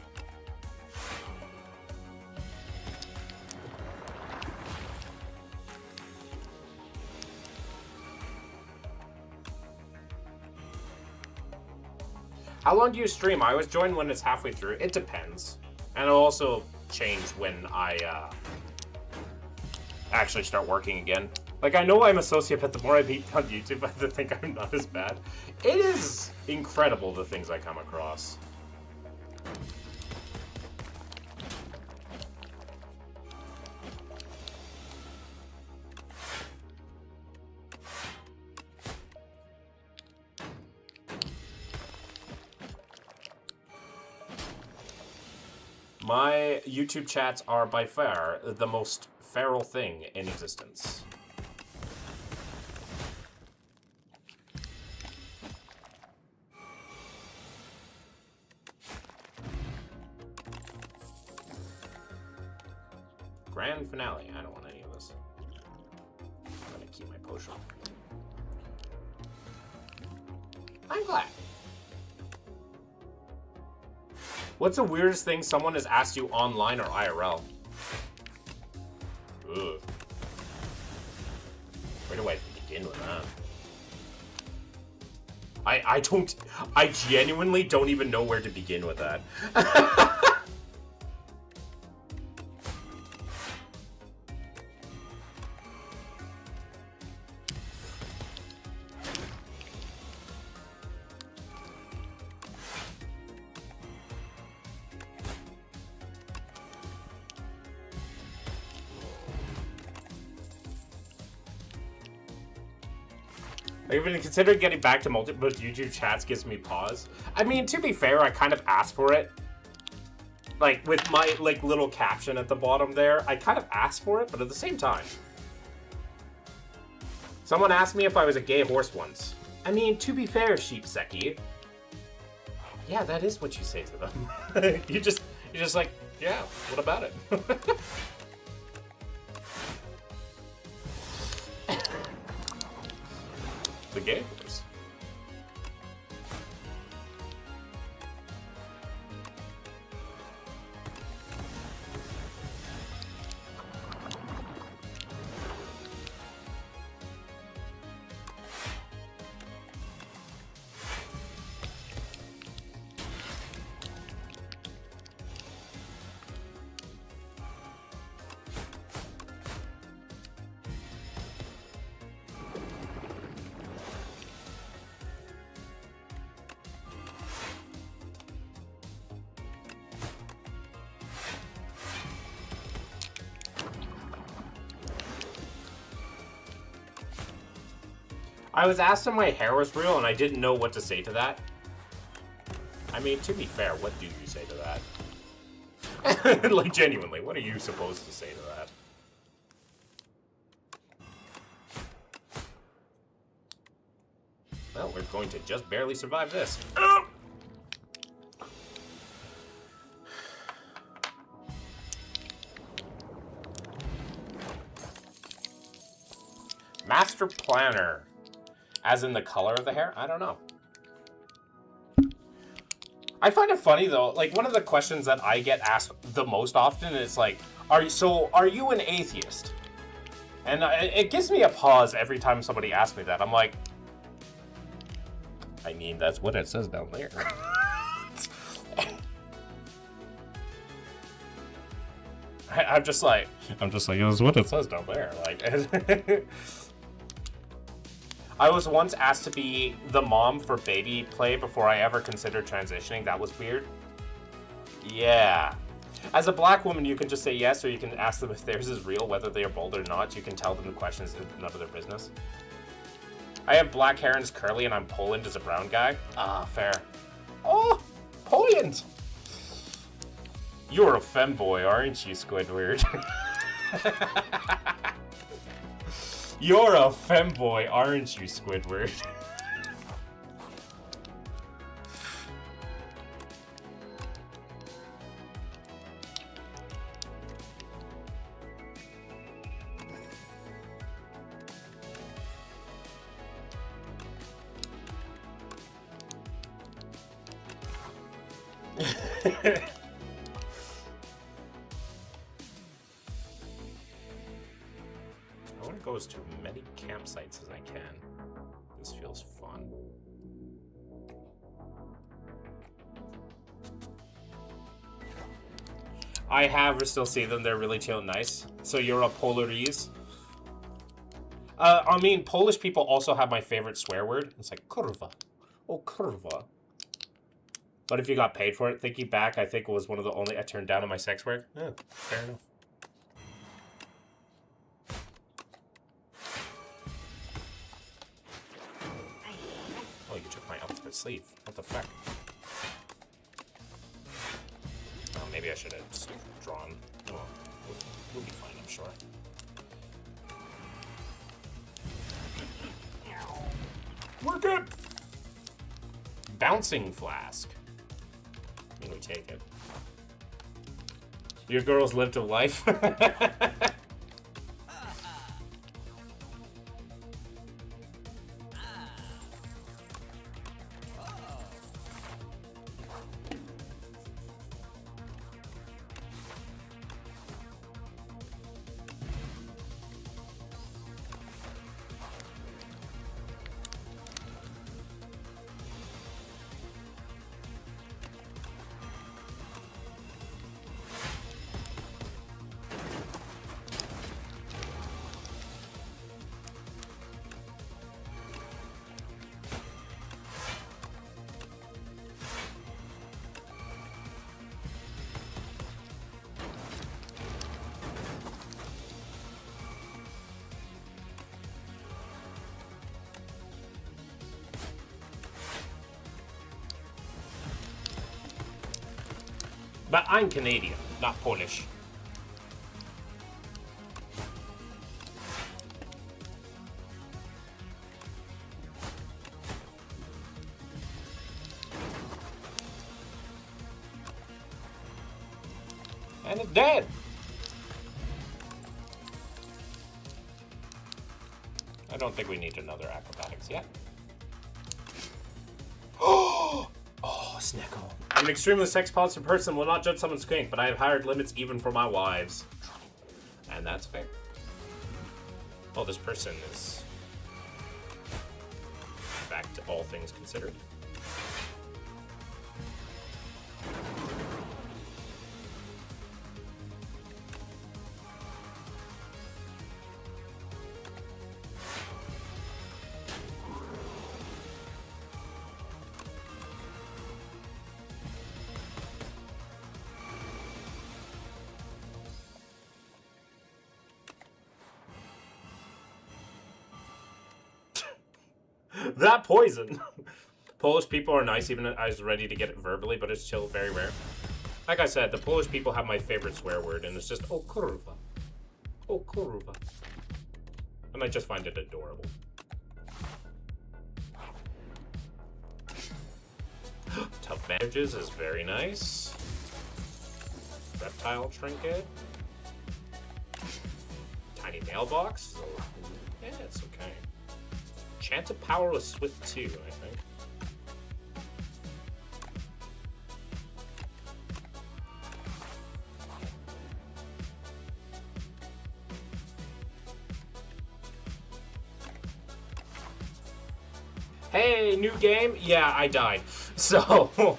A: How long do you stream? I always join when it's halfway through. It depends. And it'll also change when I actually start working again. Like, I know I'm a sociopath. The more I beat on YouTube, I think I'm not as bad. It is incredible, the things I come across. My YouTube chats are by far the most feral thing in existence. Grand finale. I don't want any of this. I'm gonna keep my potion. I'm glad. What's the weirdest thing someone has asked you online or IRL? Ugh. Where do I begin with that? I genuinely don't even know where to begin with that. Even considering getting back to multiple YouTube chats gives me pause. I mean, to be fair, I kind of asked for it. Like, with my, like, little caption at the bottom there, I kind of asked for it, but at the same time. Someone asked me if I was a gay horse once. I mean, to be fair, Sheepseki. Yeah, that is what you say to them. You're just like, yeah, what about it? The gay horse. I was asked if my hair was real, and I didn't know what to say to that. I mean, to be fair, what do you say to that? Like, genuinely, what are you supposed to say to that? Well, we're going to just barely survive this. Master Planner. As in the color of the hair? I don't know. I find it funny though, like one of the questions that I get asked the most often is like, are you an atheist? And it gives me a pause every time somebody asks me that. I'm like, I mean, that's what it says down there. I'm just like, that's what it says down there. Like, I was once asked to be the mom for baby play before I ever considered transitioning. That was weird. Yeah. As a black woman, you can just say yes, or you can ask them if theirs is real, whether they are bold or not. You can tell them the questions is none of their business. I have black hair and it's curly, and I'm Poland as a brown guy. Ah, fair. Oh, Poland! You're a femboy, aren't you, Squidward? You're a femboy, aren't you, Squidward? I want to go to many campsites as I can. This feels fun. I have still see them. They're really chill and nice. So you're a Polarise? I mean, Polish people also have my favorite swear word. It's like kurwa. Oh, kurwa. But if you got paid for it, thinking back, I think it was one of the only I turned down in my sex work. Yeah, fair enough. Oh, you took my ultimate sleeve. What the fuck? Oh, maybe I should have just drawn. Oh, well, we'll be fine, I'm sure. We're good! Bouncing flask. I mean, we take it. Your girls lived a life. But I'm Canadian, not Polish. And it's dead. I don't think we need another acrobatics yet. Oh, Snickle. I'm an extremely sex-positive person, will not judge someone's kink, but I have hired limits even for my wives. And that's fair. Oh, this person is... back to all things considered. That poison! Polish people are nice, even I was ready to get it verbally, but it's still very rare. Like I said, the Polish people have my favorite swear word, and it's just, oh kurwa. Oh kurwa. And I just find it adorable. Tough bandages is very nice. Reptile trinket. Tiny mailbox. Yeah, it's okay. Chance of power with Swift 2, I think. Hey, new game? Yeah, I died. So...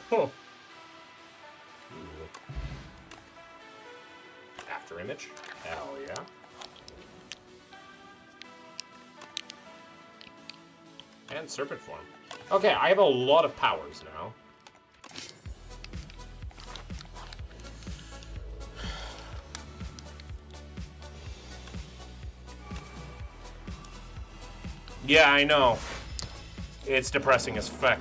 A: After image? Hell yeah. And serpent form. Okay, I have a lot of powers now. Yeah, I know. It's depressing as feck.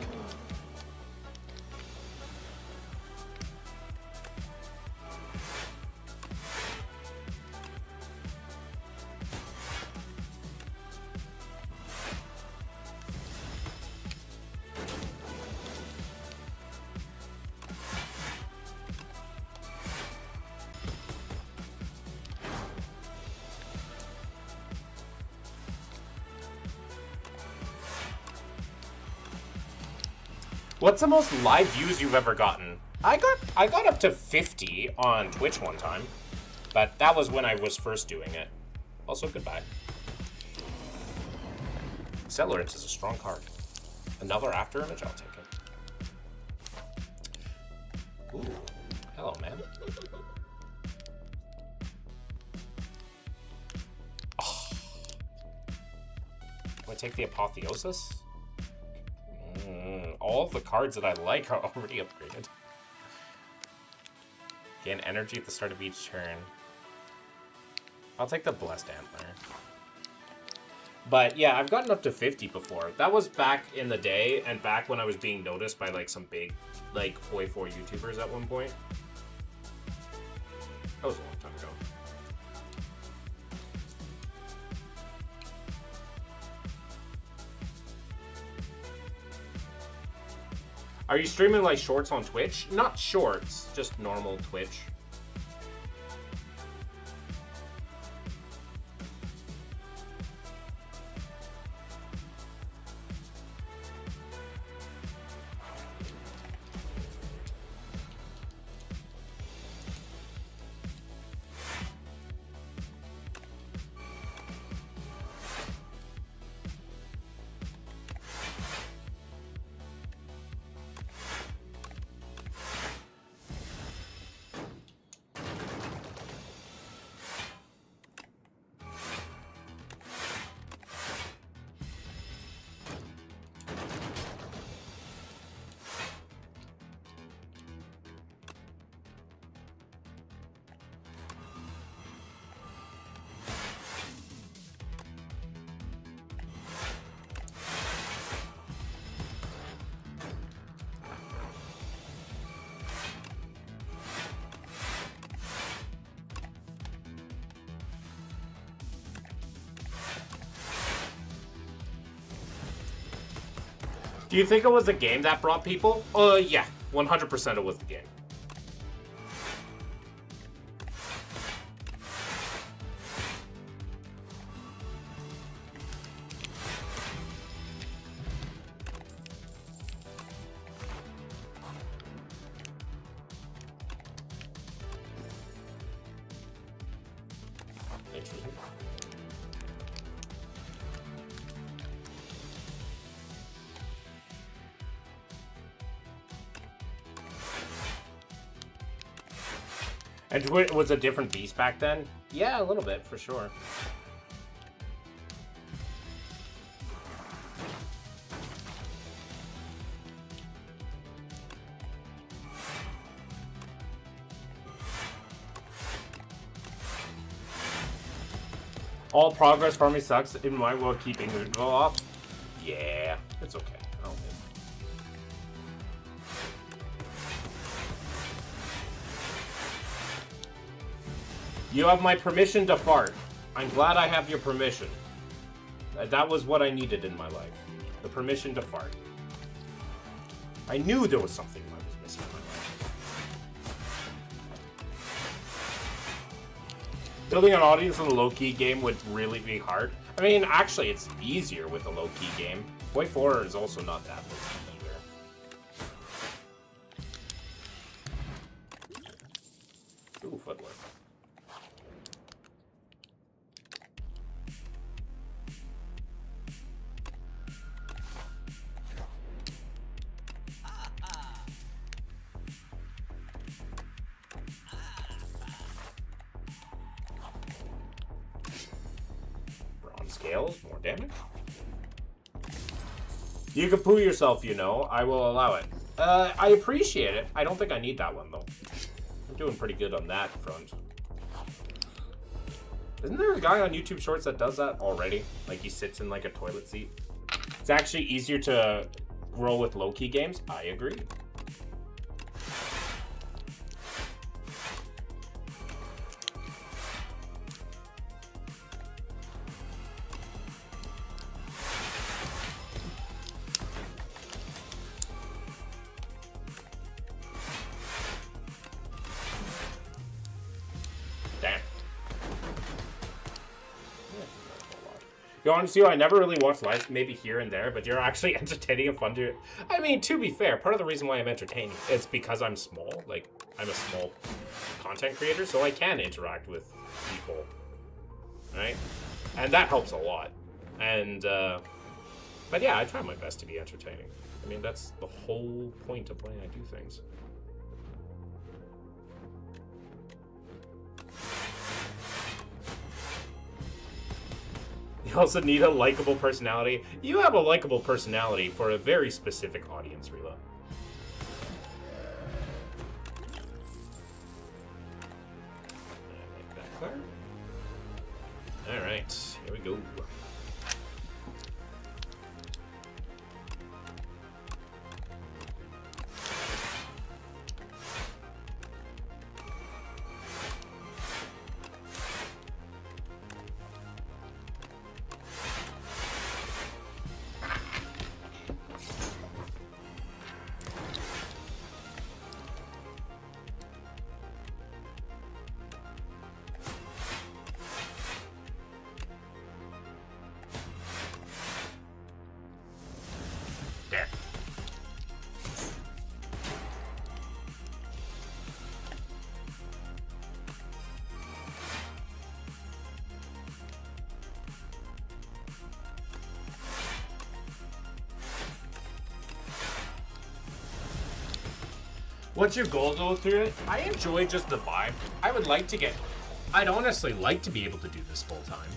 A: What's the most live views you've ever gotten? I got up to 50 on Twitch one time, but that was when I was first doing it. Also, goodbye. Accelerance is a strong card. Another after image, I'll take it. Ooh, hello, man. Oh. Do I take the Apotheosis? All of the cards that I like are already upgraded. Gain energy at the start of each turn. I'll take the Blessed Antler. But yeah, I've gotten up to 50 before. That was back in the day, and back when I was being noticed by like some big, like, Hoi 4 YouTubers at one point. That was a long time ago. Are you streaming like shorts on Twitch? Not shorts, just normal Twitch. Do you think it was the game that brought people? Yeah. 100% it was the game. Interesting. And was a different beast back then? Yeah, a little bit, for sure. All progress for me sucks. In my world, keeping the go off. Yeah, it's okay. I don't think. You have my permission to fart. I'm glad I have your permission. That was what I needed in my life. The permission to fart. I knew there was something I was missing in my life. Building an audience in a low-key game would really be hard. I mean, actually, it's easier with a low-key game. Boy 4 is also not that low-key either. Ooh, footwork. Scales, more damage. You can poo yourself, you know. I will allow it. I appreciate it. I don't think I need that one, though. I'm doing pretty good on that front. Isn't there a guy on YouTube Shorts that does that already? Like, he sits in, like, a toilet seat? It's actually easier to grow with low-key games. I agree. To be honest with you, I never really watched lives, maybe here and there, but you're actually entertaining and fun to... I mean, to be fair, part of the reason why I'm entertaining is because I'm small. Like, I'm a small content creator, so I can interact with people, right? And that helps a lot. And, but yeah, I try my best to be entertaining. I mean, that's the whole point of why I do things. You also need a likable personality. You have a likable personality for a very specific audience, Rila. Alright, here we go. What's your goal though through it? I enjoy just the vibe. I would like to get... I'd honestly like to be able to do this full time.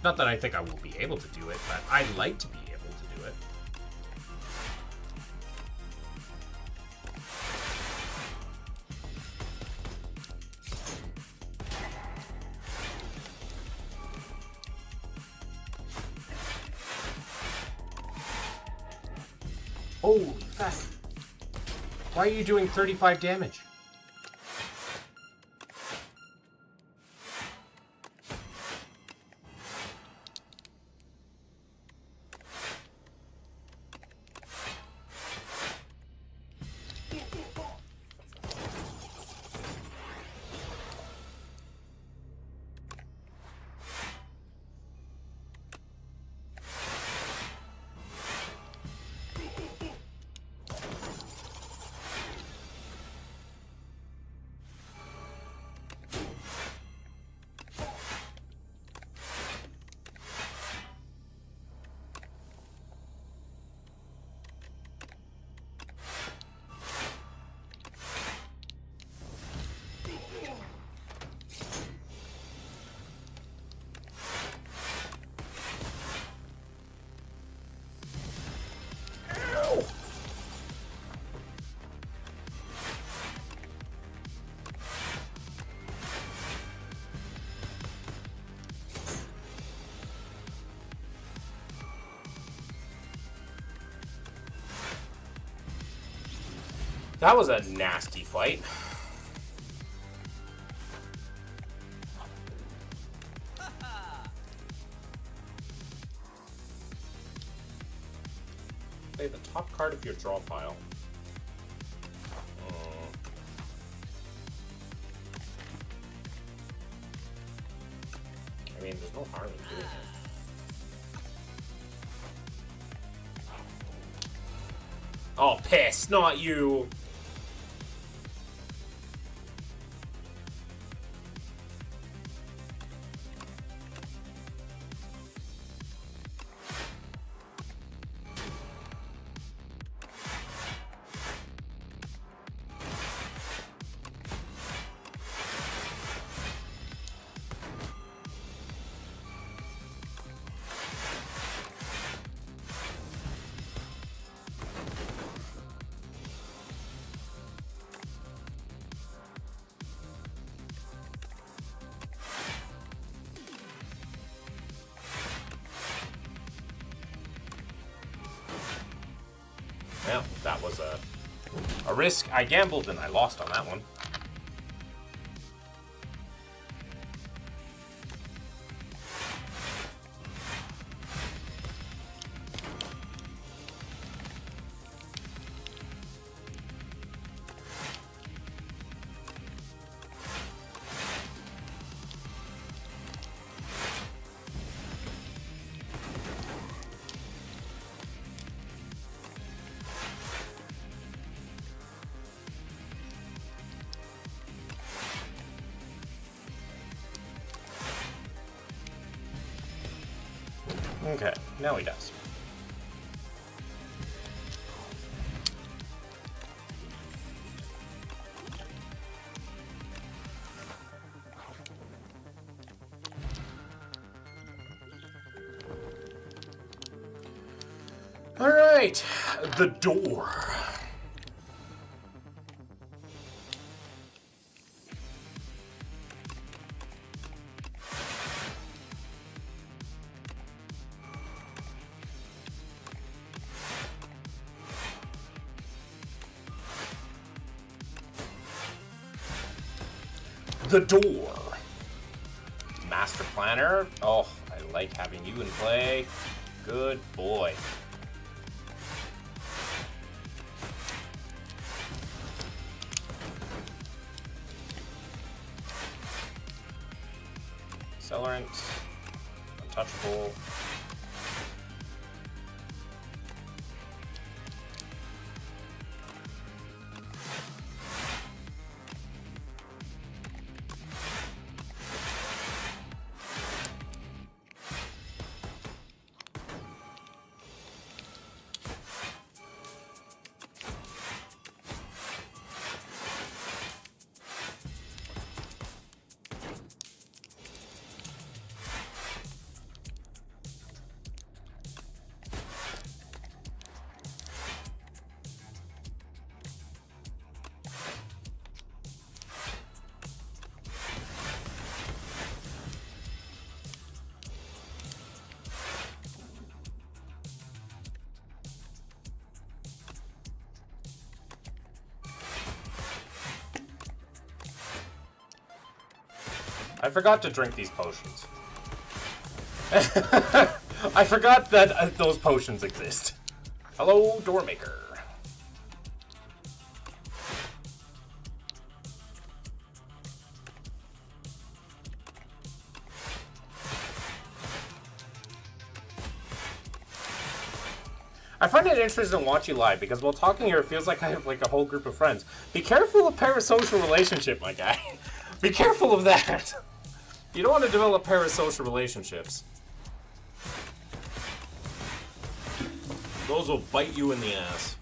A: Not that I think I will be able to do it, but I'd like to be able to do it. Holy fuck. Why are you doing 35 damage? That was a nasty fight. Play the top card of your draw pile. I mean, there's no harm in doing it. Oh, piss, not you! Well, that was a risk I gambled and I lost on that one. Okay, now he does. All right, the door. The door. Master Planner. Oh, I like having you in play. Good boy. Accelerant. Untouchable. I forgot to drink these potions. I forgot that those potions exist. Hello, Doormaker. I find it interesting to watch you live because while talking here, it feels like I have like a whole group of friends. Be careful of parasocial relationship, my guy. Be careful of that. You don't want to develop parasocial relationships. Those will bite you in the ass.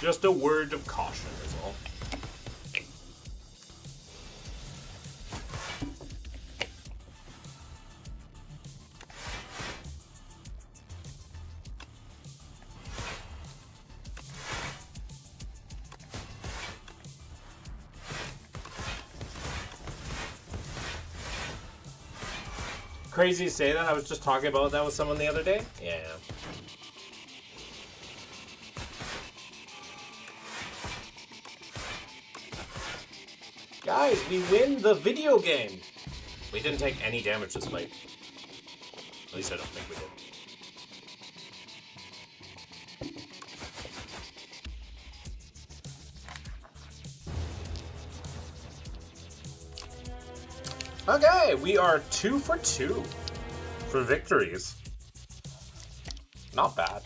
A: Just a word of caution is all. Crazy to say that. I was just talking about that with someone the other day. Yeah. Guys, we win the video game. We didn't take any damage this fight. At least I don't think we did. Okay, we are 2 for 2 for victories. Not bad.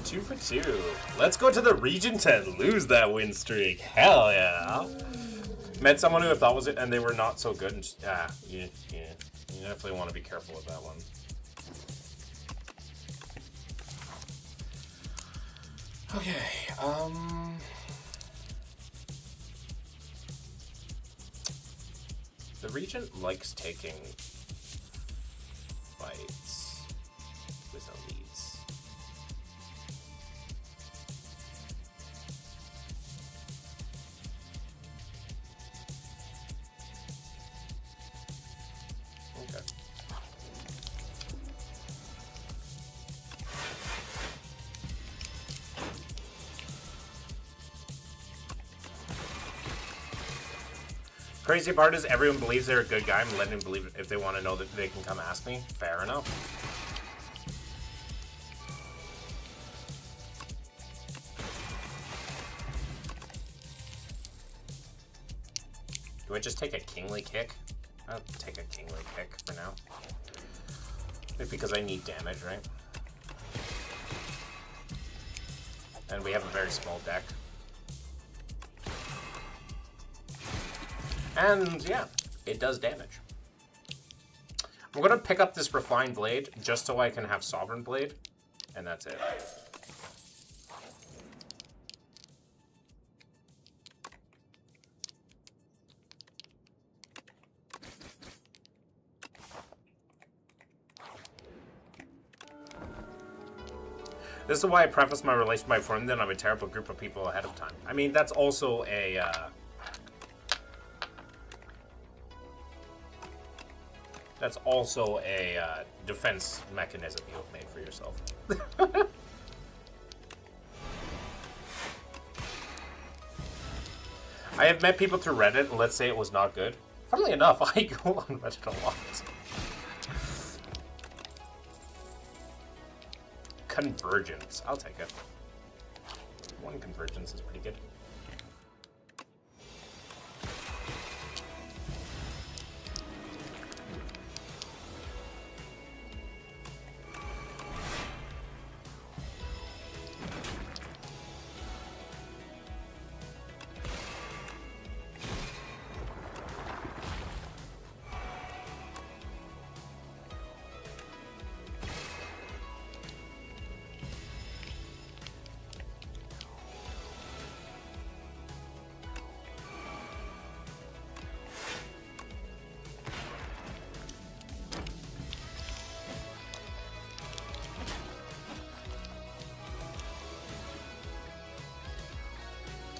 A: 2 for 2. Let's go to the region to lose that win streak. Hell yeah. Met someone who I thought was it, and they were not so good. And you definitely want to be careful with that one. Okay, the regent likes taking fights with elites. Okay. Crazy part is everyone believes they're a good guy. I'm letting them believe it if they want to know that they can come ask me. Fair enough. Do I just take a kingly kick? I'll take a kingly kick for now. Maybe because I need damage, right? And we have a very small deck. And yeah, it does damage. I'm gonna pick up this refined blade just so I can have sovereign blade, and that's it. This is why I preface my relation by informing that I'm a terrible group of people ahead of time. I mean, that's also a defense mechanism you have made for yourself. I have met people through Reddit, and let's say it was not good. Funnily enough, I go on Reddit a lot. Convergence. I'll take it. One convergence is pretty good.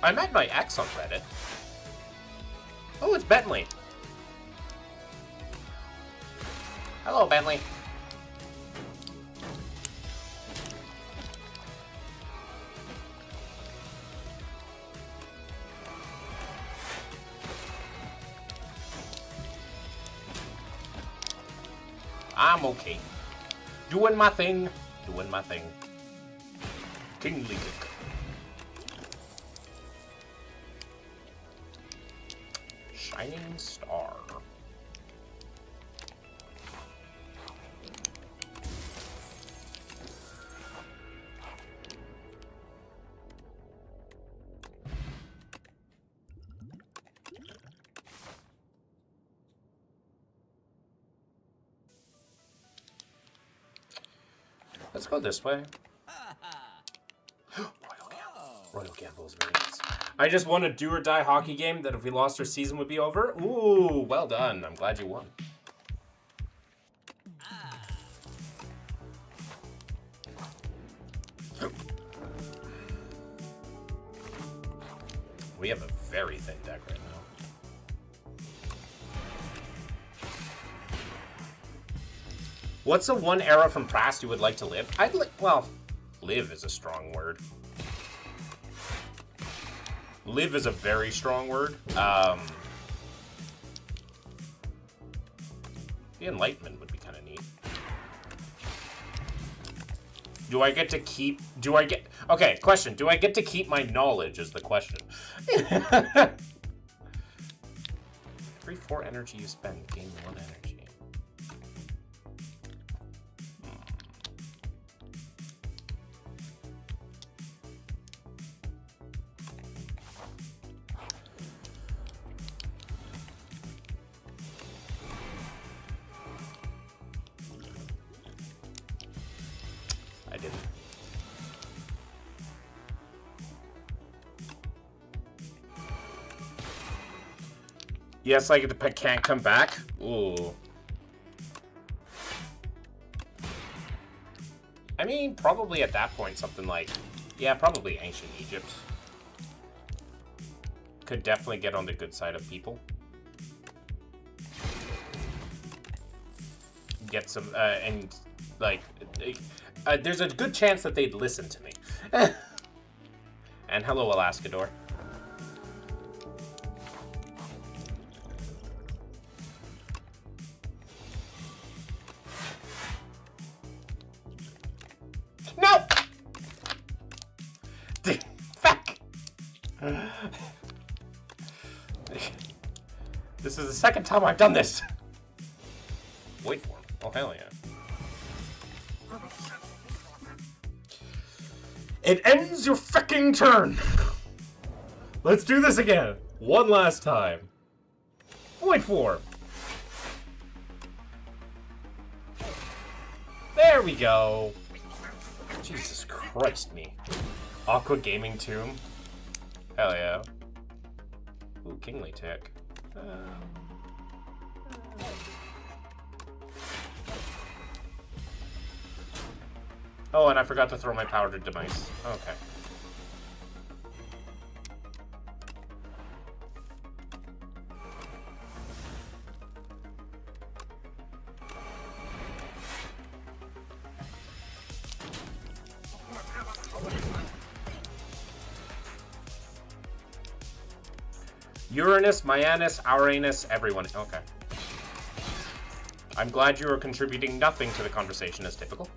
A: I met my ex on Reddit. Oh, it's Bentley. Hello, Bentley. I'm okay. Doing my thing. Doing my thing. Kingly kick. Shining Star. Let's go this way. Royal Gamble is very nice. I just won a do or die hockey game that if we lost our season would be over. Ooh, well done. I'm glad you won. We have a very thin deck right now. What's the one era from past you would like to live? I'd like, well, live is a strong word. Live is a very strong word. The Enlightenment would be kind of neat. Do I get to keep... Okay, question. Do I get to keep my knowledge is the question. Every 4 energy you spend, gain 1 energy. I didn't. Yes, like the pet can't come back. Ooh. I mean, probably at that point, something like, yeah, probably ancient Egypt. Could definitely get on the good side of people. Get some, and like, there's a good chance that they'd listen to me. And hello, Alaskador. No! Fuck! This is the second time I've done this. Wait for him. Oh, hell yeah. It ends your fucking turn. Let's do this again. One last time. Wait for him. There we go. Jesus Christ me. Aqua Gaming Tomb. Hell yeah. Ooh, Kingly Tick. Oh, and I forgot to throw my powdered demise. Okay. Uranus, Mayanus, Uranus, everyone. Okay. I'm glad you are contributing nothing to the conversation as typical.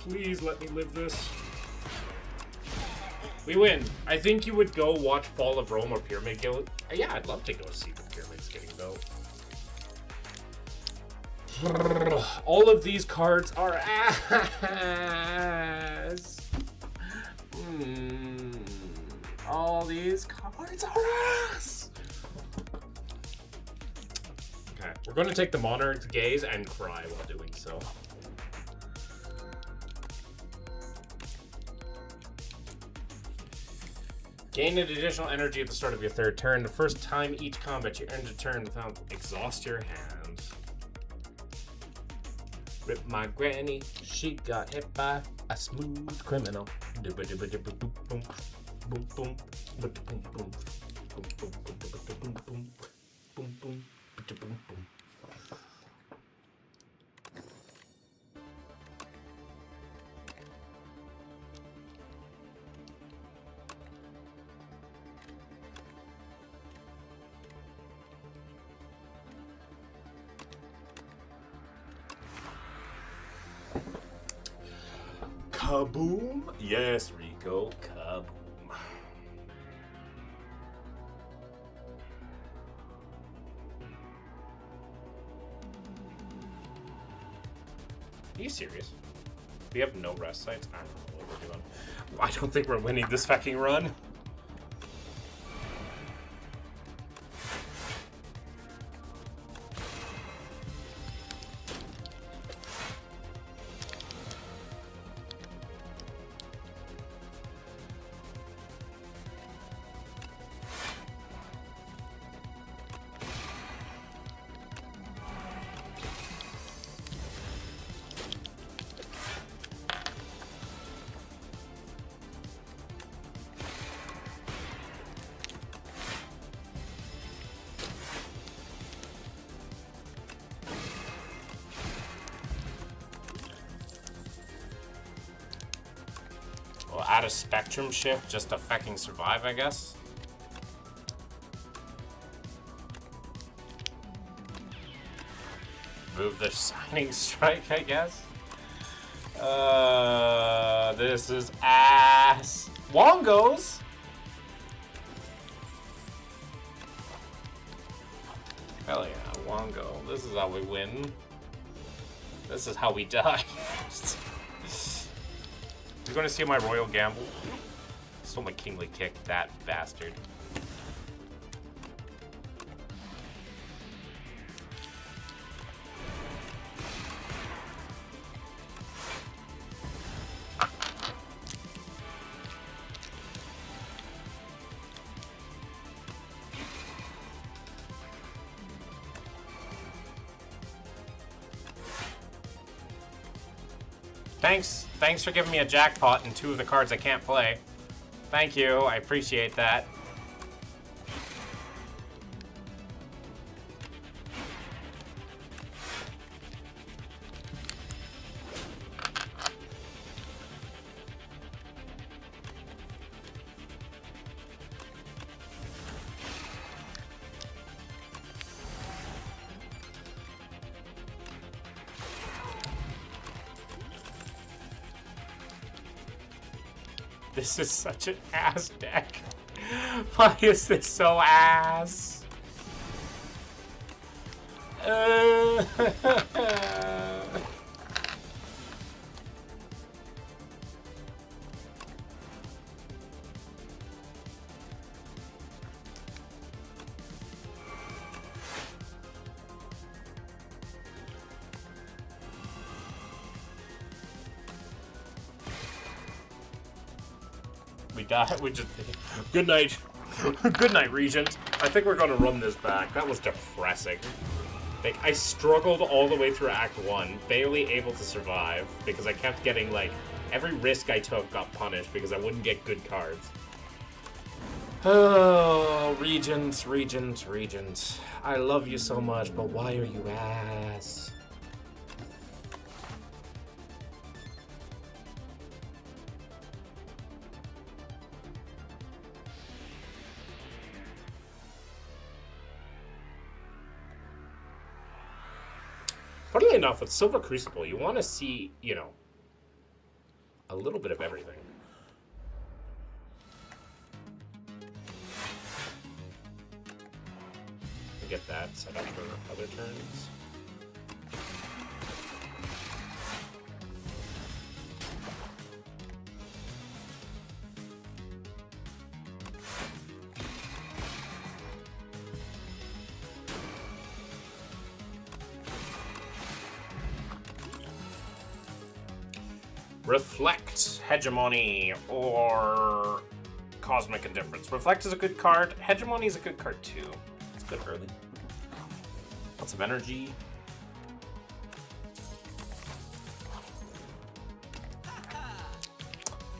A: Please let me live this. We win. I think you would go watch Fall of Rome or Pyramid Guild. Yeah, I'd love to go see the pyramids getting built. All of these cards are ass. All these cards are ass. Okay, we're going to take the Monarch's Gaze and cry while doing so. Gain an additional energy at the start of your third turn. The first time each combat you end a turn without exhaust your hand. Rip my granny, she got hit by a smooth criminal. Kaboom! Yes, Rico, kaboom. Are you serious? We have no rest sites? I don't know what we're doing. I don't think we're winning this fucking run. We'll add a spectrum shift just to fucking survive, I guess. Move the Shining Strike, I guess. This is ass. Wongos! Hell yeah, Wongo. This is how we win. This is how we die. You're gonna see my royal gamble. Stole my kingly kick, that bastard. Thanks for giving me a jackpot and 2 of the cards I can't play. Thank you, I appreciate that. This is such an ass deck. Why is this so ass? We died. We just. Good night. Good night, Regent. I think we're gonna run this back. That was depressing. Like, I struggled all the way through Act 1, barely able to survive, because I kept getting, like, every risk I took got punished because I wouldn't get good cards. Oh, Regent, Regent, Regent. I love you so much, but why are you ass? Funnily enough, with Silver Crucible, you want to see, you know, a little bit of everything. Get that set up for other turns. Reflect, Hegemony, or Cosmic Indifference. Reflect is a good card. Hegemony is a good card too. It's good early. Lots of energy.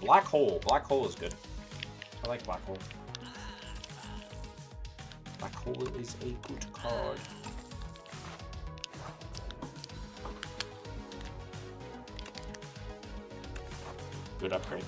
A: Black Hole. Black Hole is good. I like Black Hole. Black Hole is a good card. Good upgrade.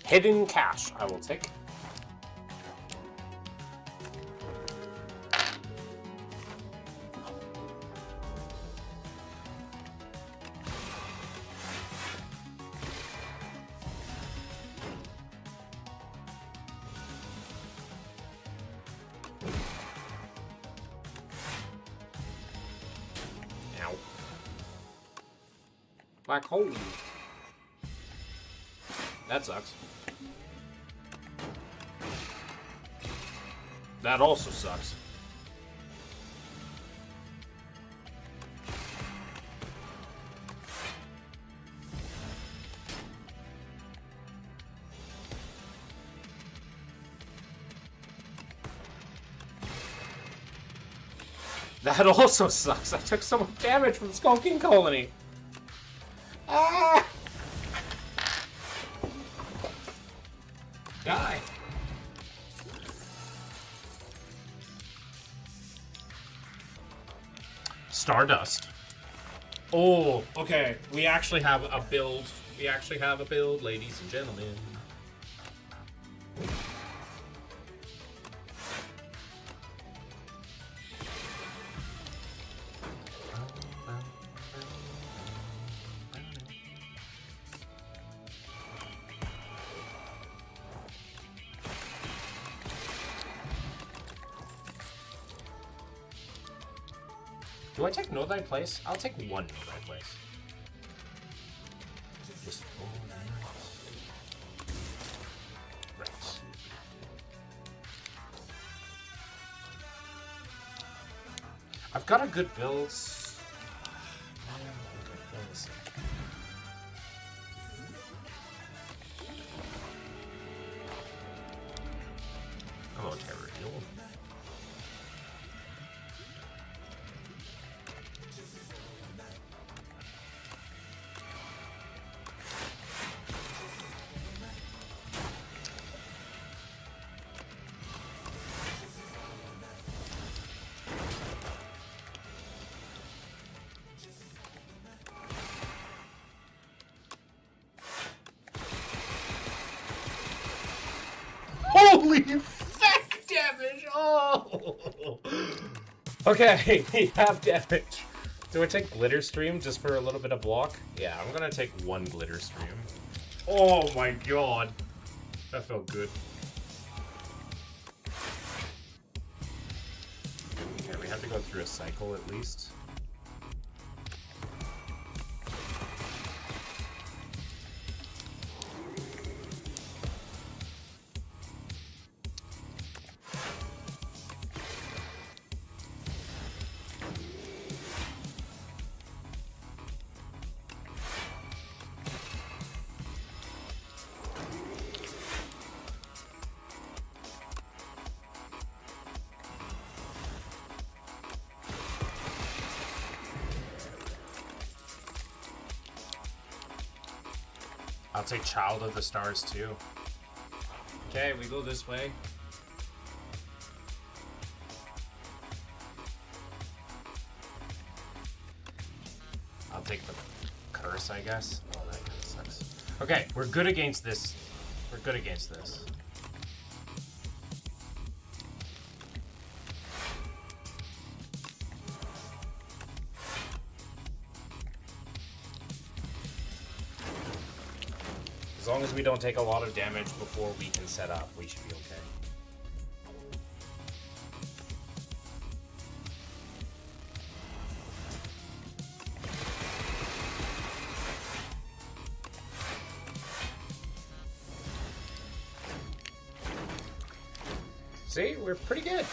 A: Hidden cash, I will take. Ow. Black hole. That sucks. That also sucks. That also sucks. I took so much damage from Skulking Colony. Ah! Die. Stardust. Oh, okay. We actually have a build. We actually have a build, ladies and gentlemen. Do I take Know Thy Place? I'll take one Know Thy Place. Just right. I've got a good build. Hello, Terror Heal. Holy fuck damage! Oh! Okay, we have damage. Do I take Glitter Stream just for a little bit of block? Yeah, I'm gonna take one Glitter Stream. Oh my god. That felt good. Okay, we have to go through a cycle at least. I'll take Child of the Stars too. Okay, we go this way. I'll take the curse, I guess. Oh, that kind of sucks. Okay, we're good against this. We're good against this. As long as we don't take a lot of damage before we can set up, we should be okay. See, we're pretty good.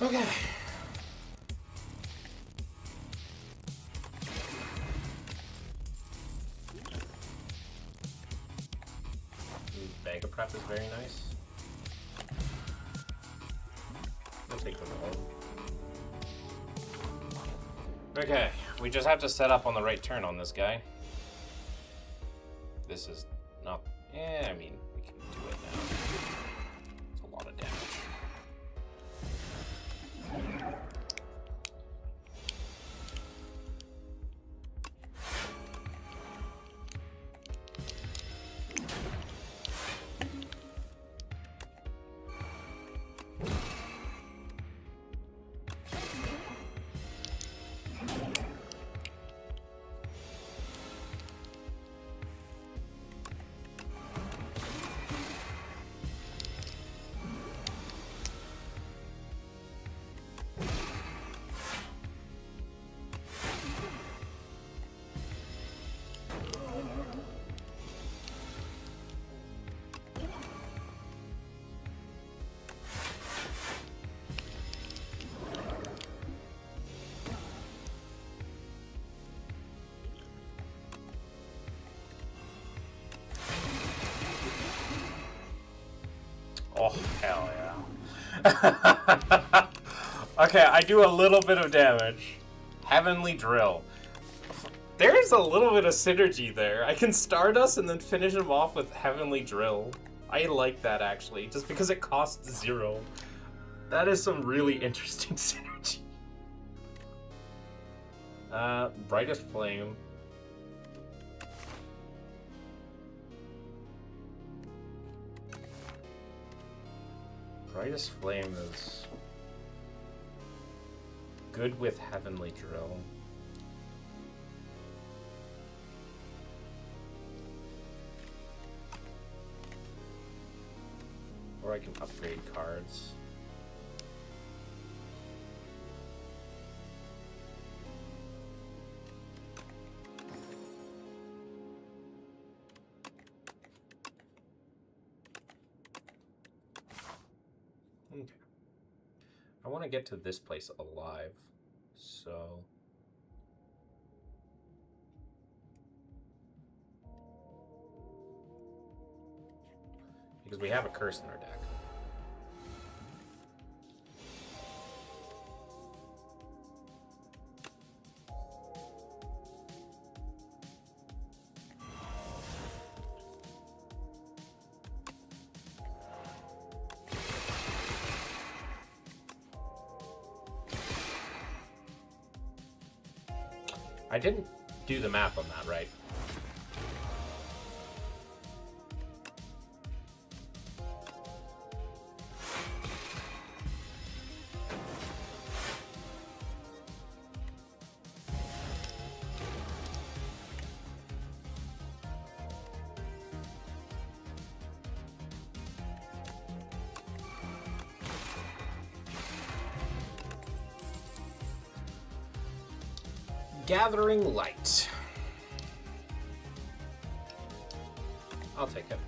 A: Okay. Bag of prep is very nice. We'll take the roll. Okay, we just have to set up on the right turn on this guy. This is not... Yeah, I mean, we can do it now. It's a lot of damage. Oh, hell yeah. Okay, I do a little bit of damage. Heavenly Drill. There's a little bit of synergy there. I can Stardust and then finish him off with Heavenly Drill. I like that, actually, just because it costs 0. That is some really interesting synergy. Brightest Flame. Brightest Flame is good with Heavenly Drill. Or I can upgrade cards. Okay. I want to get to this place alive, so... Because we have a curse in our deck. I didn't do the math on that, right? Gathering Light. I'll take it.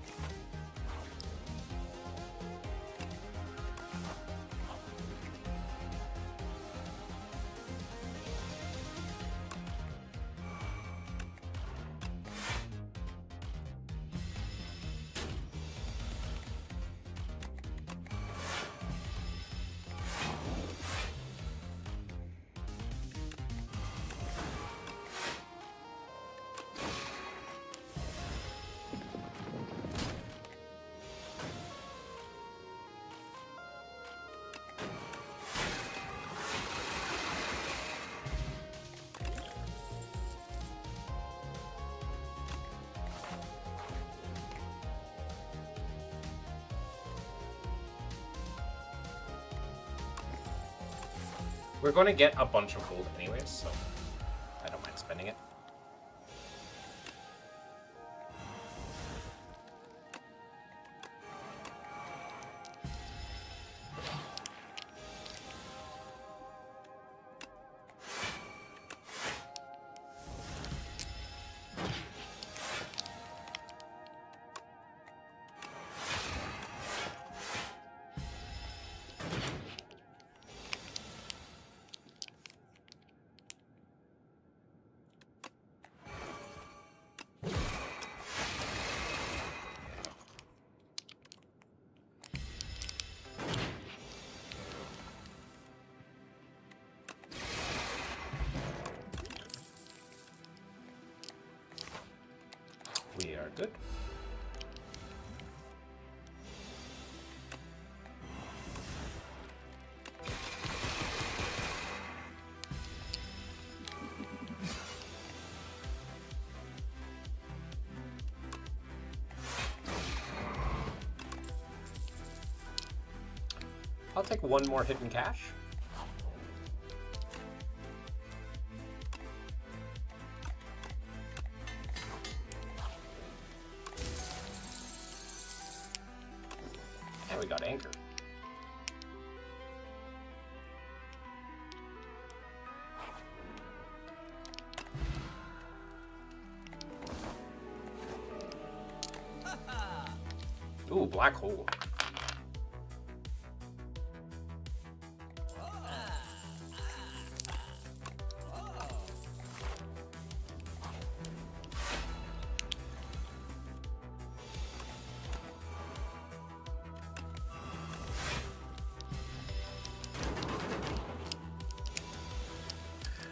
A: We're going to get a bunch of gold anyways, so I don't mind spending it. good. I'll take one more hidden cash. And we got anchor. Ooh, black hole.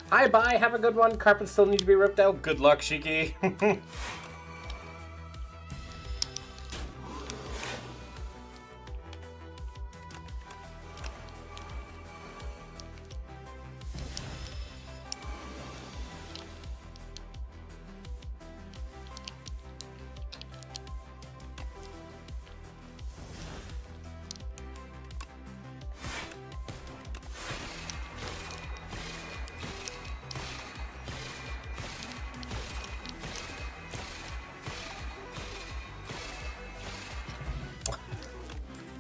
A: Hi, bye. Have a good one. Carpets still need to be ripped out. Good luck, Shiki.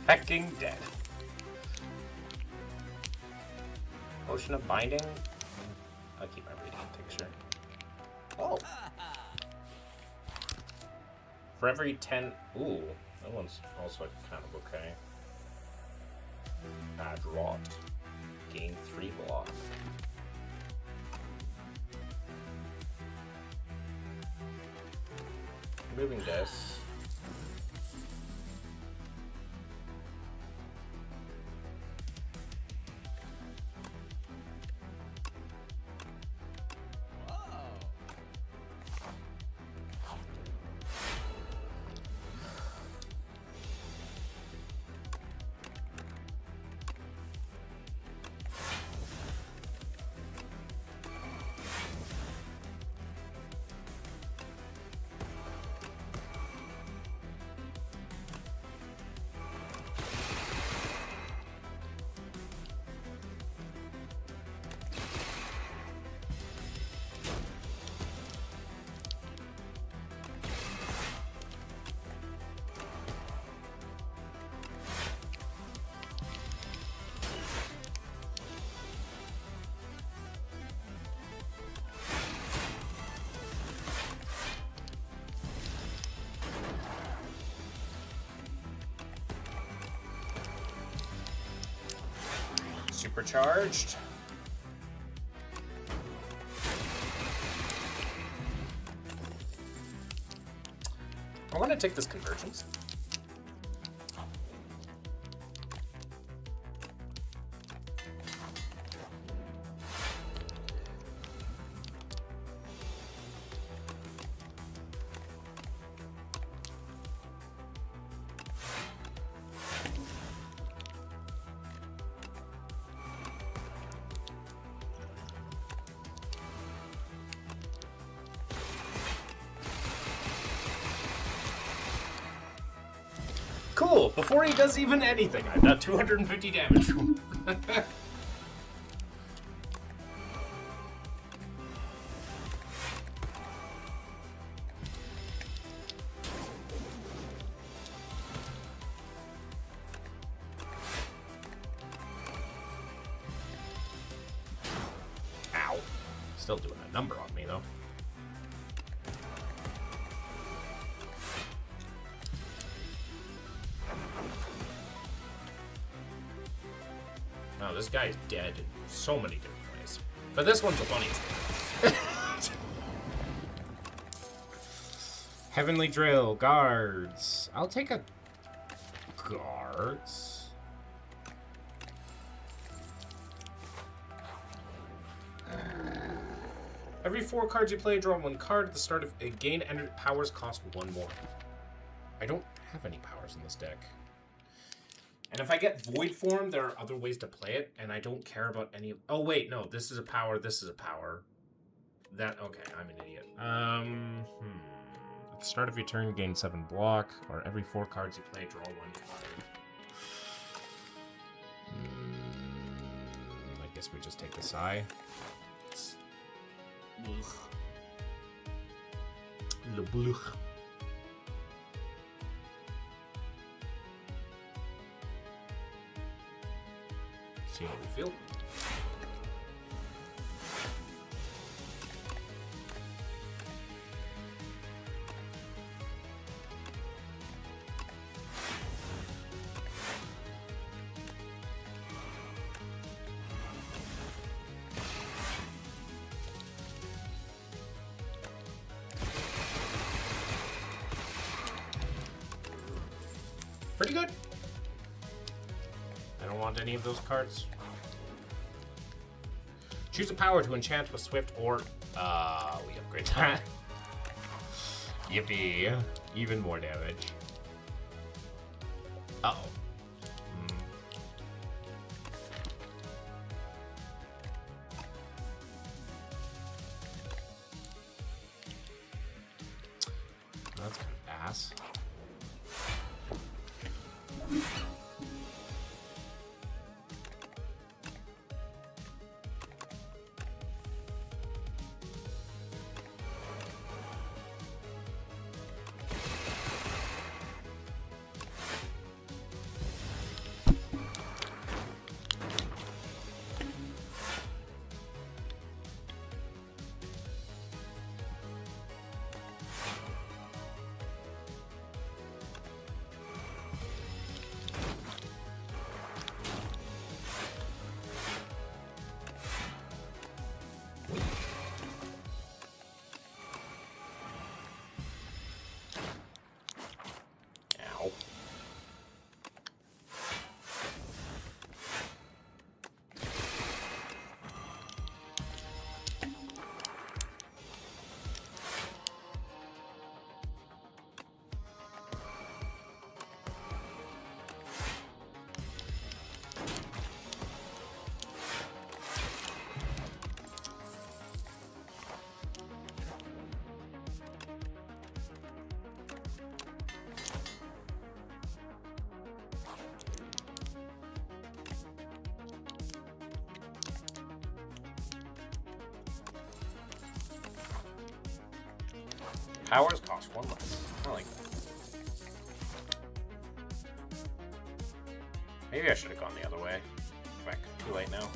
A: Hecking dead. Potion of binding? I'll keep my reading picture. Oh! For every 10... Ooh, that one's also kind of okay. Bad rot. Gain 3 block. Moving this. Supercharged. I want to take this convergence. Cool, before he does even anything, I've got 250 damage. Ow. Still doing a number on me, though. No, this guy is dead in so many different ways. But this one's the funniest. Heavenly Drill, guards. I'll take a guards. Every 4 cards you play, draw 1 card. At the start of a gain, powers cost 1 more. I don't have any powers in this deck. And if I get Void Form, there are other ways to play it, and I don't care about any of... Oh, wait, no. This is a power, this is a power. That... Okay, I'm an idiot. At the start of your turn, gain 7 block, or every 4 cards you play, draw 1 card. I guess we just take this eye. Le bleu. See how we feel. Pretty good. I don't want any of those cards. Choose a power to enchant with Swift or... we upgrade that. Yippee. Even more damage. Uh-oh. That's kind of ass. Powers cost 1 less. I like that. Maybe I should have gone the other way. Back too late now.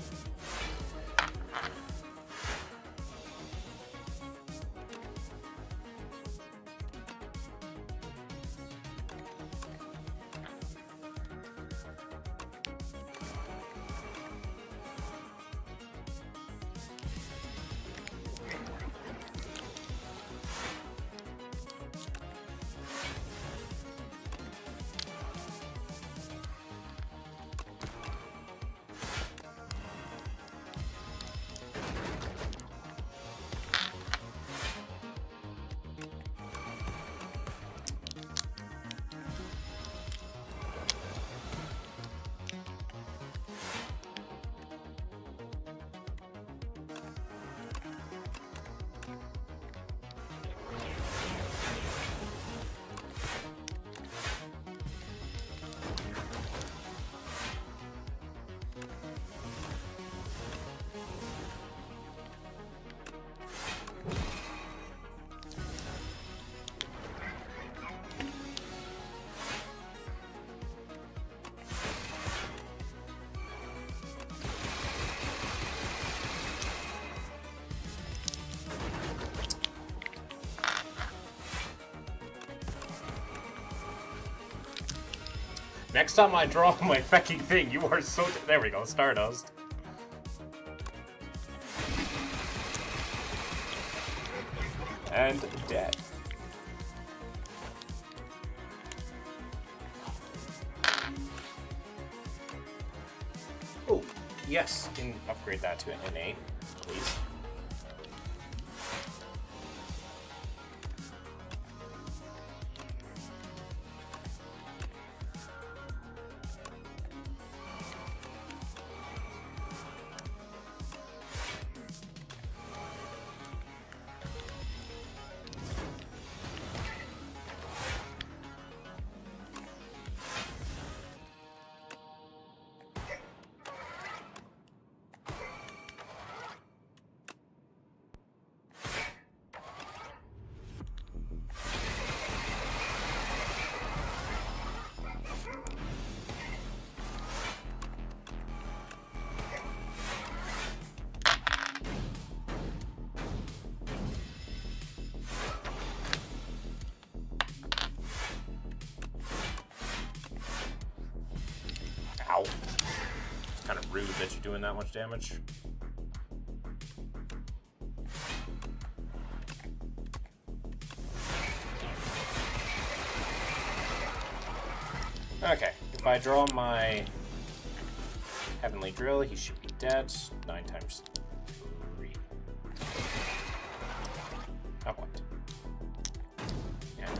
A: Next time I draw my fucking thing, you are so... There we go, Stardust. And dead. Oh, yes, can upgrade that to an innate, please. rude that you're doing that much damage. Okay, if I draw my Heavenly Drill, he should be dead. 9 times 3. Not quite. Now.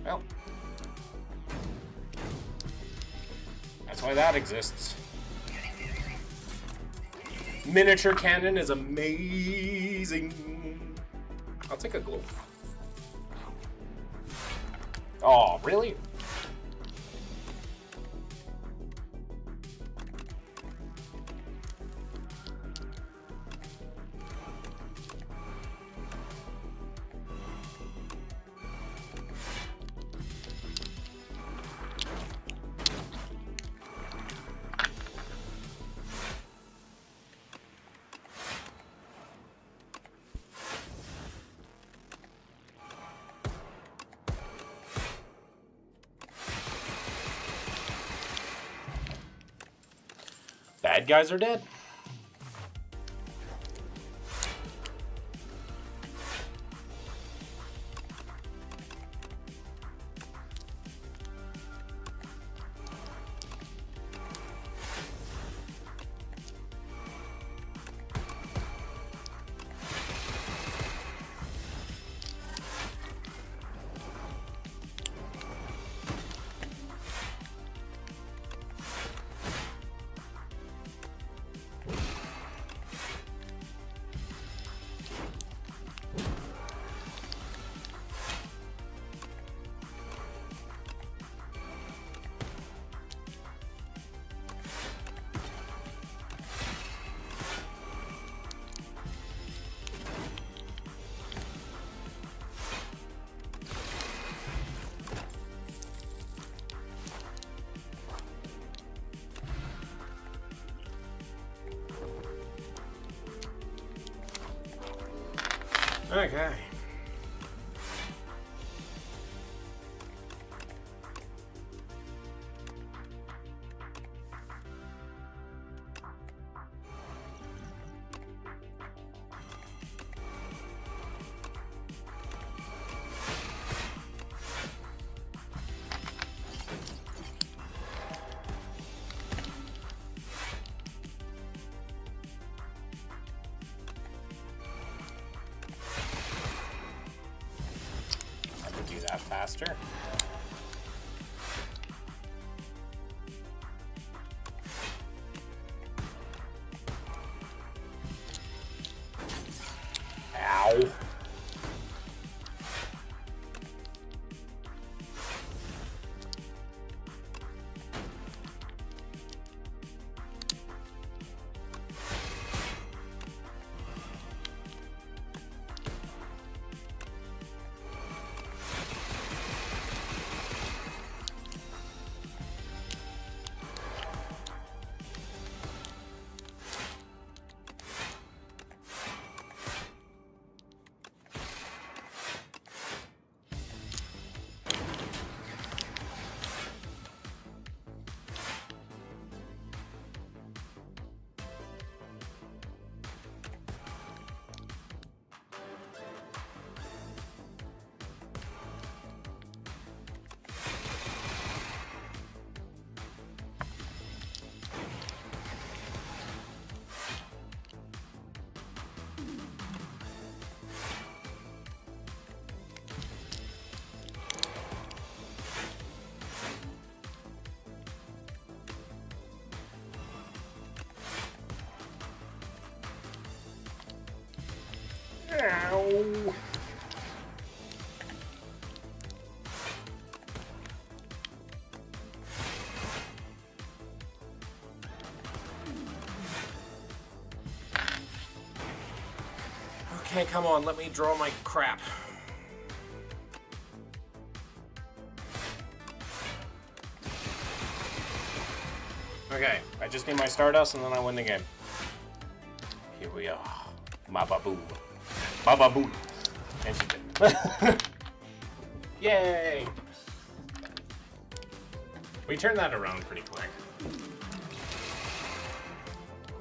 A: Well, that's why that exists. Miniature cannon is amazing. I'll take a glow. Oh, really? Bad guys are dead. Okay. Faster. Ow. Ow. Okay, come on, let me draw my crap. Okay, I just need my Stardust and then I win the game. Here we are. Mababoo. Mababoo. And she did. Yay! We turned that around pretty quick.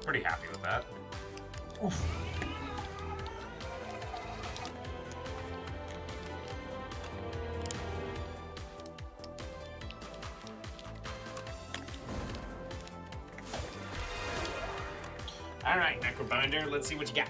A: Pretty happy with that. Oof. Alright, Necrobinder, let's see what you got.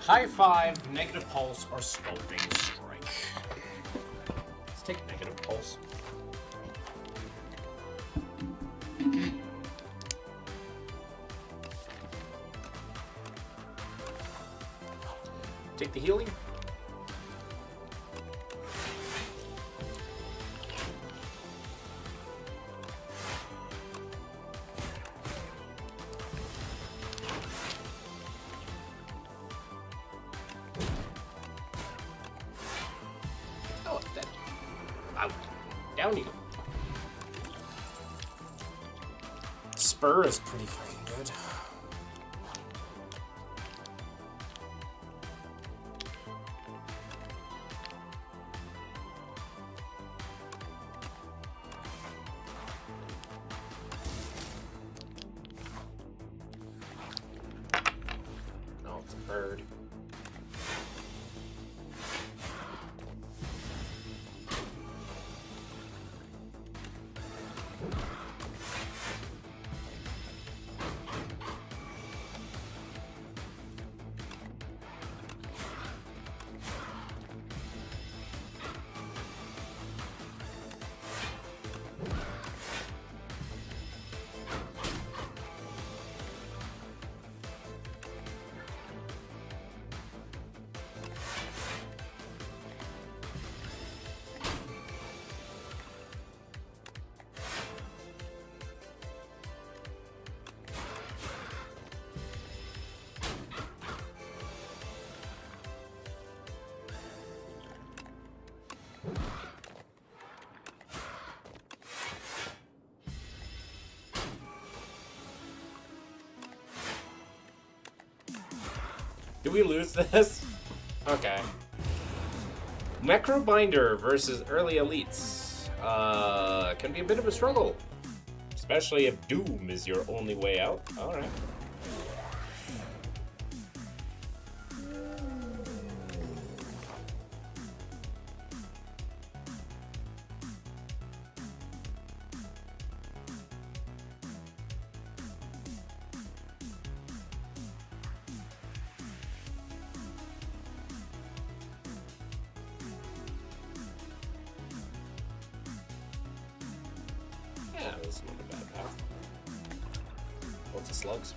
A: High five, negative pulse, or sculpting strike. Let's take negative pulse. Take the healing. Down you go. Spur is pretty fucking good. Oh, it's a bird. Did we lose this? Okay. Necrobinder versus early elites. Can be a bit of a struggle. Especially if Doom is your only way out. Alright. Yeah, that's not a bad path. Lots of slugs.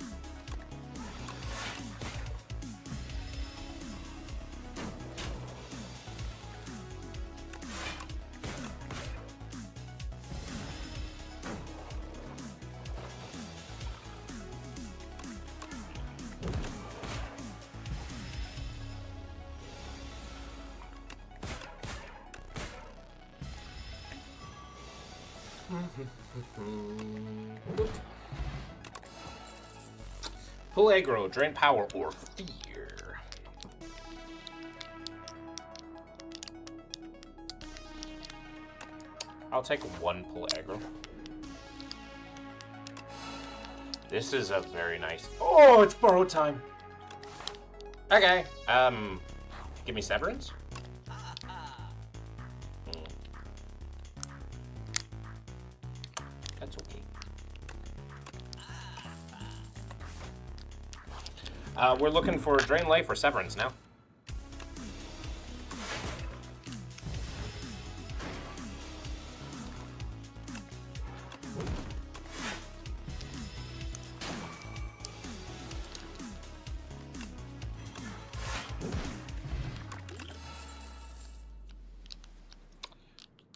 A: Pull aggro, drain power, or fear. I'll take one pull aggro. This is a very nice. Oh, it's borrow time. Okay. Give me severance. That's okay. We're looking for Drain Life or Severance now.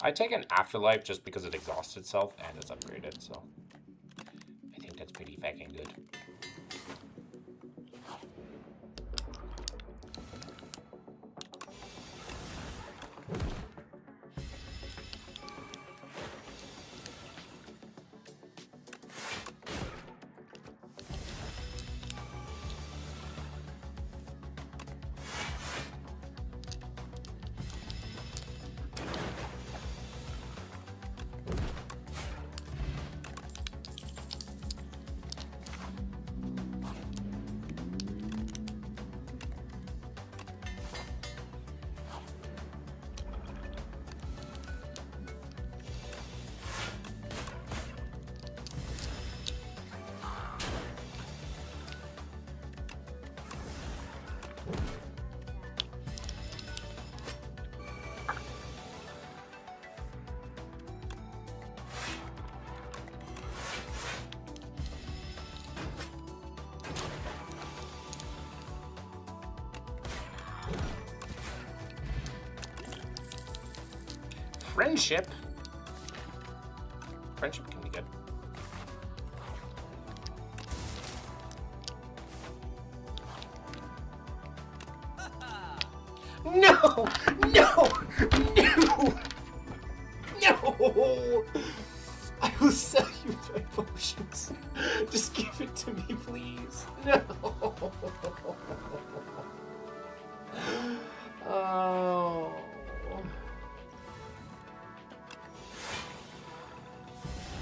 A: I take an Afterlife just because it exhausts itself and it's upgraded, so I think that's pretty fucking good. Friendship. Friendship can be good. No! No! No! No! I will sell you my potions. Just give it to me, please. No! Oh.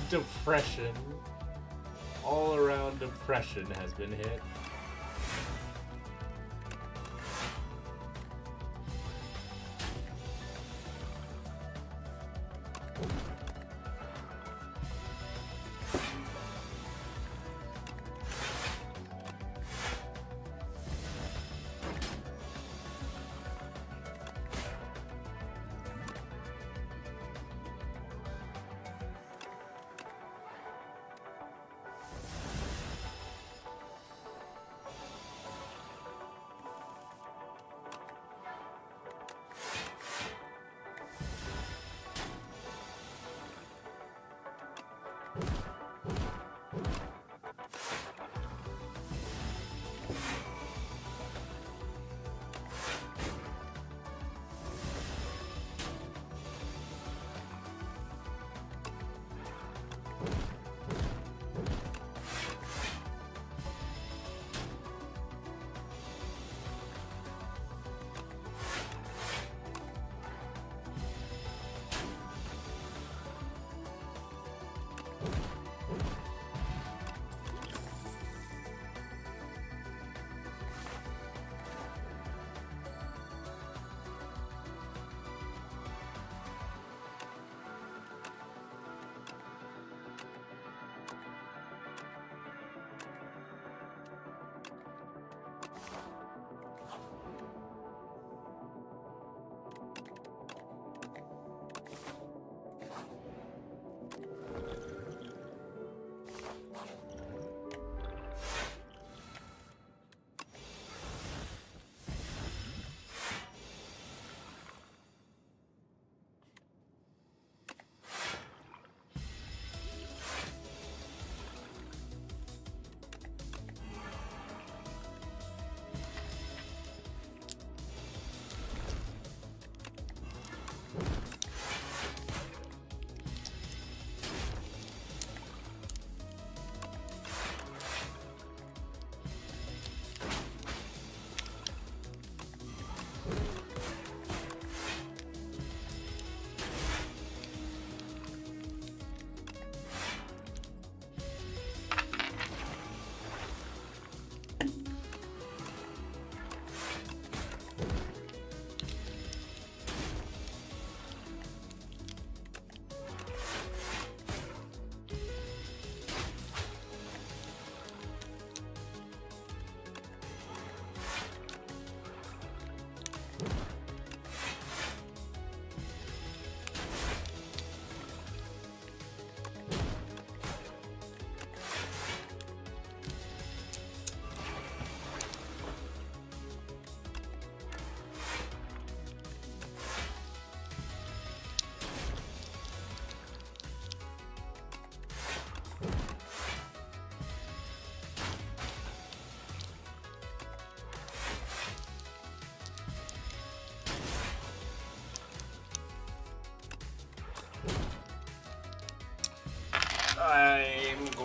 A: Depression. All around depression has been hit.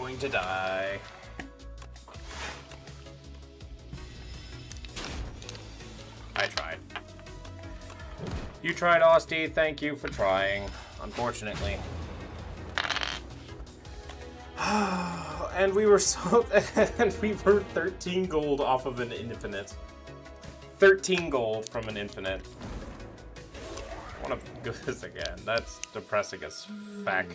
A: going to die. I tried. You tried, Austie. Thank you for trying. Unfortunately. And we were 13 gold off of an infinite. 13 gold from an infinite. I want to do this again. That's depressing as feck.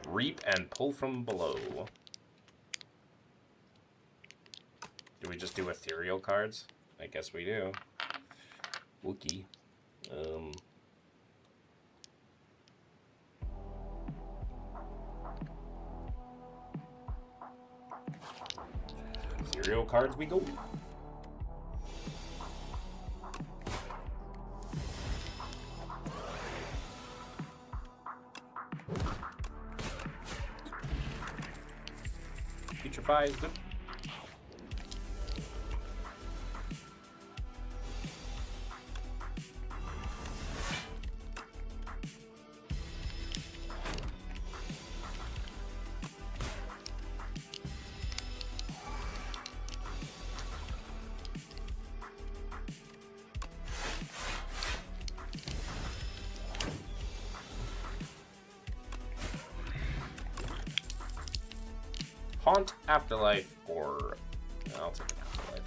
A: Reap and pull from below. Do we just do ethereal cards? I guess we do. Wookie. Ethereal cards we go. Futurify is good. Haunt, Afterlife, or I'll take an Afterlife.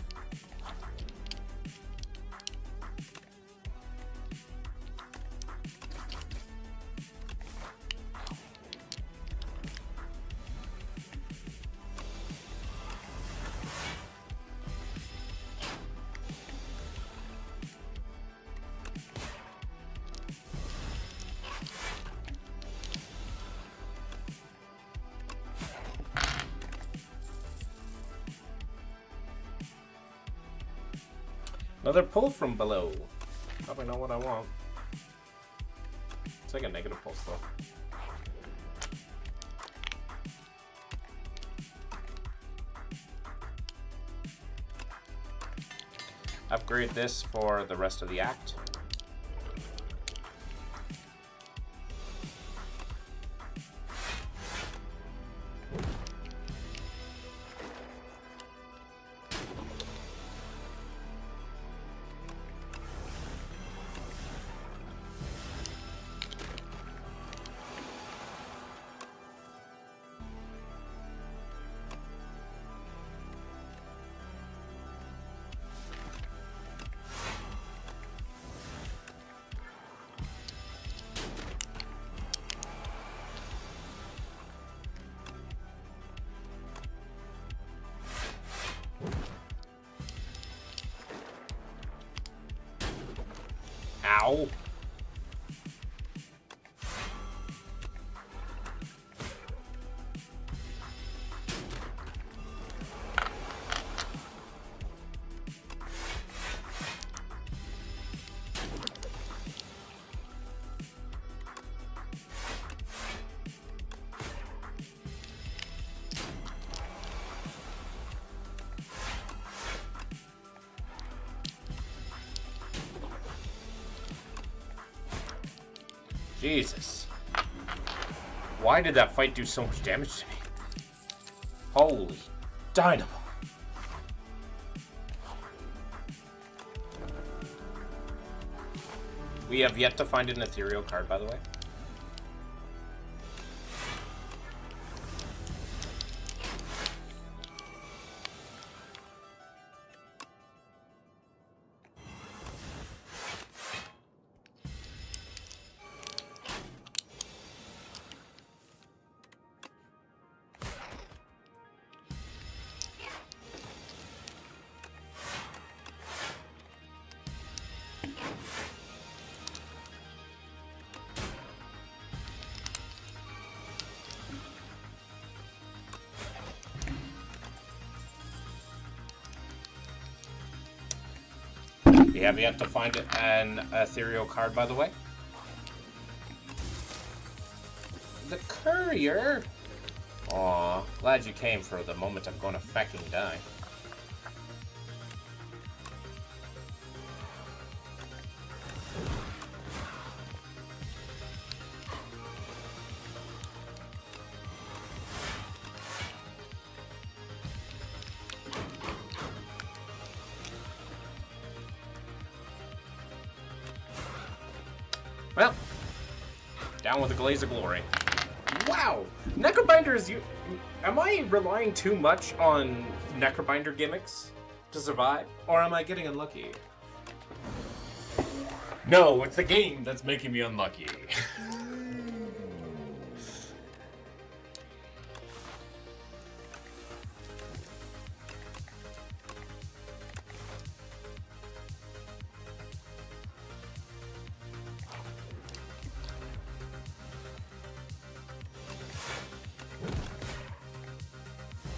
A: Another pull from below. Probably not what I want. It's like a negative pulse though. Upgrade this for the rest of the act. Ow. Jesus. Why did that fight do so much damage to me? Holy dynamo. We have yet to find an ethereal card, by the way. We have yet to find an ethereal card, by the way. The courier. Aw, glad you came for the moment I'm gonna fucking die. Down with the glaze of glory. Wow! Necrobinder is you. Am I relying too much on Necrobinder gimmicks to survive? Or am I getting unlucky? No, it's the game that's making me unlucky.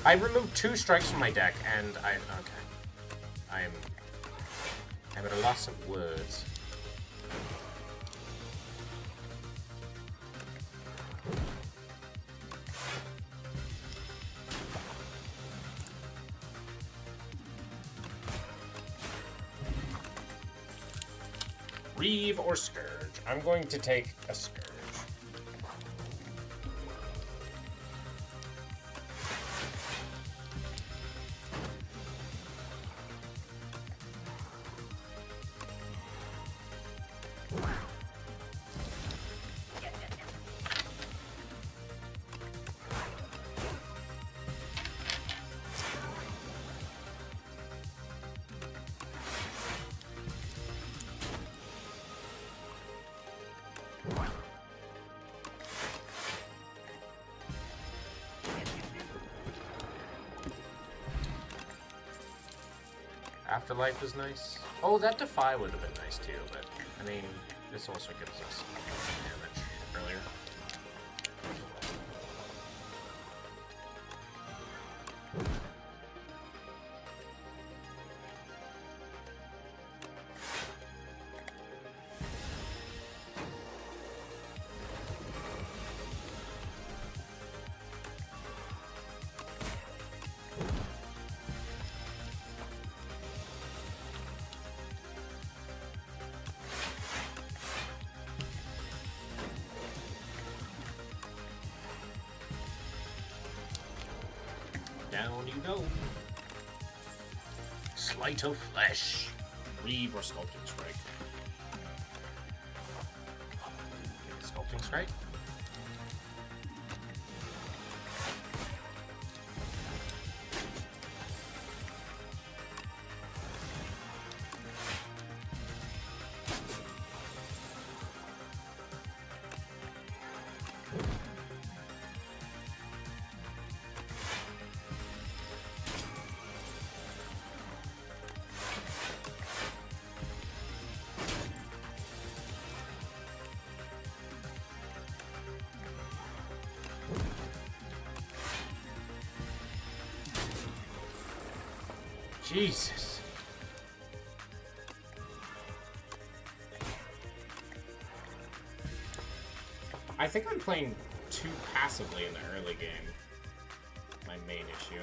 A: I removed 2 strikes from my deck, and I'm at a loss of words. Reeve or Scourge? I'm going to take a Scourge. Afterlife is nice. Oh, that Defy would have been nice too, but I mean, this also gives us damage earlier. Down you go. Sleight of Flesh. Reeve or Sculpting Strike. Sculpting Strike. Jesus. I think I'm playing too passively in the early game. My main issue.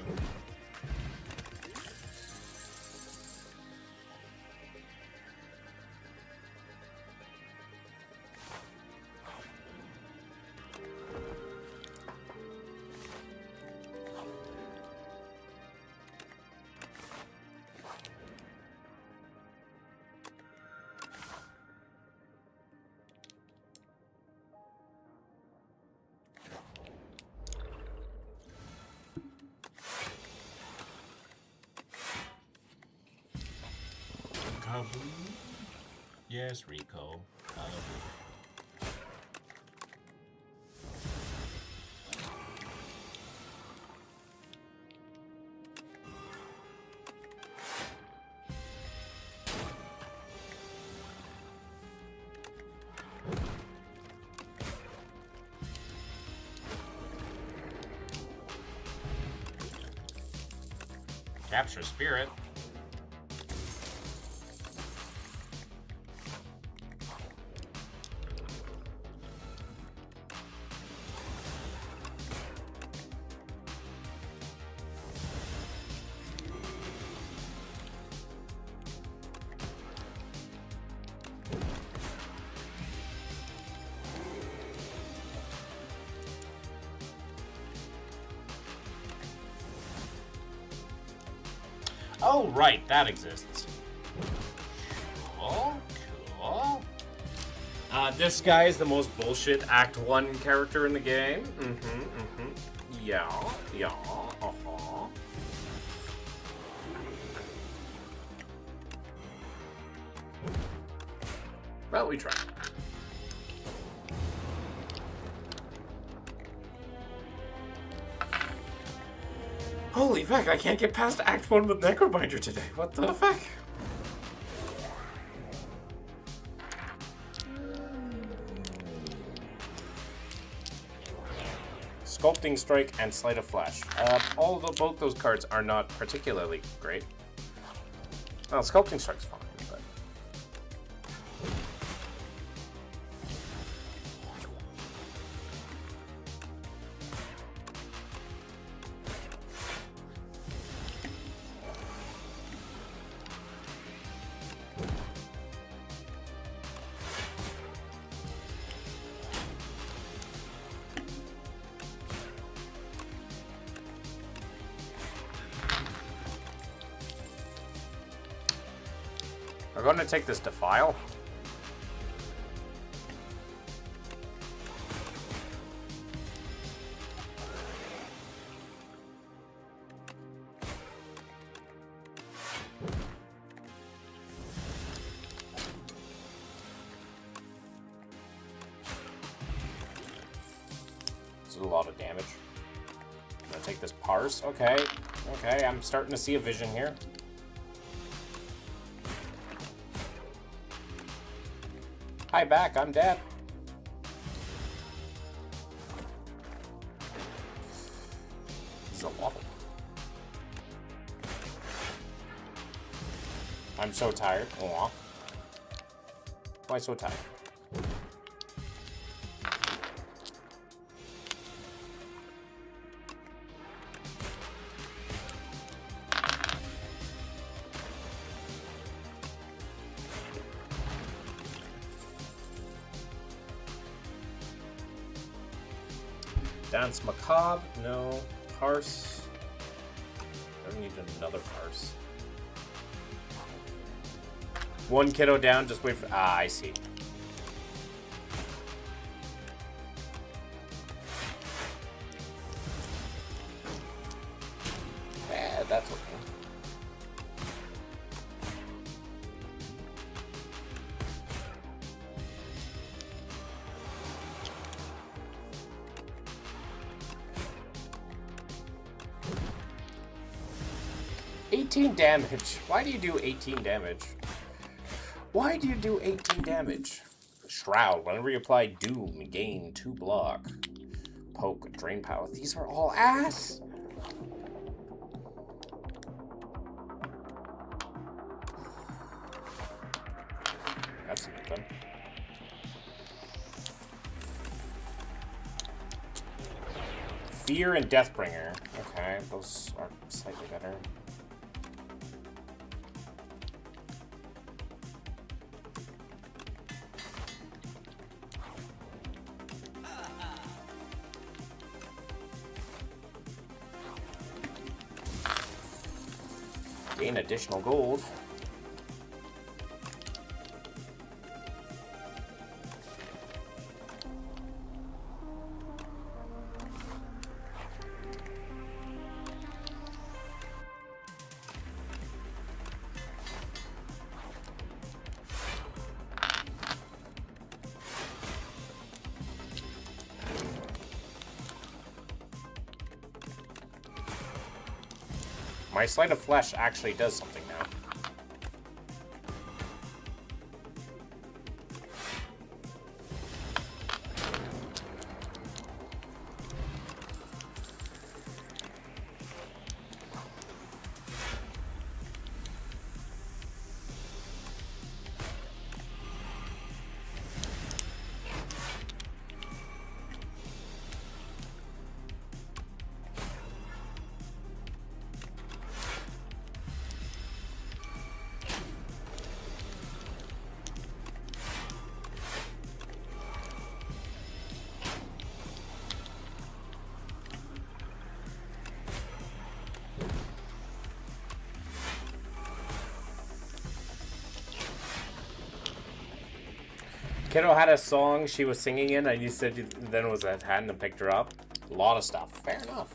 A: Yes, Rico. Capture Spirit. Oh, right, that exists. Cool, cool. This guy is the most bullshit Act 1 character in the game. Yeah, uh-huh. Well, we tried. Holy fuck, I can't get past Act 1 with Necrobinder today. What the fuck? Sculpting Strike and Sleight of Flash. Both those cards are not particularly great. Well, Sculpting Strike's fine, but... We're going to take this Defile. This is a lot of damage. I'm going to take this Parse. Okay, I'm starting to see a vision here. Hi, back. I'm dead. This is a waffle. I'm so tired. Aw. Why so tired? Dance Macabre, no. Parse. I don't need another Parse. One kiddo down, just wait for... Ah, I see. That's okay. Damage. Why do you do 18 damage? Why do you do 18 damage? Shroud. Whenever you apply Doom, gain 2 block. Poke, Drain Power. These are all ass. That's something. Fear and Deathbringer. Okay, those are slightly better. Gain additional gold. My Sleight of Flesh actually does something now. Kiddo had a song she was singing in, and you said then it was at hand and picked her up. A lot of stuff. Fair enough.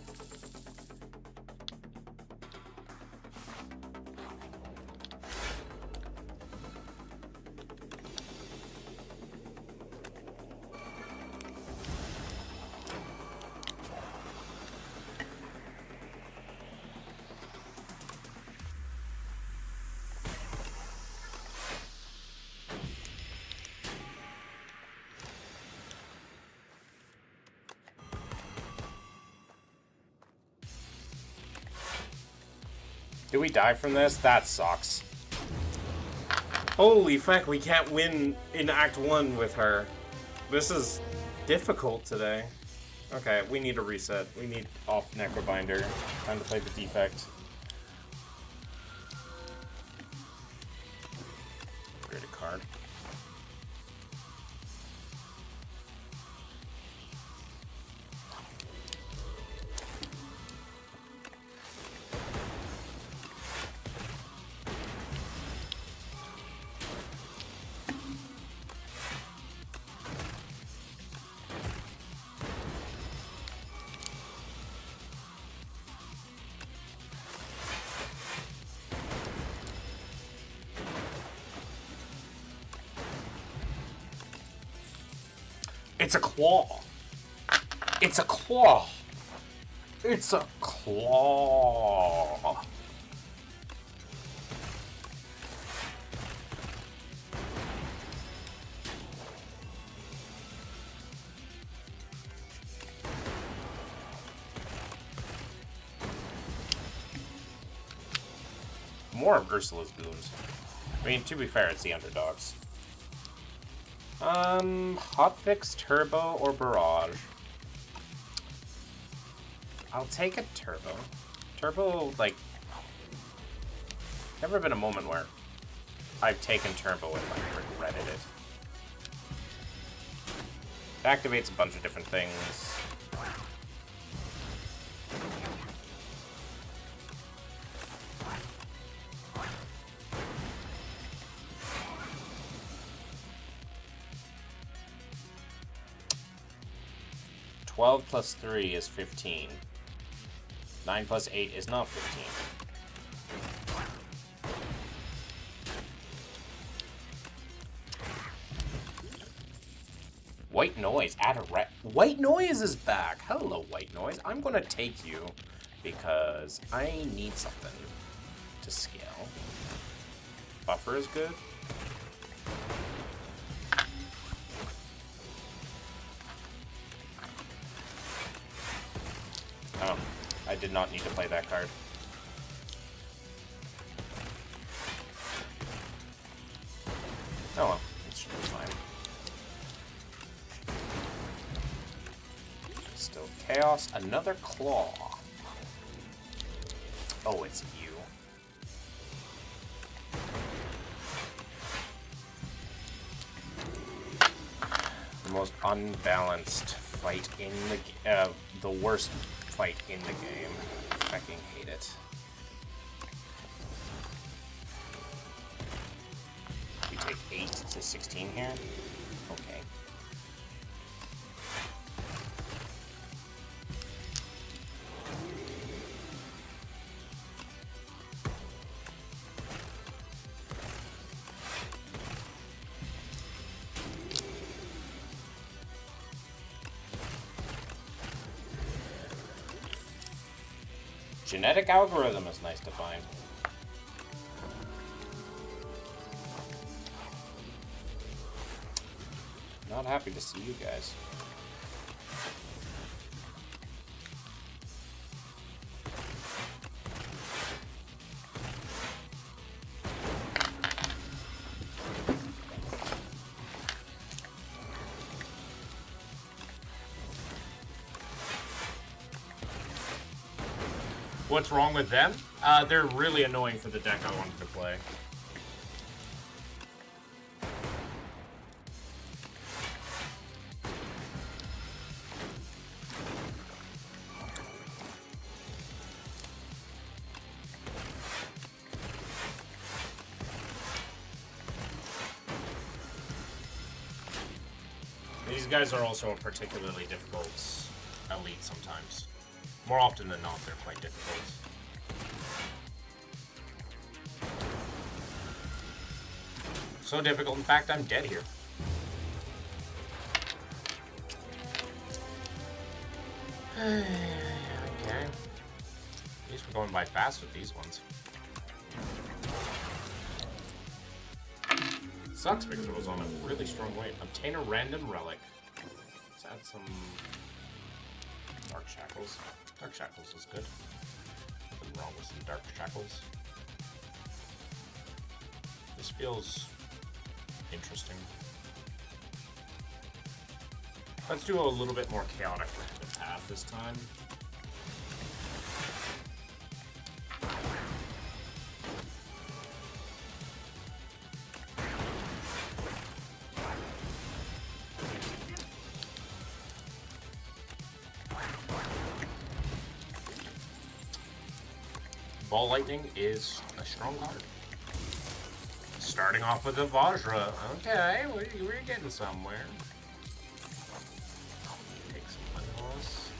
A: Do we die from this? That sucks. Holy fuck, we can't win in Act 1 with her. This is difficult today. Okay, we need a reset. We need off Necrobinder. Time to play the defect. Create a card. It's a claw. It's a claw. It's a claw. More of Ursula's goons. I mean, to be fair, it's the underdogs. Hotfix, Turbo, or Barrage? I'll take a Turbo. Turbo, like, never been a moment where I've taken Turbo and, like, regretted it. It activates a bunch of different things. Twelve plus 3 is 15. 9 plus 8 is not 15. White Noise, add a White Noise is back. Hello, White Noise. I'm gonna take you because I need something to scale. Buffer is good. Oh, I did not need to play that card. Oh well, it should be fine. Still chaos, another claw. Oh, it's you. The most unbalanced fight in the worst fight in the game. I fucking hate it. We take 8 to 16 here. Okay. Genetic algorithm is nice to find. Not happy to see you guys. What's wrong with them? They're really annoying for the deck I wanted to play. These guys are also a particularly difficult elite sometimes. More often than not, they're quite difficult. So difficult, in fact, I'm dead here. Okay. At least we're going by fast with these ones. Sucks because it was on a really strong weight. Obtain a random relic. Let's add some Dark Shackles. Dark Shackles is good. Nothing wrong with some Dark Shackles. This feels interesting. Let's do a little bit more chaotic path this time. Ball Lightning is a strong card. Starting off with a Vajra. Okay, we're getting somewhere. Take some Unhouse.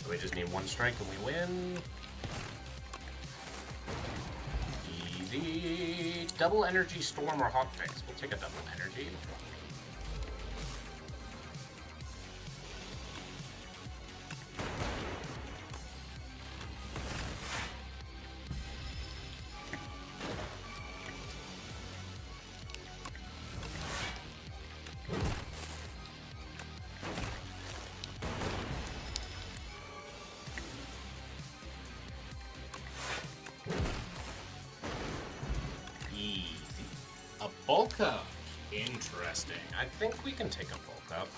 A: So we just need one strike and we win. Easy. Double Energy, Storm, or Hot Fix. We'll take a double energy. Bulk up. Interesting. I think we can take a bulk up.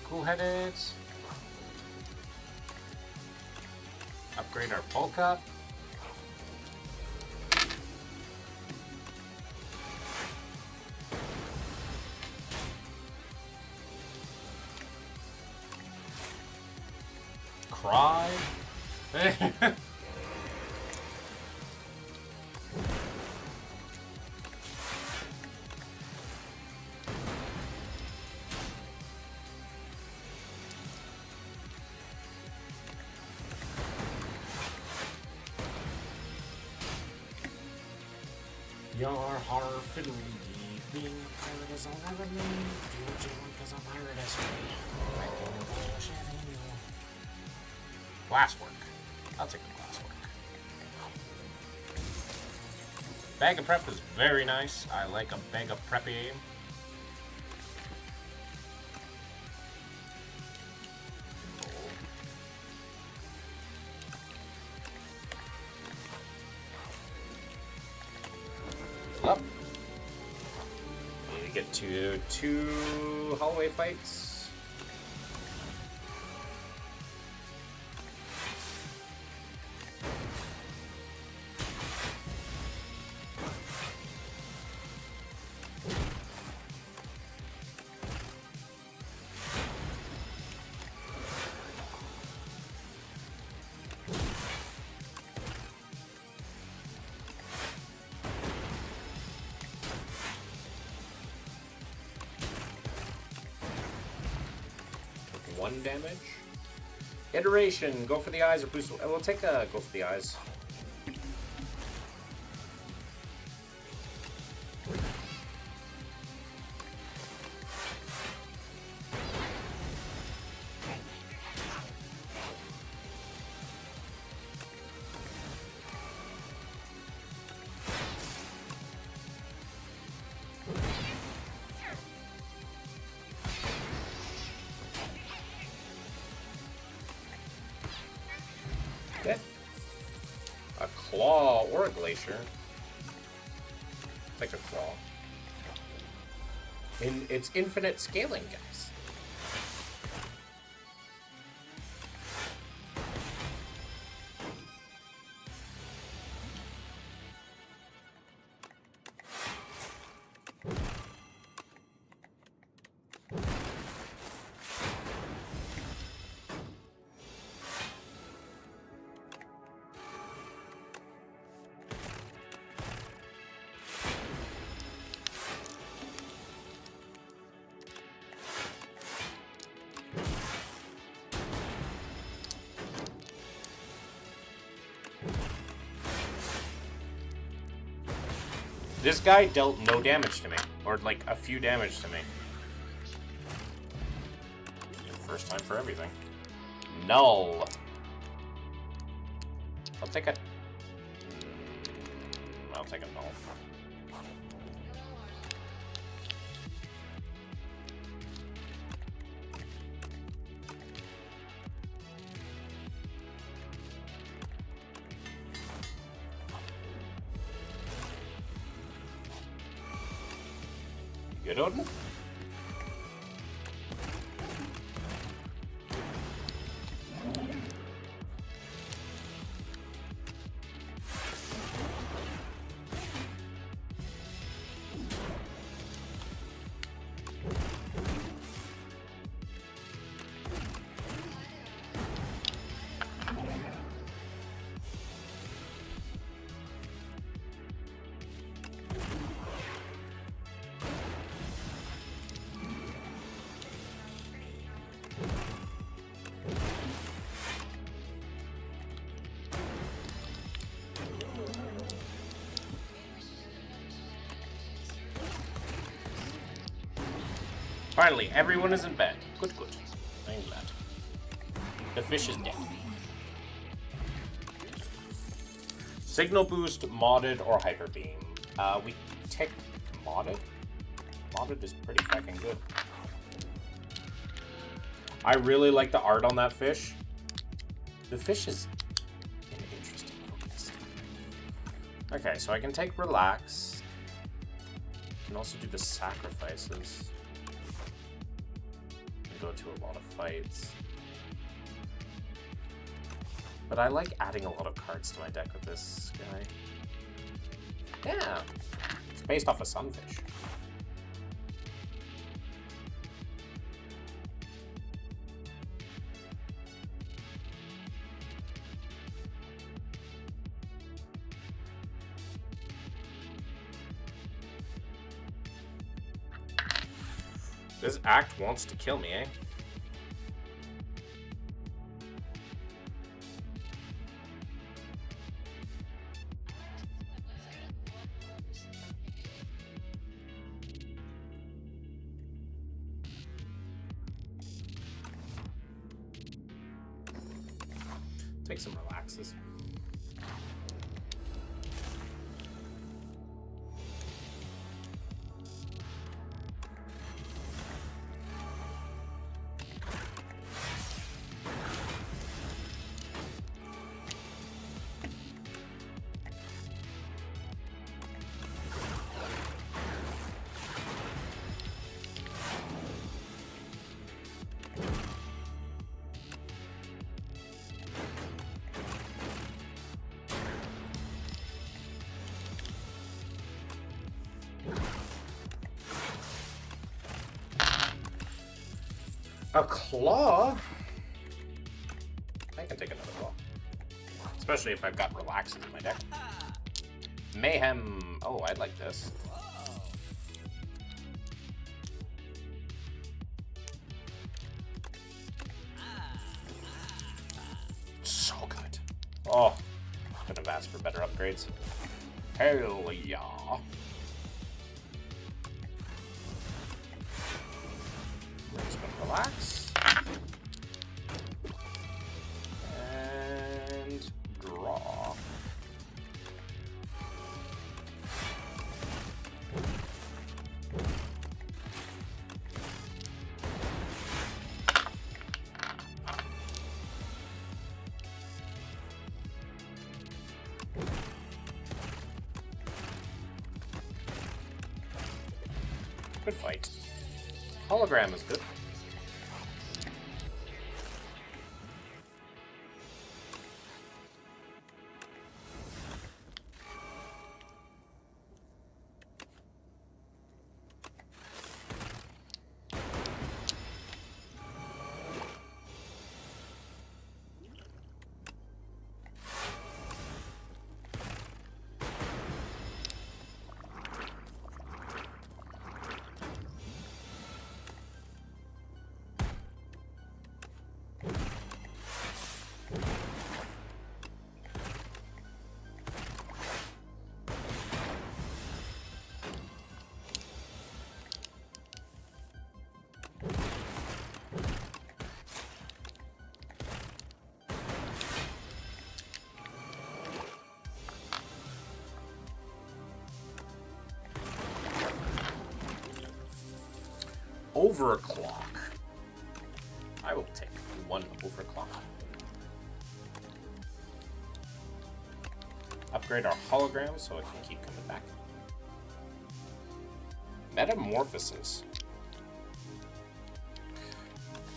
A: Cool-headed. Upgrade our bulk up. Cry. Your heart fiddly dee me. Pirate is all I would need. Do what you want, cause I'm pirate as me. Glasswork. I'll take the glasswork. Bag of prep is very nice. I like a bag of preppy. Up. Need to get to 2 hallway fights. One damage. Iteration. Go for the eyes or boost. We'll take a go for the eyes. Okay. A claw or a glacier. take a claw. It's infinite scaling, guys. This guy dealt no damage to me, or like a few damage to me. First time for everything. Null. I'll take a... I'll take a null. Good one. Finally, everyone is in bed. Good, good. I'm glad. The fish is dead. Signal boost, modded, or hyper beam. We take modded. Modded is pretty fucking good. I really like the art on that fish. The fish is an interesting focus. Okay, so I can take relax. I can also do the sacrifices. Go to a lot of fights. But I like adding a lot of cards to my deck with this guy. Yeah. It's based off a sunfish. This act wants to kill me, eh? Take some relaxes. A claw? I can take another claw. Especially if I've got relaxes in my deck. Mayhem. Oh, I like this. So good. Oh, couldn't have asked for better upgrades. Hell yeah. Relax. And draw. Good fight. Hologram is good. Overclock. I will take one overclock. Upgrade our hologram so it can keep coming back. Metamorphosis.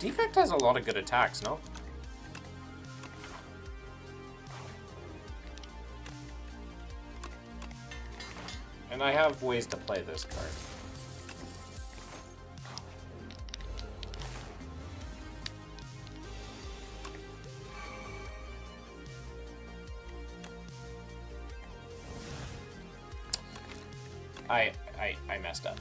A: Defect has a lot of good attacks, no? And I have ways to play this card. I messed up.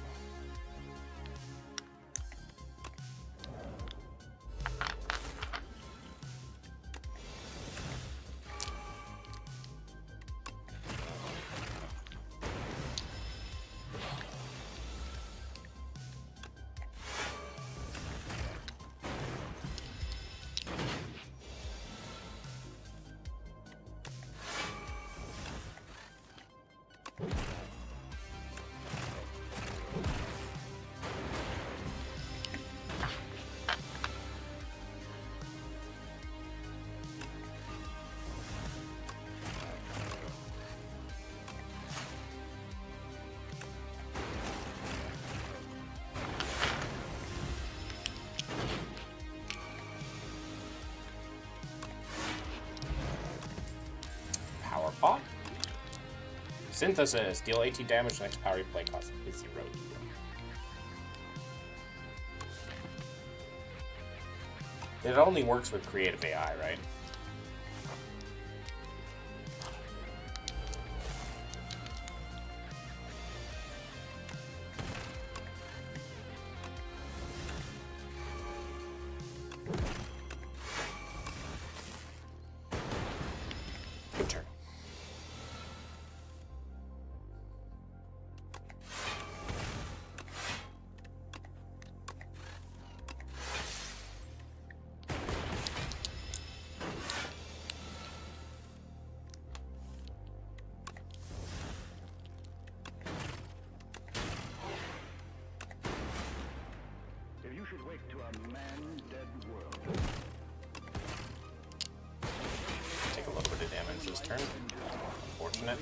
A: Pot. Synthesis. Deal 18 damage. Next power you play cost is 0. It only works with creative AI, right? Good turn.
C: To a man-dead world.
A: Take a little bit of damage this turn. Unfortunate.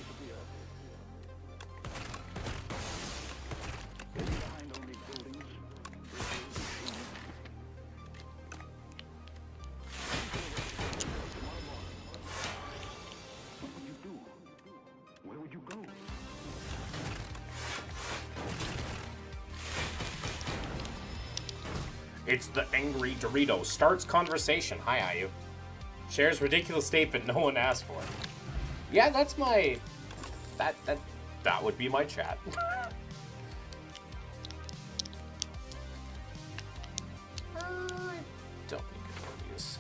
C: Where would you go?
A: It's the angry Dorito. Starts conversation. Hi, Ayu. Shares ridiculous statement no one asked for. Yeah, that's my... That would be my chat. I don't need these.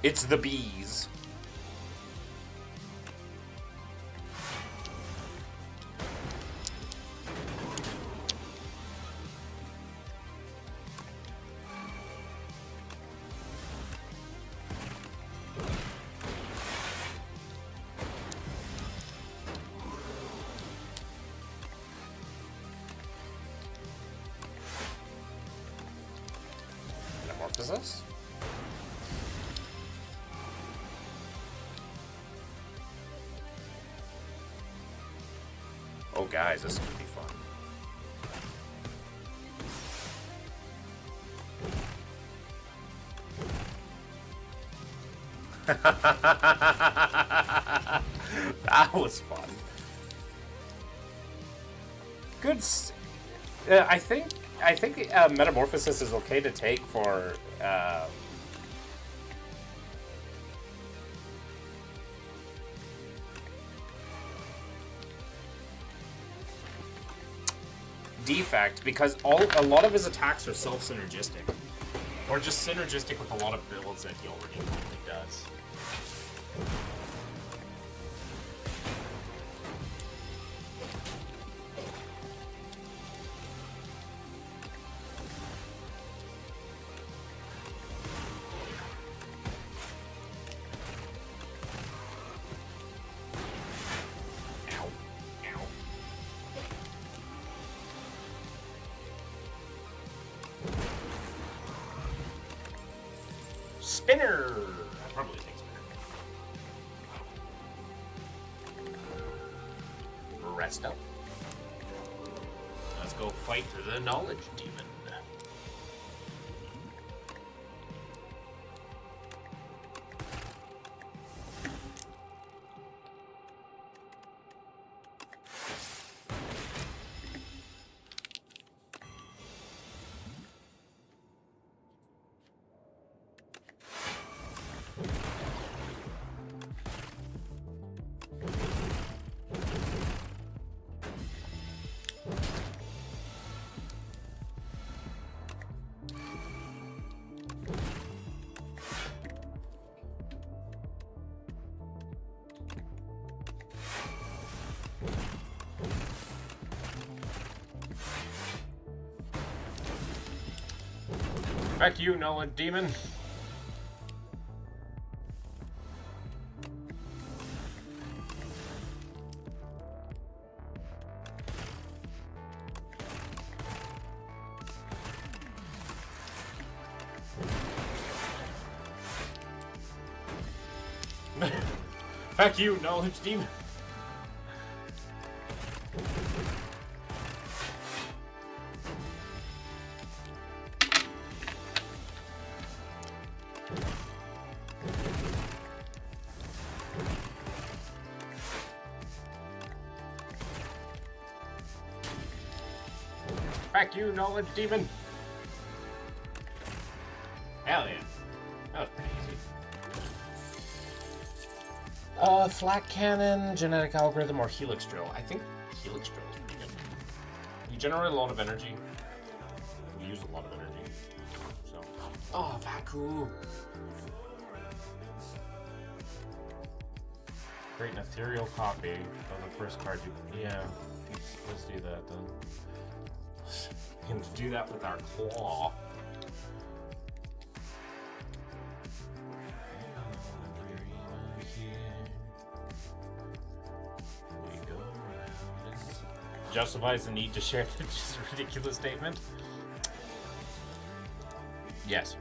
A: It's the bees. Metamorphosis. Oh, guys, this is gonna be fun. That was fun. Good. I think metamorphosis is okay to take for. Defect, because a lot of his attacks are self-synergistic, or just synergistic with a lot of builds that he already normally does. Spinner! I'd probably take Spinner. Rest up. Let's go fight the knowledge demon. Back you, knowledge demon. Back you, knowledge demon. Back you, knowledge demon. Hell yeah. That was pretty easy. Flat cannon, genetic algorithm, or helix drill. I think helix drill is pretty good. You generate a lot of energy. You use a lot of energy. So. Oh, Vaku. Create an ethereal copy of the first card you. Yeah. Let's do that then. We can do that with our claw. Justifies the need to share this ridiculous statement? Yes.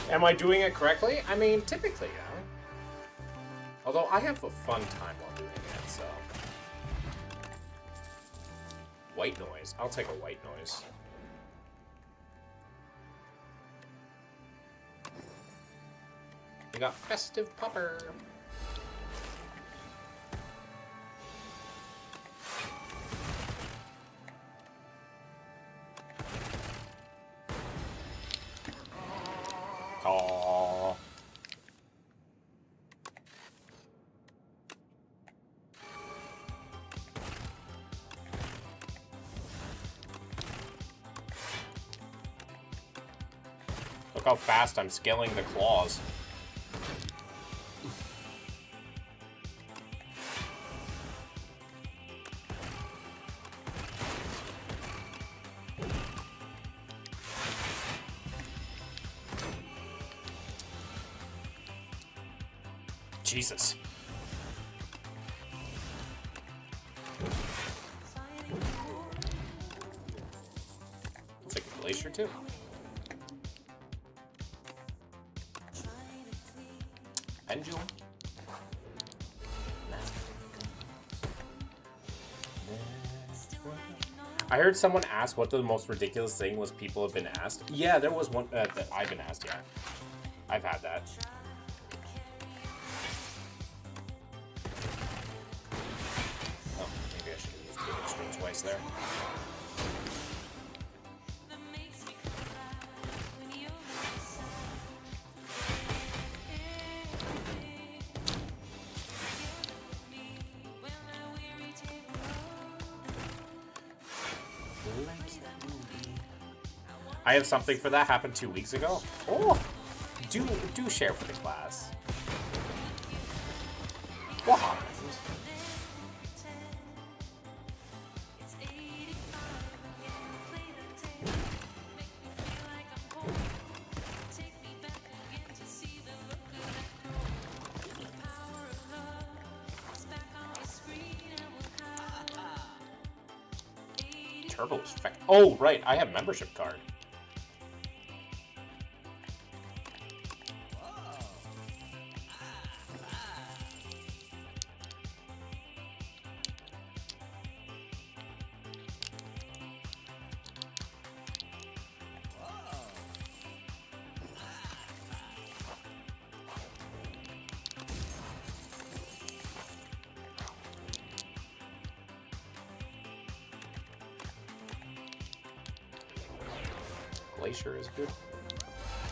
A: Am I doing it correctly? I mean, typically, yeah. Although I have a fun time while doing it, so. White noise. I'll take a white noise. We got Festive Popper. Aww. how fast I'm scaling the claws. Jesus. It's like a glacier too. Pendulum. I heard someone ask what the most ridiculous thing was people have been asked. Yeah, there was one that I've been asked, yeah. I've had that. Oh, maybe I should have used the extreme twice there. I have something for that happened 2 weeks ago. Oh, do share for the class. What happened? Turbo effect. Oh, right. I have membership card. Glacier is good.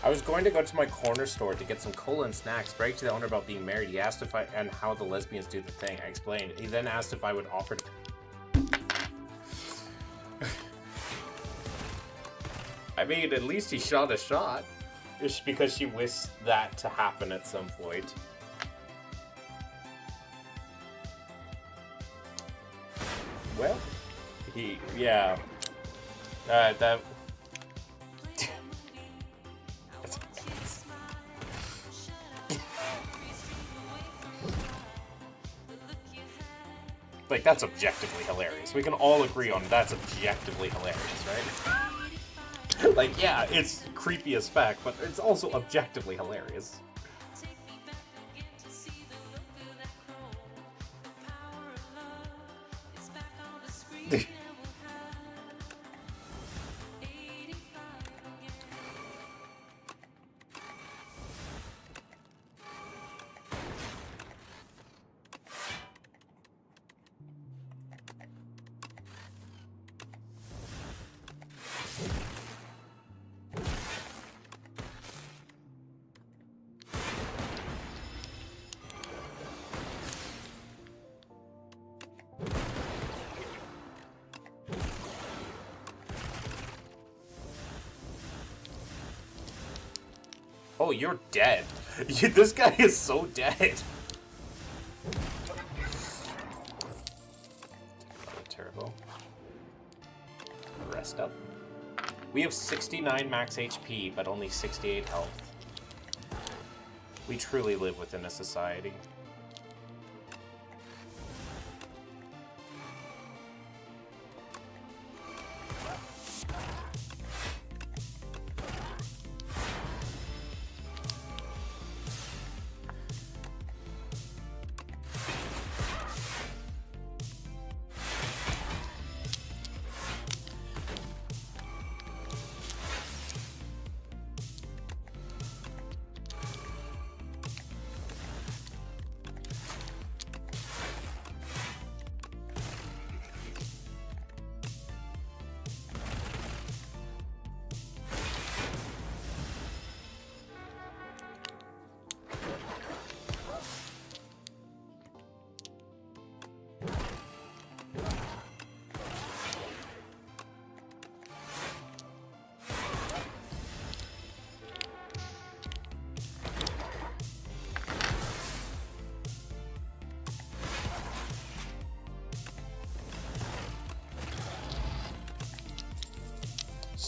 A: I was going to go to my corner store to get some cola and snacks. Bragged to the owner about being married. He asked if I and how the lesbians do the thing. I explained. He then asked if I would offer to... I mean, at least he shot a shot. Just because she wished that to happen at some point. Well, yeah. That... Like, that's objectively hilarious. We can all agree on that's objectively hilarious, right? Like, yeah, it's creepy as fuck, but it's also objectively hilarious. Oh, you're dead. This guy is so dead. Terrible. Rest up. We have 69 max HP, but only 68 health. We truly live within a society.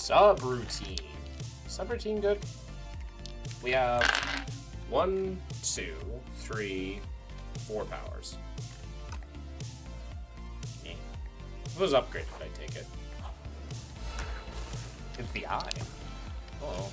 A: Subroutine. Subroutine good? We have 1, 2, 3, 4 powers. Yeah. If it was upgraded, I'd take it. It's the eye. Oh.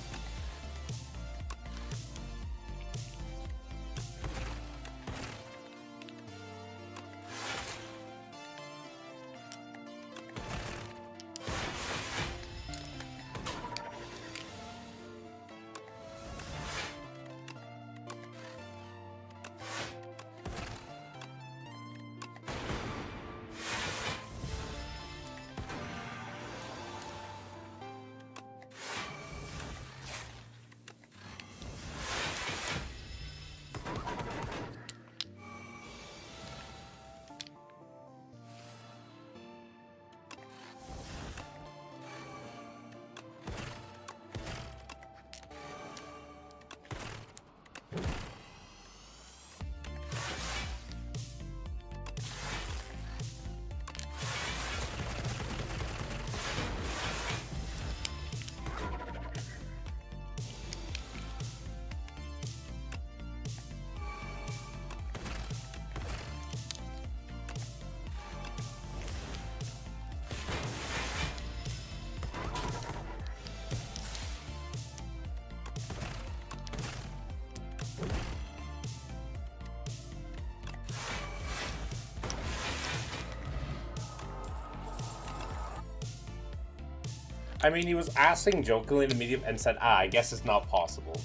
A: I mean, he was asking jokingly in the medium and said, I guess it's not possible.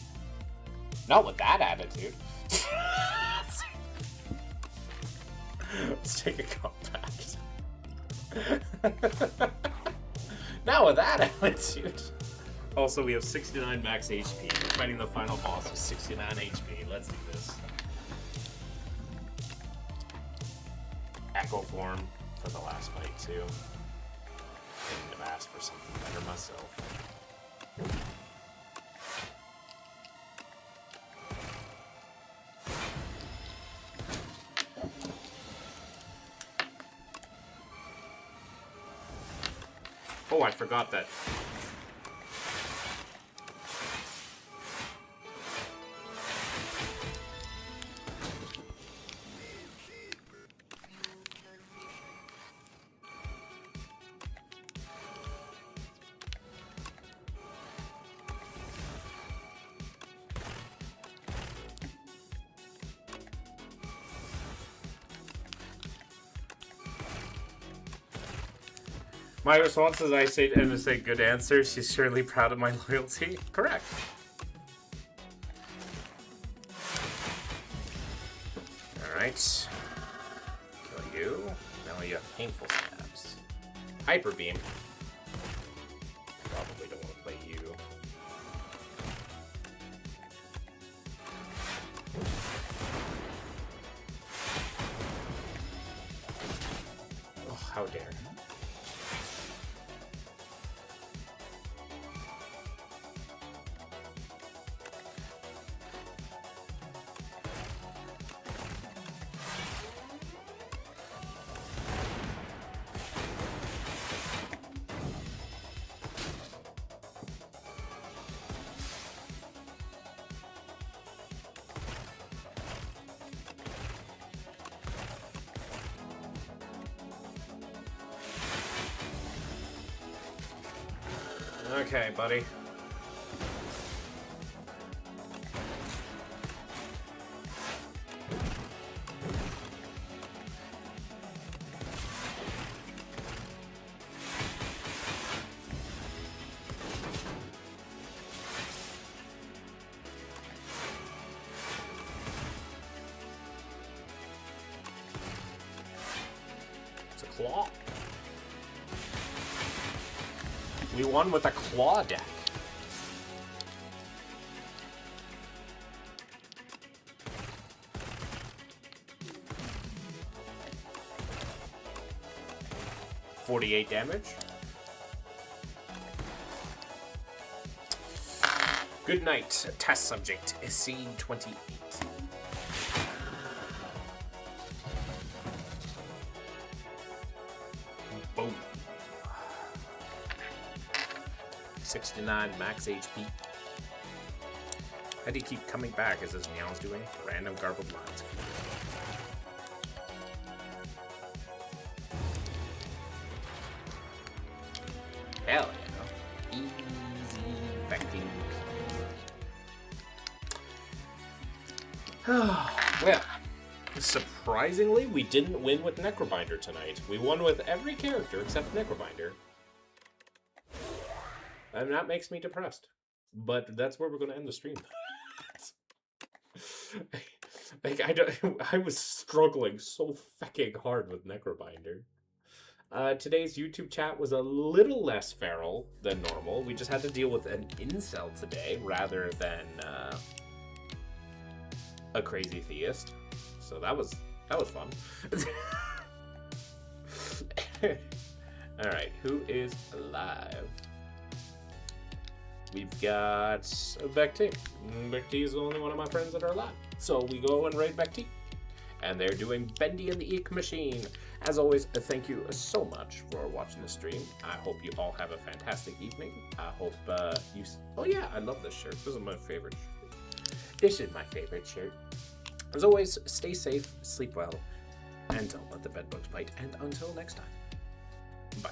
A: Not with that attitude. Let's take a compact. Not with that attitude. Also, we have 69 max HP. We're fighting the final boss with 69 HP. Let's do this. Echo form for the last fight, too. Couldn't have asked for something better myself. Oh, I forgot that. My response is I say good answer. She's surely proud of my loyalty. Correct. Alright. Kill you. Now you have painful stabs. Hyper beam. Probably don't want to play you. Oh, how dare. Okay, buddy. It's a claw. We won with a claw deck. $48 damage. Good night. Test subject is scene 28. Boom. 69 max HP. How do you keep coming back as his meow's doing? Random garbled lines. Hell yeah. Easy vacuum. Well, surprisingly, we didn't win with Necrobinder tonight. We won with every character except Necrobinder. And that makes me depressed. But that's where we're going to end the stream. Like, I was struggling so fucking hard with Necrobinder. Today's YouTube chat was a little less feral than normal. We just had to deal with an incel today rather than a crazy theist. So that was fun. All right, who is alive? We've got Vecti. Vecti is the only one of my friends that are alive. So we go and raid Vecti. And they're doing Bendy and the Eek Machine. As always, thank you so much for watching the stream. I hope you all have a fantastic evening. I hope you... Oh yeah, I love this shirt. This is my favorite shirt. This is my favorite shirt. As always, stay safe, sleep well, and don't let the bedbugs bite. And until next time, bye.